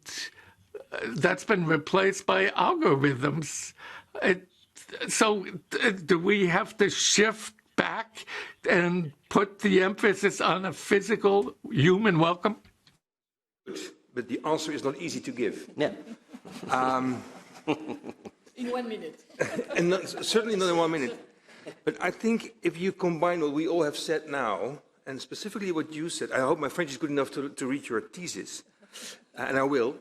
that's been replaced by algorithms. So do we have to shift back and put the emphasis on a physical human welcome? But the answer is not easy to give. Yeah. In 1 minute. And certainly not in 1 minute. But I think if you combine what we all have said now and specifically what you said. I hope my French is good enough to read your thesis, and I will.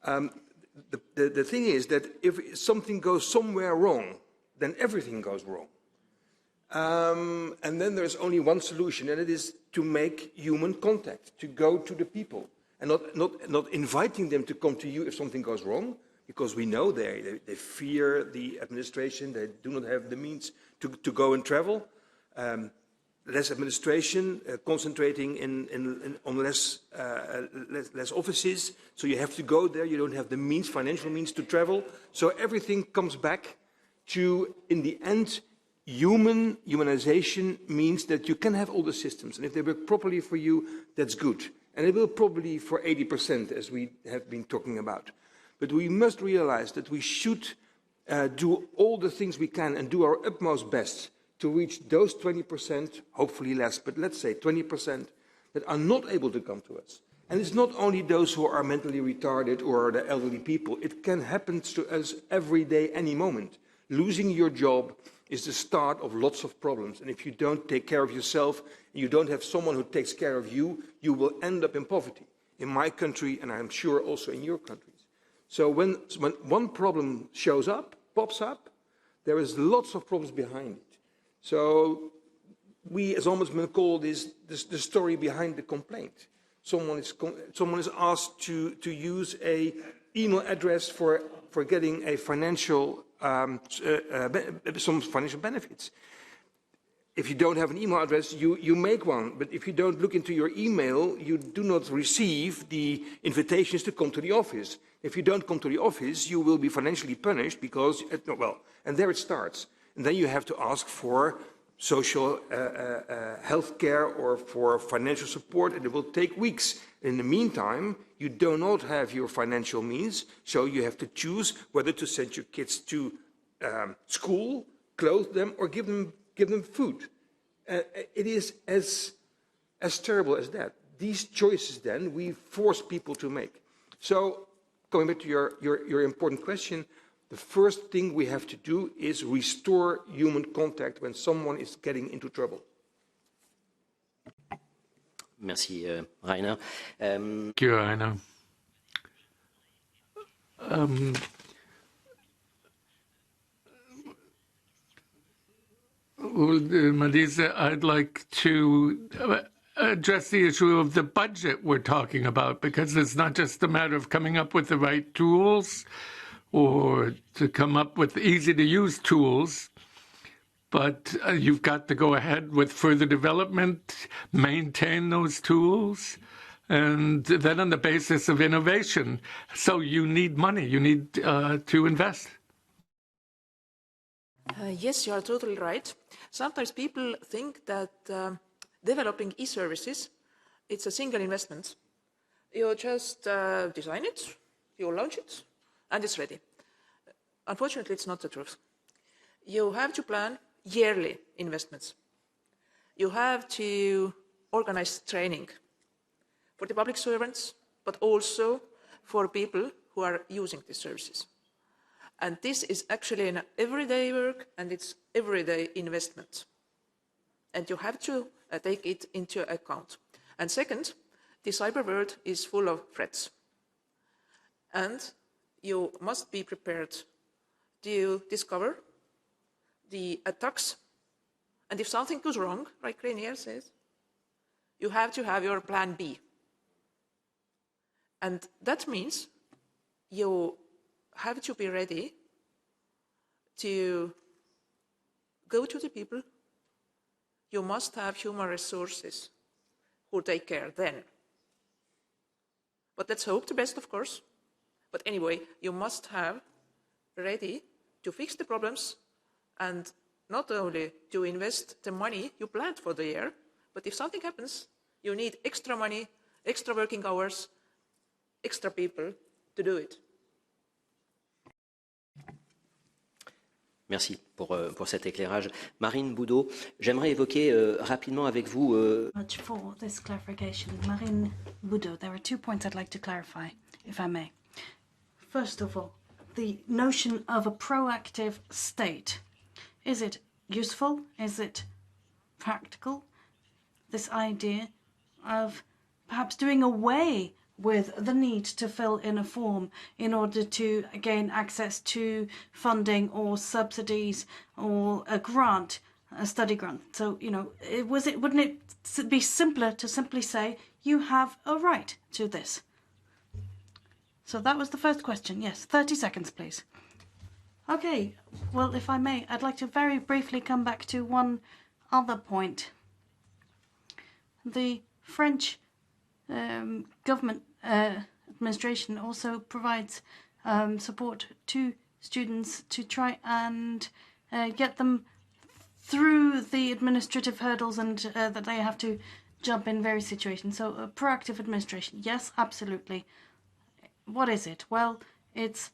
The thing is that if something goes somewhere wrong, then everything goes wrong. And then there's only one solution, and it is to make human contact, to go to the people, and not inviting them to come to you if something goes wrong, because we know they fear the administration, they do not have the means to go and travel. Less administration, concentrating on less offices, so you have to go there, you don't have the means, financial means to travel, so everything comes back to, in the end, humanization means that you can have all the systems, and if they work properly for you, that's good. And it will probably for 80%, as we have been talking about. But we must realize that we should do all the things we can and do our utmost best to reach those 20%, hopefully less, but let's say 20%, that are not able to come to us. And it's not only those who are mentally retarded or the elderly people. It can happen to us every day, any moment. Losing your job is the start of lots of problems. And if you don't take care of yourself, and you don't have someone who takes care of you, you will end up in poverty. In my country, and I'm sure also in your countries. So when one problem shows up, pops up, there is lots of problems behind it. So we as ombudsmen call this the story behind the complaint. Someone is asked to use an email address for getting a financial some financial benefits. If you don't have an email address, you make one. But if you don't look into your email, you do not receive the invitations to come to the office. If you don't come to the office, you will be financially punished because, well, and there it starts. And then you have to ask for social health care or for financial support, and it will take weeks. In the meantime, you do not have your financial means, so you have to choose whether to send your kids to school, clothe them, or give them food. It is as terrible as that. These choices, then, we force people to make. So, going back to your important question, the first thing we have to do is restore human contact when someone is getting into trouble. Merci, Rainer. Thank you, Rainer. Marisa, I'd like to address the issue of the budget we're talking about, because it's not just a matter of coming up with the right tools or to come up with easy-to-use tools, but you've got to go ahead with further development, maintain those tools, and then on the basis of innovation. So you need money, you need to invest. Yes, you are totally right. Sometimes people think that developing e-services, it's a single investment. You just design it, you launch it, and it's ready. Unfortunately, it's not the truth. You have to plan yearly investments. You have to organize training for the public servants, but also for people who are using these services. And this is actually an everyday work, and it's everyday investment. And you have to take it into account. And second, the cyber world is full of threats. And you must be prepared to discover the attacks. And if something goes wrong, like Rainier says, you have to have your plan B. And that means you have to be ready to go to the people. You must have human resources who take care then. But let's hope the best, of course. But anyway, you must have ready to fix the problems and not only to invest the money you planned for the year, but if something happens, you need extra money, extra working hours, extra people to do it. Merci pour cet éclairage. Marine Boudot, j'aimerais évoquer rapidement avec vous... Much for this clarification. Marine Boudot, there are 2 points I'd like to clarify, if I may. First of all, the notion of a proactive state. Is it useful? Is it practical? this idea of perhaps doing away with the need to fill in a form in order to gain access to funding or subsidies or a grant, a study grant. So, you know, wouldn't it be simpler to simply say, you have a right to this? So that was the first question. Yes, 30 seconds, please. Okay, well, if I may, I'd like to very briefly come back to one other point. The French government administration also provides support to students to try and get them through the administrative hurdles and that they have to jump in various situations. So proactive administration, yes, absolutely. What is it? Well, it's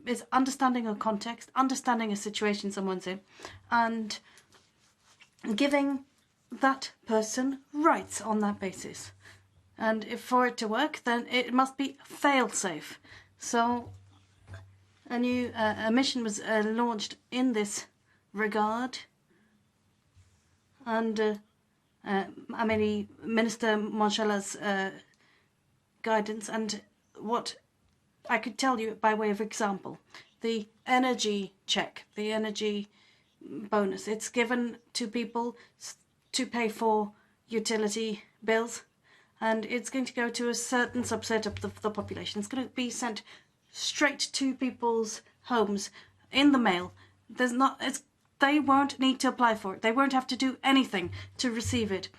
it's understanding a context, understanding a situation someone's in, and giving that person rights on that basis. And if for it to work, then it must be fail-safe. So a new mission was launched in this regard, and Minister Monchala's guidance. And what I could tell you by way of example, the energy check, the energy bonus, it's given to people to pay for utility bills, and it's going to go to a certain subset of the population. It's going to be sent straight to people's homes in the mail. They won't need to apply for it. They won't have to do anything to receive it.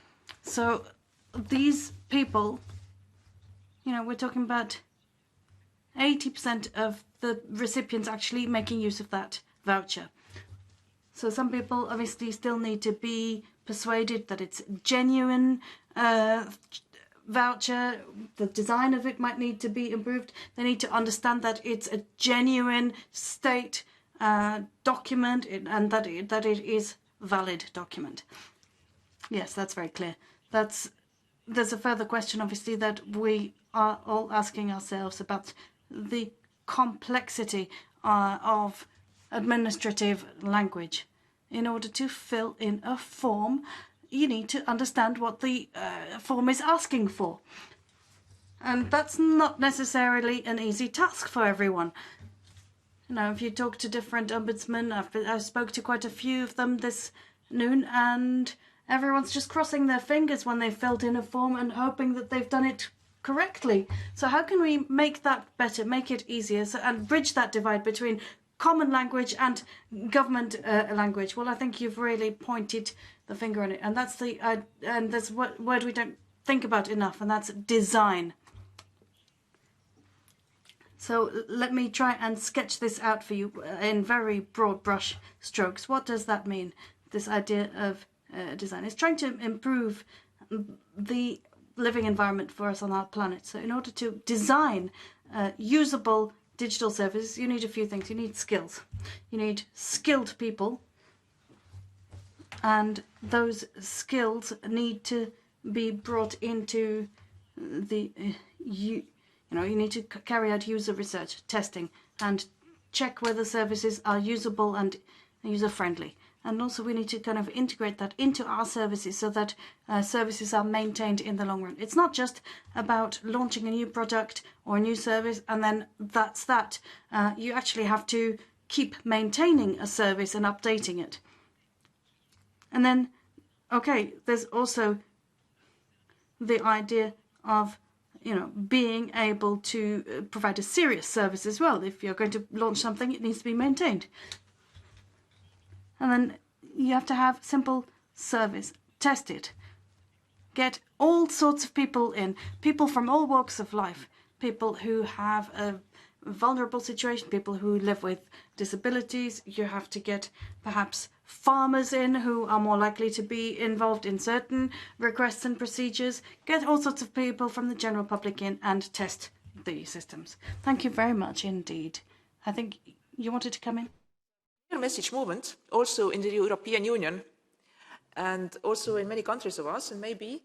So these people, you know, we're talking about 80% of the recipients actually making use of that voucher. So some people obviously still need to be persuaded that it's genuine voucher. The design of it might need to be improved. They need to understand that it's a genuine state document and that it is valid document. Yes, that's very clear. There's a further question, obviously, that we are all asking ourselves about the complexity of administrative language. In order to fill in a form, you need to understand what the form is asking for. And that's not necessarily an easy task for everyone. You know, if you talk to different ombudsmen, I spoke to quite a few of them this noon, and everyone's just crossing their fingers when they've filled in a form and hoping that they've done it correctly. So how can we make that better, make it easier, and bridge that divide between common language and government language? Well, I think you've really pointed the finger on it, and that's and there's a word we don't think about enough, and that's design. So let me try and sketch this out for you in very broad brush strokes. What does that mean? This idea of design is trying to improve the living environment for us on our planet. So in order to design usable digital services, you need a few things. You need skills. You need skilled people, and those skills need to be brought into the you need to carry out user research, testing, and check whether services are usable and user-friendly. And also we need to kind of integrate that into our services so that services are maintained in the long run. It's not just about launching a new product or a new service and then that's that. You actually have to keep maintaining a service and updating it. And then, okay, there's also the idea of being able to provide a serious service as well. If you're going to launch something, it needs to be maintained. And then you have to have simple service. Test it. Get all sorts of people in. People from all walks of life. People who have a vulnerable situation. People who live with disabilities. You have to get perhaps farmers in who are more likely to be involved in certain requests and procedures. Get all sorts of people from the general public in and test the systems. Thank you very much indeed. I think you wanted to come in? Message movement also in the European Union and also in many countries of us, and maybe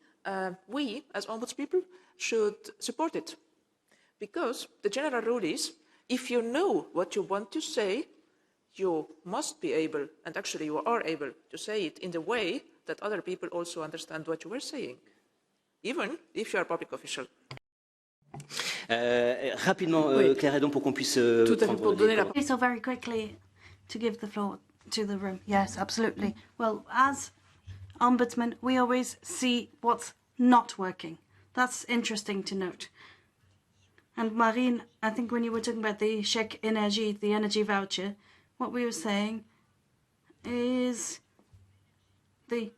we as ombudspeople should support it, because the general rule is if you know what you want to say, you must be able, and actually you are able, to say it in the way that other people also understand what you were saying, even if you are a public official. Rapidement, Claire Hédon, pour qu'on puisse So very quickly, to give the floor to the room. Yes, absolutely. Well, as ombudsman, we always see what's not working. That's interesting to note. And Marine, I think when you were talking about the chèque énergie, the energy voucher, what we were saying is the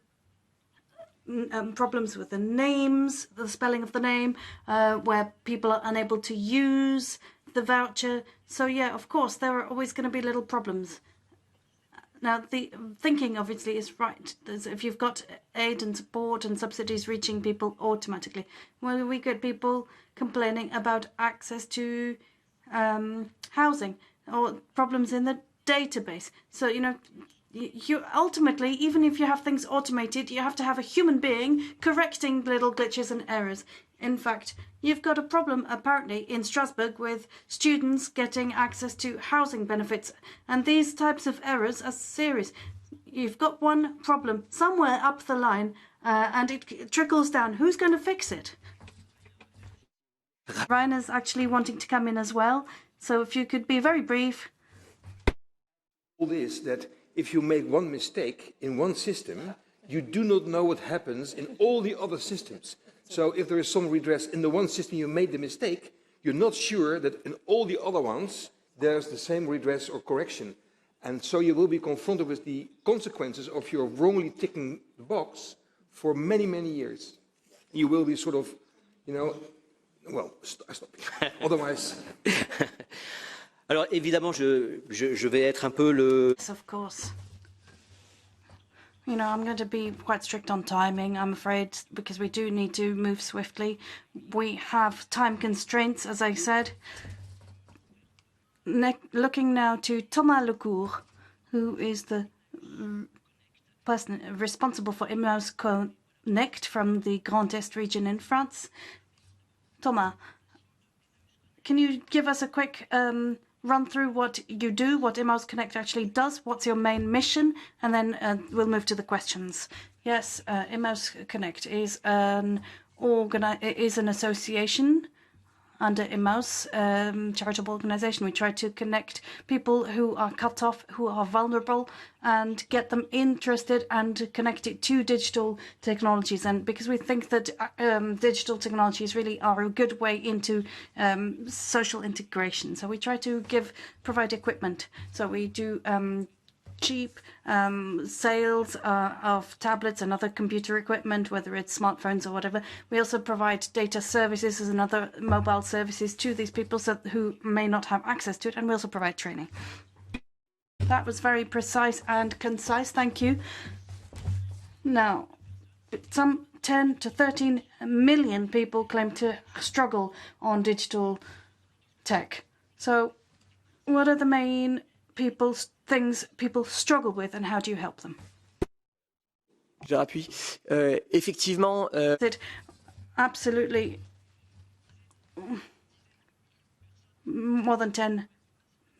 problems with the names, the spelling of the name, where people are unable to use the voucher. So yeah, of course, there are always going to be little problems. Now, the thinking obviously is right. If you've got aid and support and subsidies reaching people automatically, well, we get people complaining about access to housing or problems in the database. So, you know, you ultimately, even if you have things automated, you have to have a human being correcting little glitches and errors. In fact, you've got a problem apparently in Strasbourg with students getting access to housing benefits, and these types of errors are serious. You've got one problem somewhere up the line, and it trickles down. Who's going to fix it? Rainer's actually wanting to come in as well, so if you could be very brief. All this that if you make one mistake in one system, you do not know what happens in all the other systems. So if there is some redress in the one system you made the mistake, you're not sure that in all the other ones there's the same redress or correction. And so you will be confronted with the consequences of your wrongly ticking the box for many, many years. You will be sort of, you know, well, stop. Otherwise... Alors évidemment, je vais être un peu le... Yes, of course. You know, I'm going to be quite strict on timing, I'm afraid, because we do need to move swiftly. We have time constraints, as I said. Looking now to Thomas Lecourt, who is the person responsible for Emmaus Connect from the Grand Est region in France. Thomas, can you give us a quick run through what you do, what Emmaus Connect actually does, what's your main mission, and then we'll move to the questions. Yes, Emmaus Connect is an association under Emmaus, charitable organization. We try to connect people who are cut off, who are vulnerable, and get them interested and connected to digital technologies. And because we think that digital technologies really are a good way into social integration. So we try to provide equipment. So we do cheap sales of tablets and other computer equipment, whether it's smartphones or whatever. We also provide data services and other mobile services to these people who may not have access to it, and we also provide training. That was very precise and concise, thank you. Now, some 10 to 13 million people claim to struggle on digital tech. So what are the main things people struggle with, and how do you help them? Effectivement. Absolutely. More than 10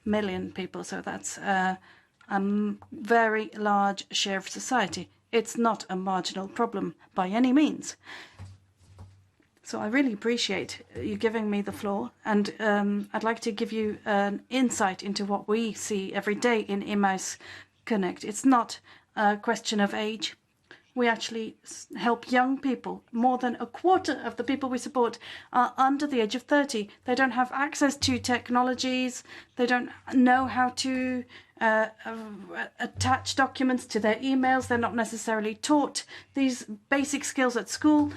million people, so that's a very large share of society. It's not a marginal problem by any means. So I really appreciate you giving me the floor, and I'd like to give you an insight into what we see every day in Emmaus Connect. It's not a question of age. We actually help young people. More than a quarter of the people we support are under the age of 30. They don't have access to technologies. They don't know how to attach documents to their emails. They're not necessarily taught these basic skills at school.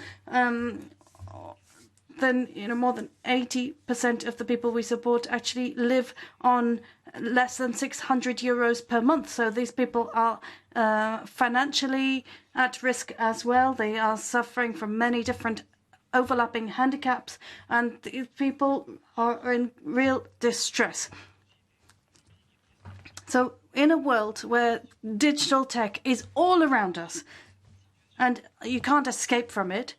Then, you know, more than 80% of the people we support actually live on less than 600 euros per month. So these people are financially at risk as well. They are suffering from many different overlapping handicaps, and these people are in real distress. So in a world where digital tech is all around us and you can't escape from it,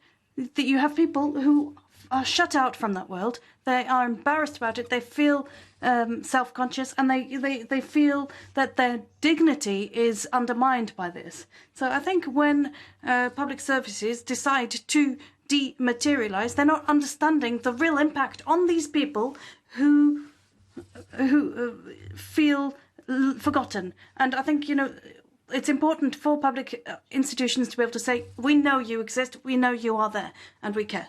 you have people who are shut out from that world. They are embarrassed about it. They feel self-conscious, and they feel that their dignity is undermined by this. So I think when public services decide to dematerialize, they're not understanding the real impact on these people who feel forgotten. And I think, it's important for public institutions to be able to say, we know you exist, we know you are there, and we care.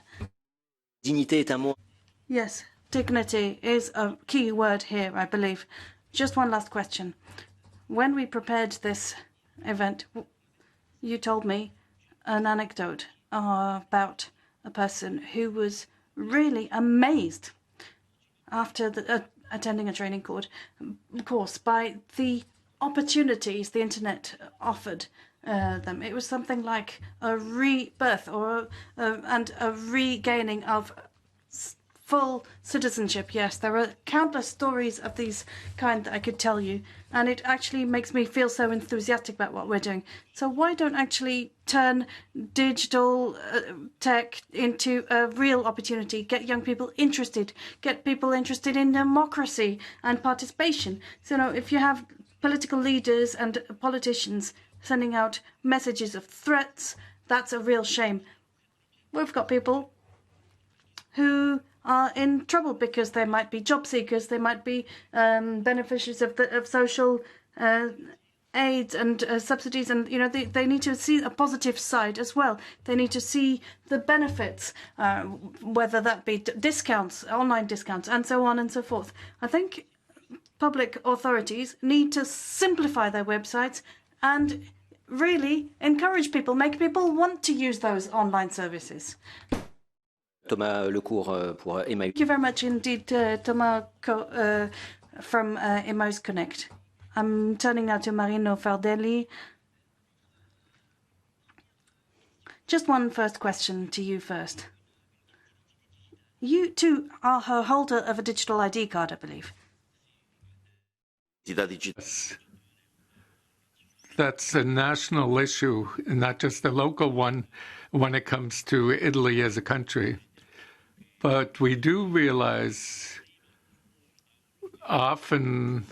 Dignité est un mot. Yes, dignity is a key word here, I believe. Just one last question. When we prepared this event, you told me an anecdote about a person who was really amazed after attending a training course by the opportunities the internet offered them. It was something like a rebirth and a regaining of full citizenship. Yes, there are countless stories of these kind that I could tell you, and it actually makes me feel so enthusiastic about what we're doing. So why don't actually turn digital tech into a real opportunity, get young people interested, get people interested in democracy and participation. So if you have political leaders and politicians sending out messages of threats, that's a real shame. We've got people who are in trouble because they might be job seekers, they might be beneficiaries of social aid and subsidies, and they need to see a positive side as well. They need to see the benefits, whether that be discounts, online discounts, and so on and so forth. I think public authorities need to simplify their websites and really encourage people, make people want to use those online services. Thomas Lecourt pour Emmaüs. Thank you very much indeed, Thomas from Emmaüs Connect. I'm turning now to Marino Fardelli. Just one first question to you first. You too are a holder of a digital ID card, I believe. Yes. That's a national issue, not just a local one when it comes to Italy as a country. But we do realize often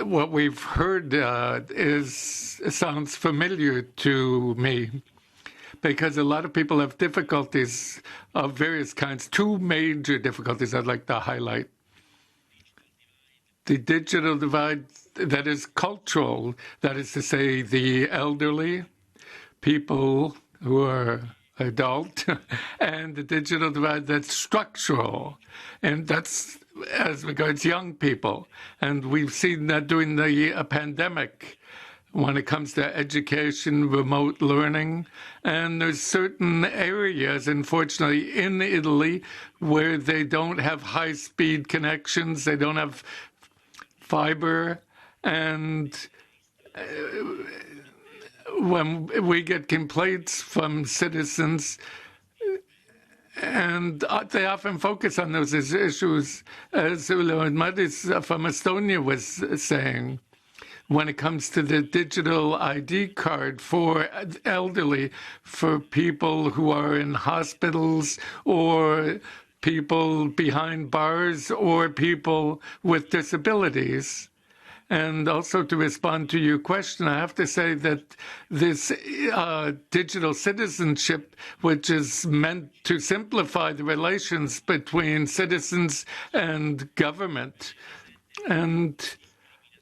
what we've heard sounds familiar to me, because a lot of people have difficulties of various kinds. Two major difficulties I'd like to highlight. The digital divide that is cultural, that is to say the elderly, people who are adult, and the digital divide that's structural, and that's as regards young people. And we've seen that during the pandemic when it comes to education, remote learning, and there's certain areas, unfortunately, in Italy where they don't have high-speed connections, they don't have fiber, and when we get complaints from citizens, and they often focus on those issues, as Ulla Madis from Estonia was saying, when it comes to the digital ID card for elderly, for people who are in hospitals or people behind bars or people with disabilities. And also to respond to your question, I have to say that this digital citizenship, which is meant to simplify the relations between citizens and government, and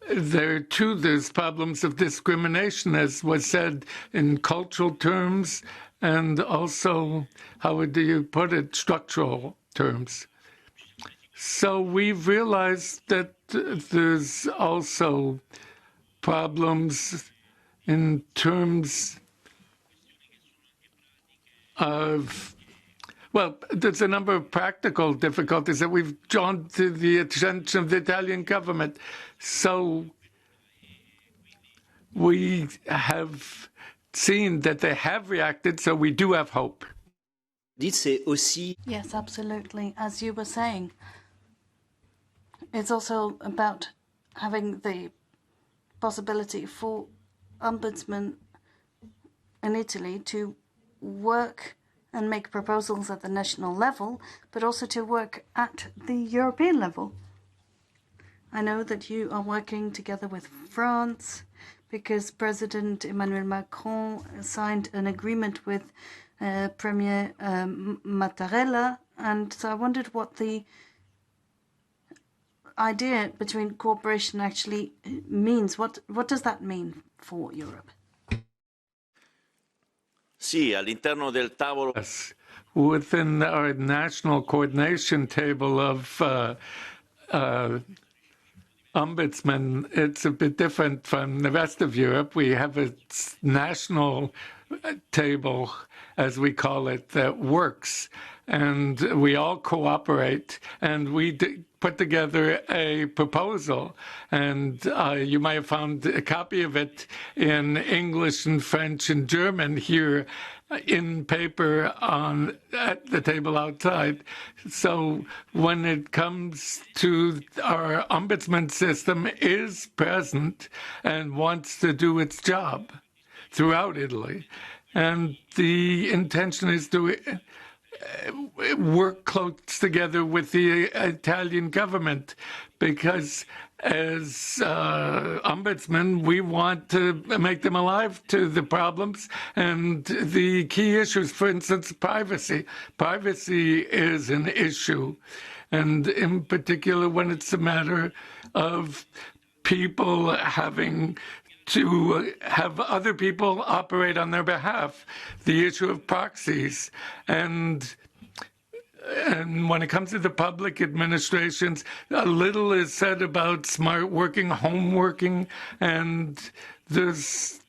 there's problems of discrimination, as was said in cultural terms, and also, how would you put it, structural terms. So we've realized that there's also problems in terms of, well, there's a number of practical difficulties that we've drawn to the attention of the Italian government. So we have seen that they have reacted, so we do have hope. Yes, absolutely. As you were saying, it's also about having the possibility for ombudsmen in Italy to work and make proposals at the national level, but also to work at the European level. I know that you are working together with France because President Emmanuel Macron signed an agreement with Premier Mattarella, and so I wondered what the idea between cooperation actually means. What does that mean for Europe? Sì, all'interno del tavolo. Yes. Within our national coordination table of ombudsman, it's a bit different from the rest of Europe. We have a national table, as we call it, that works, and we all cooperate, and we put together a proposal, and you might have found a copy of it in English and French and German here in paper at the table outside. So when it comes to our ombudsman system is present and wants to do its job throughout Italy. And the intention is to work close together with the Italian government, because as ombudsmen, we want to make them alive to the problems and the key issues. For instance, privacy. Privacy is an issue, and in particular when it's a matter of people having to have other people operate on their behalf, the issue of proxies. And when it comes to the public administrations, a little is said about smart working, home working, and there's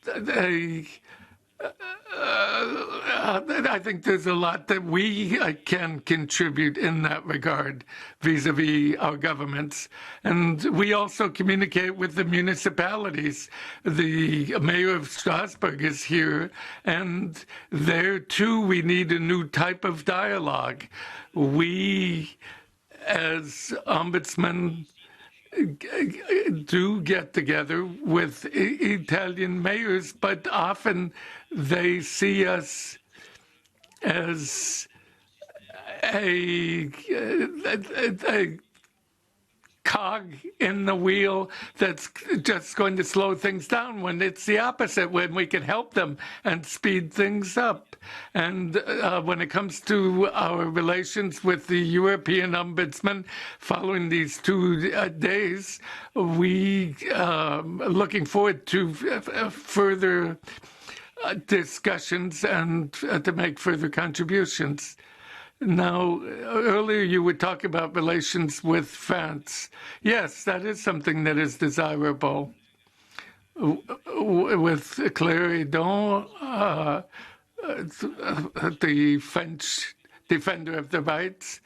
I think there's a lot that we can contribute in that regard vis-a-vis our governments. And we also communicate with the municipalities. The mayor of Strasbourg is here, and there too we need a new type of dialogue. We, as ombudsmen, do get together with Italian mayors, but often they see us as a cog in the wheel that's just going to slow things down, when it's the opposite, when we can help them and speed things up. And when it comes to our relations with the European Ombudsman, following these 2 days, we are looking forward to further discussions and to make further contributions. Now, earlier you were talking about relations with France. Yes, that is something that is desirable. With Claire Hédon, the French defender of the rights,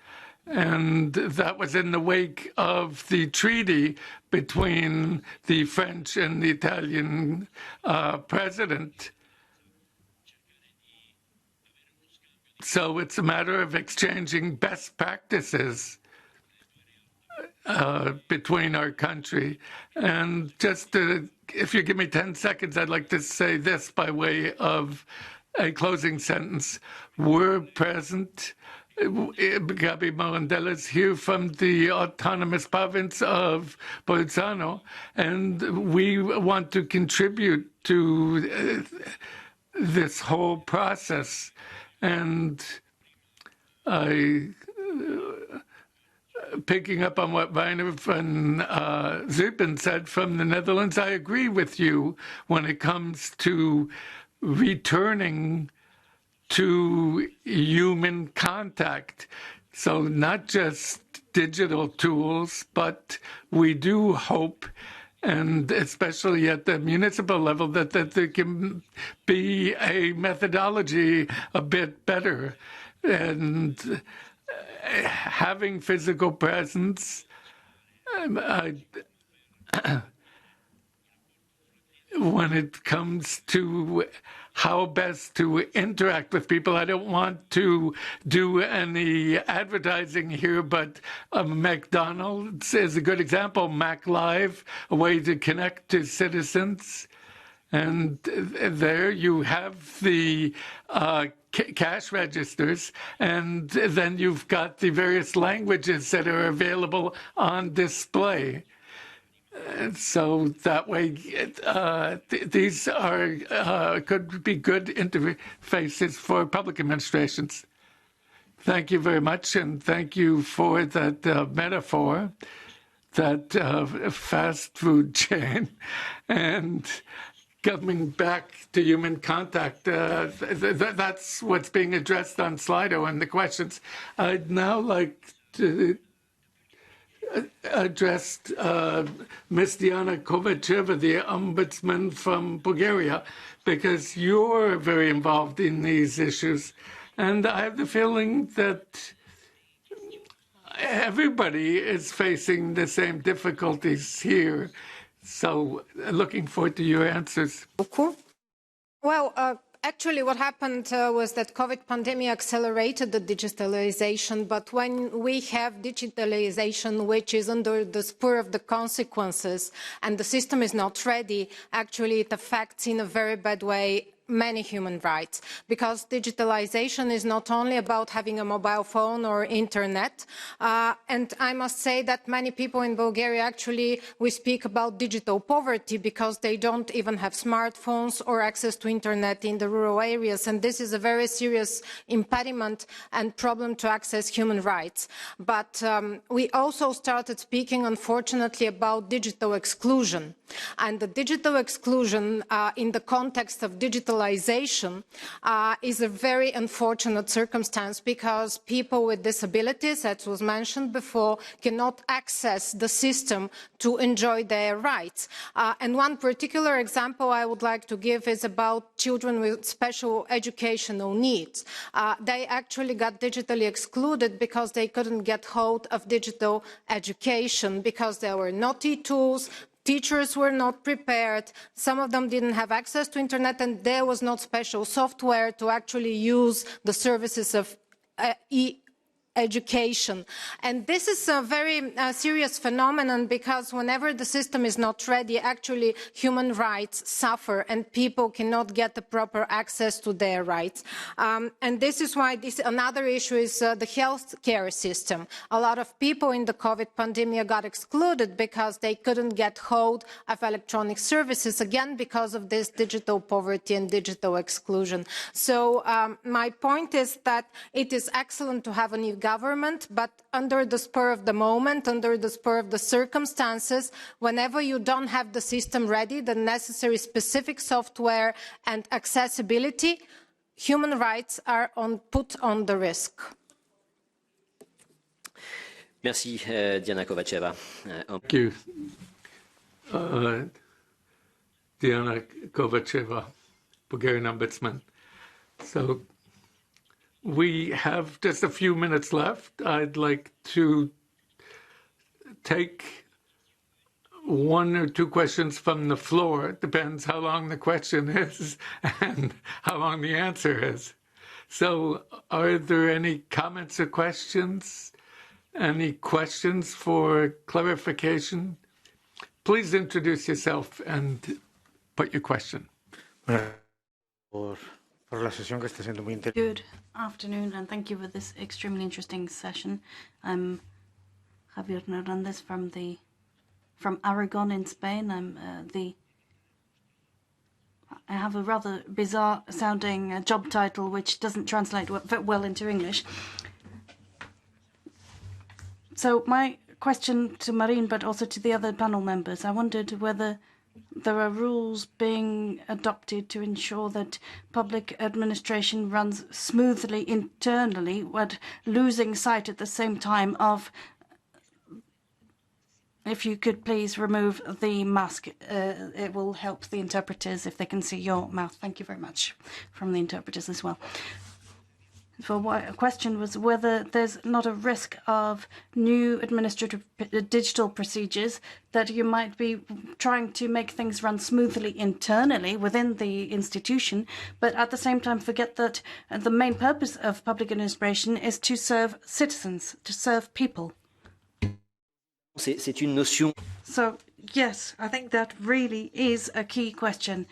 and that was in the wake of the treaty between the French and the Italian president. So it's a matter of exchanging best practices between our country. And just if you give me 10 seconds, I'd like to say this by way of a closing sentence. We're present. Gabi Morandella is here from the autonomous province of Bolzano, and we want to contribute to this whole process. And picking up on what Rainer van Zupen said from the Netherlands, I agree with you when it comes to returning to human contact. So not just digital tools, but we do hope, and especially at the municipal level, that there can be a methodology a bit better. And having physical presence, when it comes to how best to interact with people. I don't want to do any advertising here, but McDonald's is a good example. Mac Live, a way to connect to citizens. And there you have the cash registers, and then you've got the various languages that are available on display. So that way, these are could be good interfaces for public administrations. Thank you very much, and thank you for that metaphor, that fast food chain, and coming back to human contact. That's what's being addressed on Slido and the questions. I'd now like to address Ms. Diana Kovacheva, the Ombudsman from Bulgaria, because you're very involved in these issues. And I have the feeling that everybody is facing the same difficulties here. So looking forward to your answers. Well, actually what happened was that COVID pandemic accelerated the digitalization, but when we have digitalization which is under the spur of the consequences and the system is not ready, actually it affects in a very bad way many human rights, because digitalization is not only about having a mobile phone or internet, and I must say that many people in Bulgaria actually, we speak about digital poverty because they don't even have smartphones or access to internet in the rural areas, and this is a very serious impediment and problem to access human rights. But we also started speaking, unfortunately, about digital exclusion, and the digital exclusion in the context of digitalization is a very unfortunate circumstance, because people with disabilities, as was mentioned before, cannot access the system to enjoy their rights. And one particular example I would like to give is about children with special educational needs. They actually got digitally excluded because they couldn't get hold of digital education, because there were no e-tools, teachers were not prepared, some of them didn't have access to internet, and there was not special software to actually use the services of education. And this is a very serious phenomenon, because whenever the system is not ready, actually human rights suffer and people cannot get the proper access to their rights. And this is why another issue is the healthcare system. A lot of people in the COVID pandemic got excluded because they couldn't get hold of electronic services, again because of this digital poverty and digital exclusion. So my point is that it is excellent to have a new government, but under the spur of the moment, under the spur of the circumstances, whenever you don't have the system ready, the necessary specific software and accessibility, human rights are put on the risk. Merci, Diana Kovacheva. Thank you, Diana Kovacheva, Bulgarian Ombudsman. So we have just a few minutes left. I'd like to take one or two questions from the floor. It depends how long the question is and how long the answer is. So are there any comments or questions? Any questions for clarification? Please introduce yourself and put your question. Good afternoon, and thank you for this extremely interesting session. I'm Javier Hernandez from Aragon in Spain. I have a rather bizarre sounding job title which doesn't translate well into English. So my question to Marine, but also to the other panel members, I wondered whether there are rules being adopted to ensure that public administration runs smoothly internally, but losing sight at the same time of, if you could please remove the mask, it will help the interpreters if they can see your mouth. Thank you very much, from the interpreters as well. A question was whether there's not a risk of new administrative digital procedures, that you might be trying to make things run smoothly internally within the institution, but at the same time forget that the main purpose of public administration is to serve citizens, to serve people. C'est une notion. So, yes, I think that really is a key question.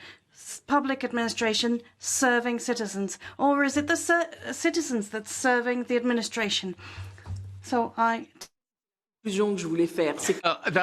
public administration serving citizens, or is it the citizens that's serving the administration? So that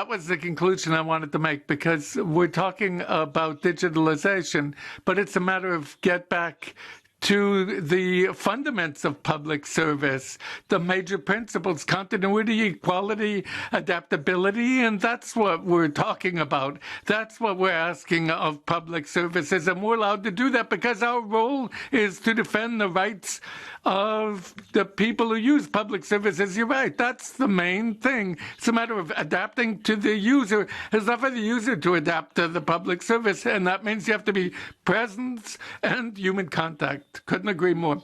was the conclusion I wanted to make, because we're talking about digitalization, but it's a matter of get back to the fundamentals of public service, the major principles, continuity, equality, adaptability, and that's what we're talking about. That's what we're asking of public services, and we're allowed to do that because our role is to defend the rights of the people who use public services. You're right, that's the main thing. It's a matter of adapting to the user. It's not for the user to adapt to the public service, and that means you have to be presence and human contact. Couldn't agree more.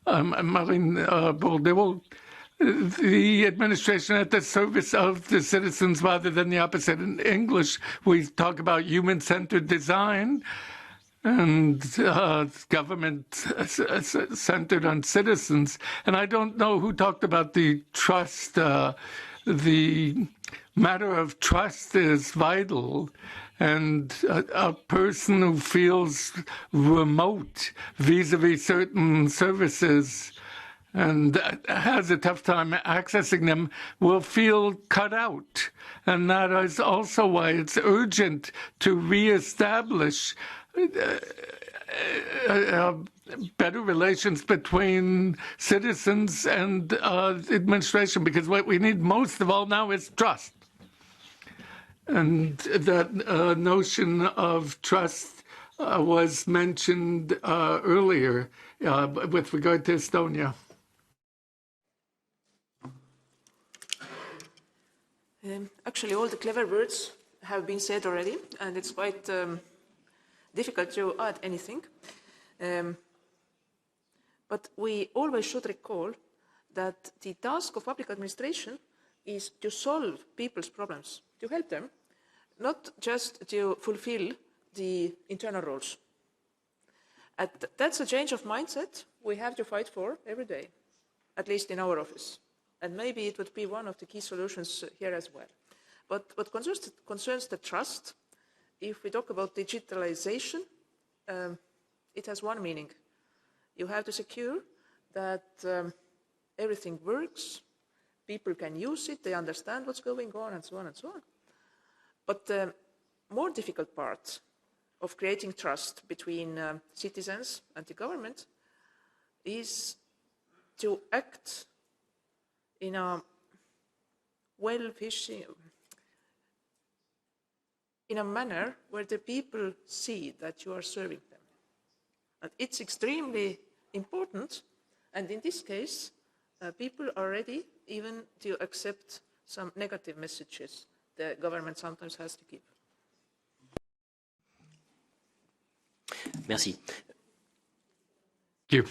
Marine Bordeaux, the administration at the service of the citizens rather than the opposite. In English, we talk about human-centered design and government centered on citizens. And I don't know who talked about the trust. The matter of trust is vital. And a person who feels remote vis-a-vis certain services and has a tough time accessing them will feel cut out. And that is also why it's urgent to reestablish better relations between citizens and administration, because what we need most of all now is trust. And that notion of trust was mentioned earlier with regard to Estonia. Actually, all the clever words have been said already, and it's quite difficult to add anything. But we always should recall that the task of public administration is to solve people's problems, to help them, not just to fulfill the internal roles. And that's a change of mindset we have to fight for every day, at least in our office. And maybe it would be one of the key solutions here as well. But what concerns the trust, if we talk about digitalization, it has one meaning. You have to secure that everything works, people can use it, they understand what's going on, and so on and so on. But the more difficult part of creating trust between citizens and the government is to act in a in a manner where the people see that you are serving them. And it's extremely important, and in this case, people are ready even to accept some negative messages the government sometimes has to give. Merci. Thank you.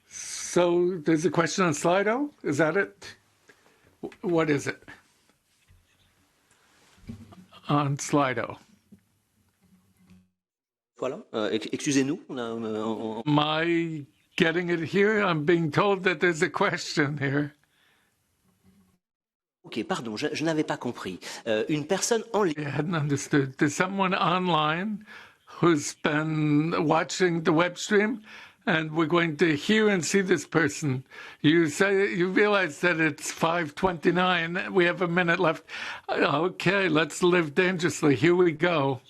So there's a question on Slido. Is that it? What is it? On Slido. Voilà. Excusez-nous. Am I getting it here? I'm being told that there's a question here. Ok, pardon, je n'avais pas compris. Une personne en ligne. I hadn't understood. There's someone online who's been watching the web stream, and we're going to hear and see this person. You realize that it's 5:29. We have a minute left. Okay, let's live dangerously. Here we go.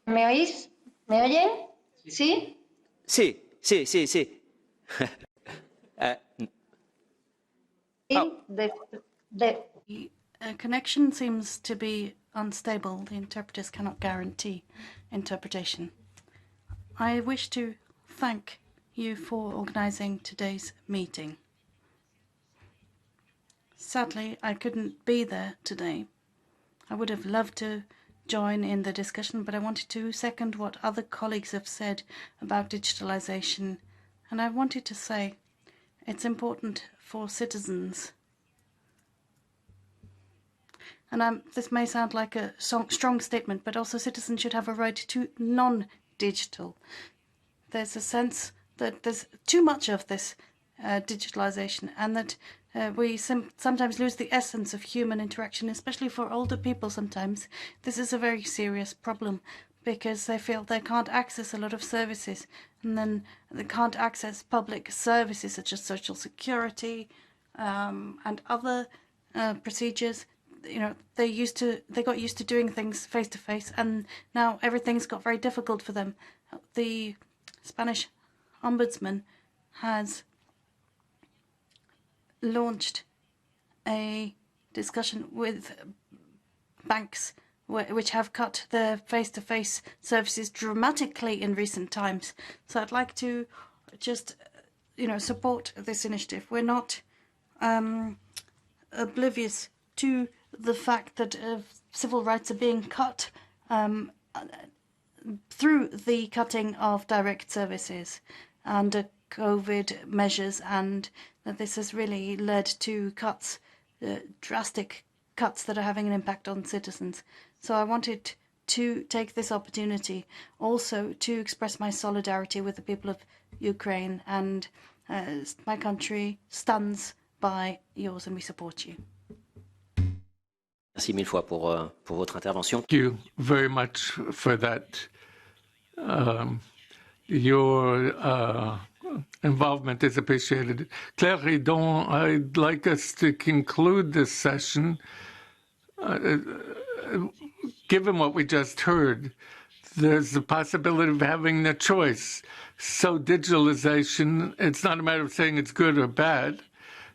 ¿Me oís? ¿Me oyen? ¿Sí? Sí. The connection seems to be unstable. The interpreters cannot guarantee interpretation. I wish to thank you for organising today's meeting. Sadly, I couldn't be there today. I would have loved to join in the discussion, but I wanted to second what other colleagues have said about digitalisation. And I wanted to say it's important for citizens. And this may sound like a strong statement, but also citizens should have a right to non-digital. There's a sense that there's too much of this digitalisation, and that we sometimes lose the essence of human interaction, especially for older people sometimes. This is a very serious problem because they feel they can't access a lot of services, and then they can't access public services such as social security and other procedures. You know, they got used to doing things face to face, and now everything's got very difficult for them. The Spanish Ombudsman has launched a discussion with banks which have cut their face-to-face services dramatically in recent times. So I'd like to just, support this initiative. We're not oblivious to the fact that civil rights are being cut through the cutting of direct services under COVID measures, and that this has really led to cuts, drastic cuts that are having an impact on citizens. So I wanted to take this opportunity also to express my solidarity with the people of Ukraine, and my country stands by yours and we support you. Merci mille fois pour votre intervention. Thank you very much for that. Your involvement is appreciated. Claire Hédon, I'd like us to conclude this session. Given what we just heard, there's the possibility of having the choice. So digitalization, it's not a matter of saying it's good or bad.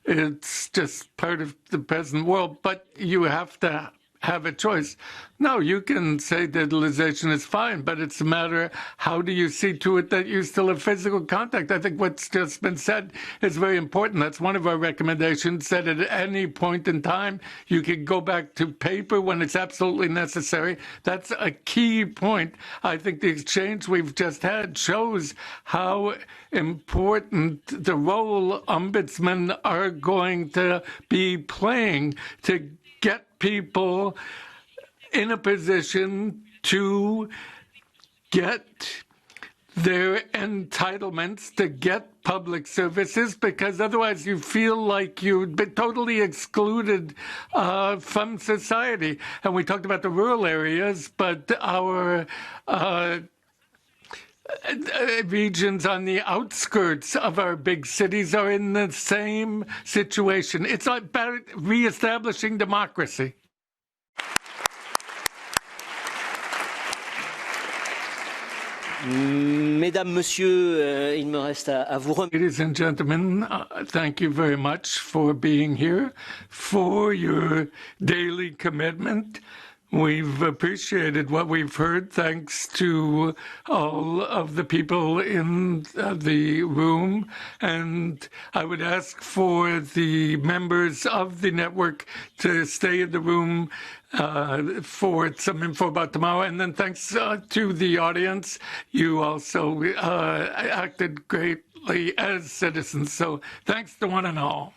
It's just part of the present world, but you have to have a choice. No, you can say digitalization is fine, but it's a matter, how do you see to it that you still have physical contact? I think what's just been said is very important. That's one of our recommendations, that at any point in time, you can go back to paper when it's absolutely necessary. That's a key point. I think the exchange we've just had shows how important the role ombudsmen are going to be playing to get people in a position to get their entitlements, to get public services, because otherwise you feel like you've been totally excluded from society. And we talked about the rural areas, but our regions on the outskirts of our big cities are in the same situation. It's about reestablishing democracy. Mesdames, Messieurs, il me reste à vous remercier. Ladies and gentlemen, thank you very much for being here, for your daily commitment. We've appreciated what we've heard, thanks to all of the people in the room. And I would ask for the members of the network to stay in the room for some info about tomorrow. And then thanks to the audience. You also acted greatly as citizens. So thanks to one and all.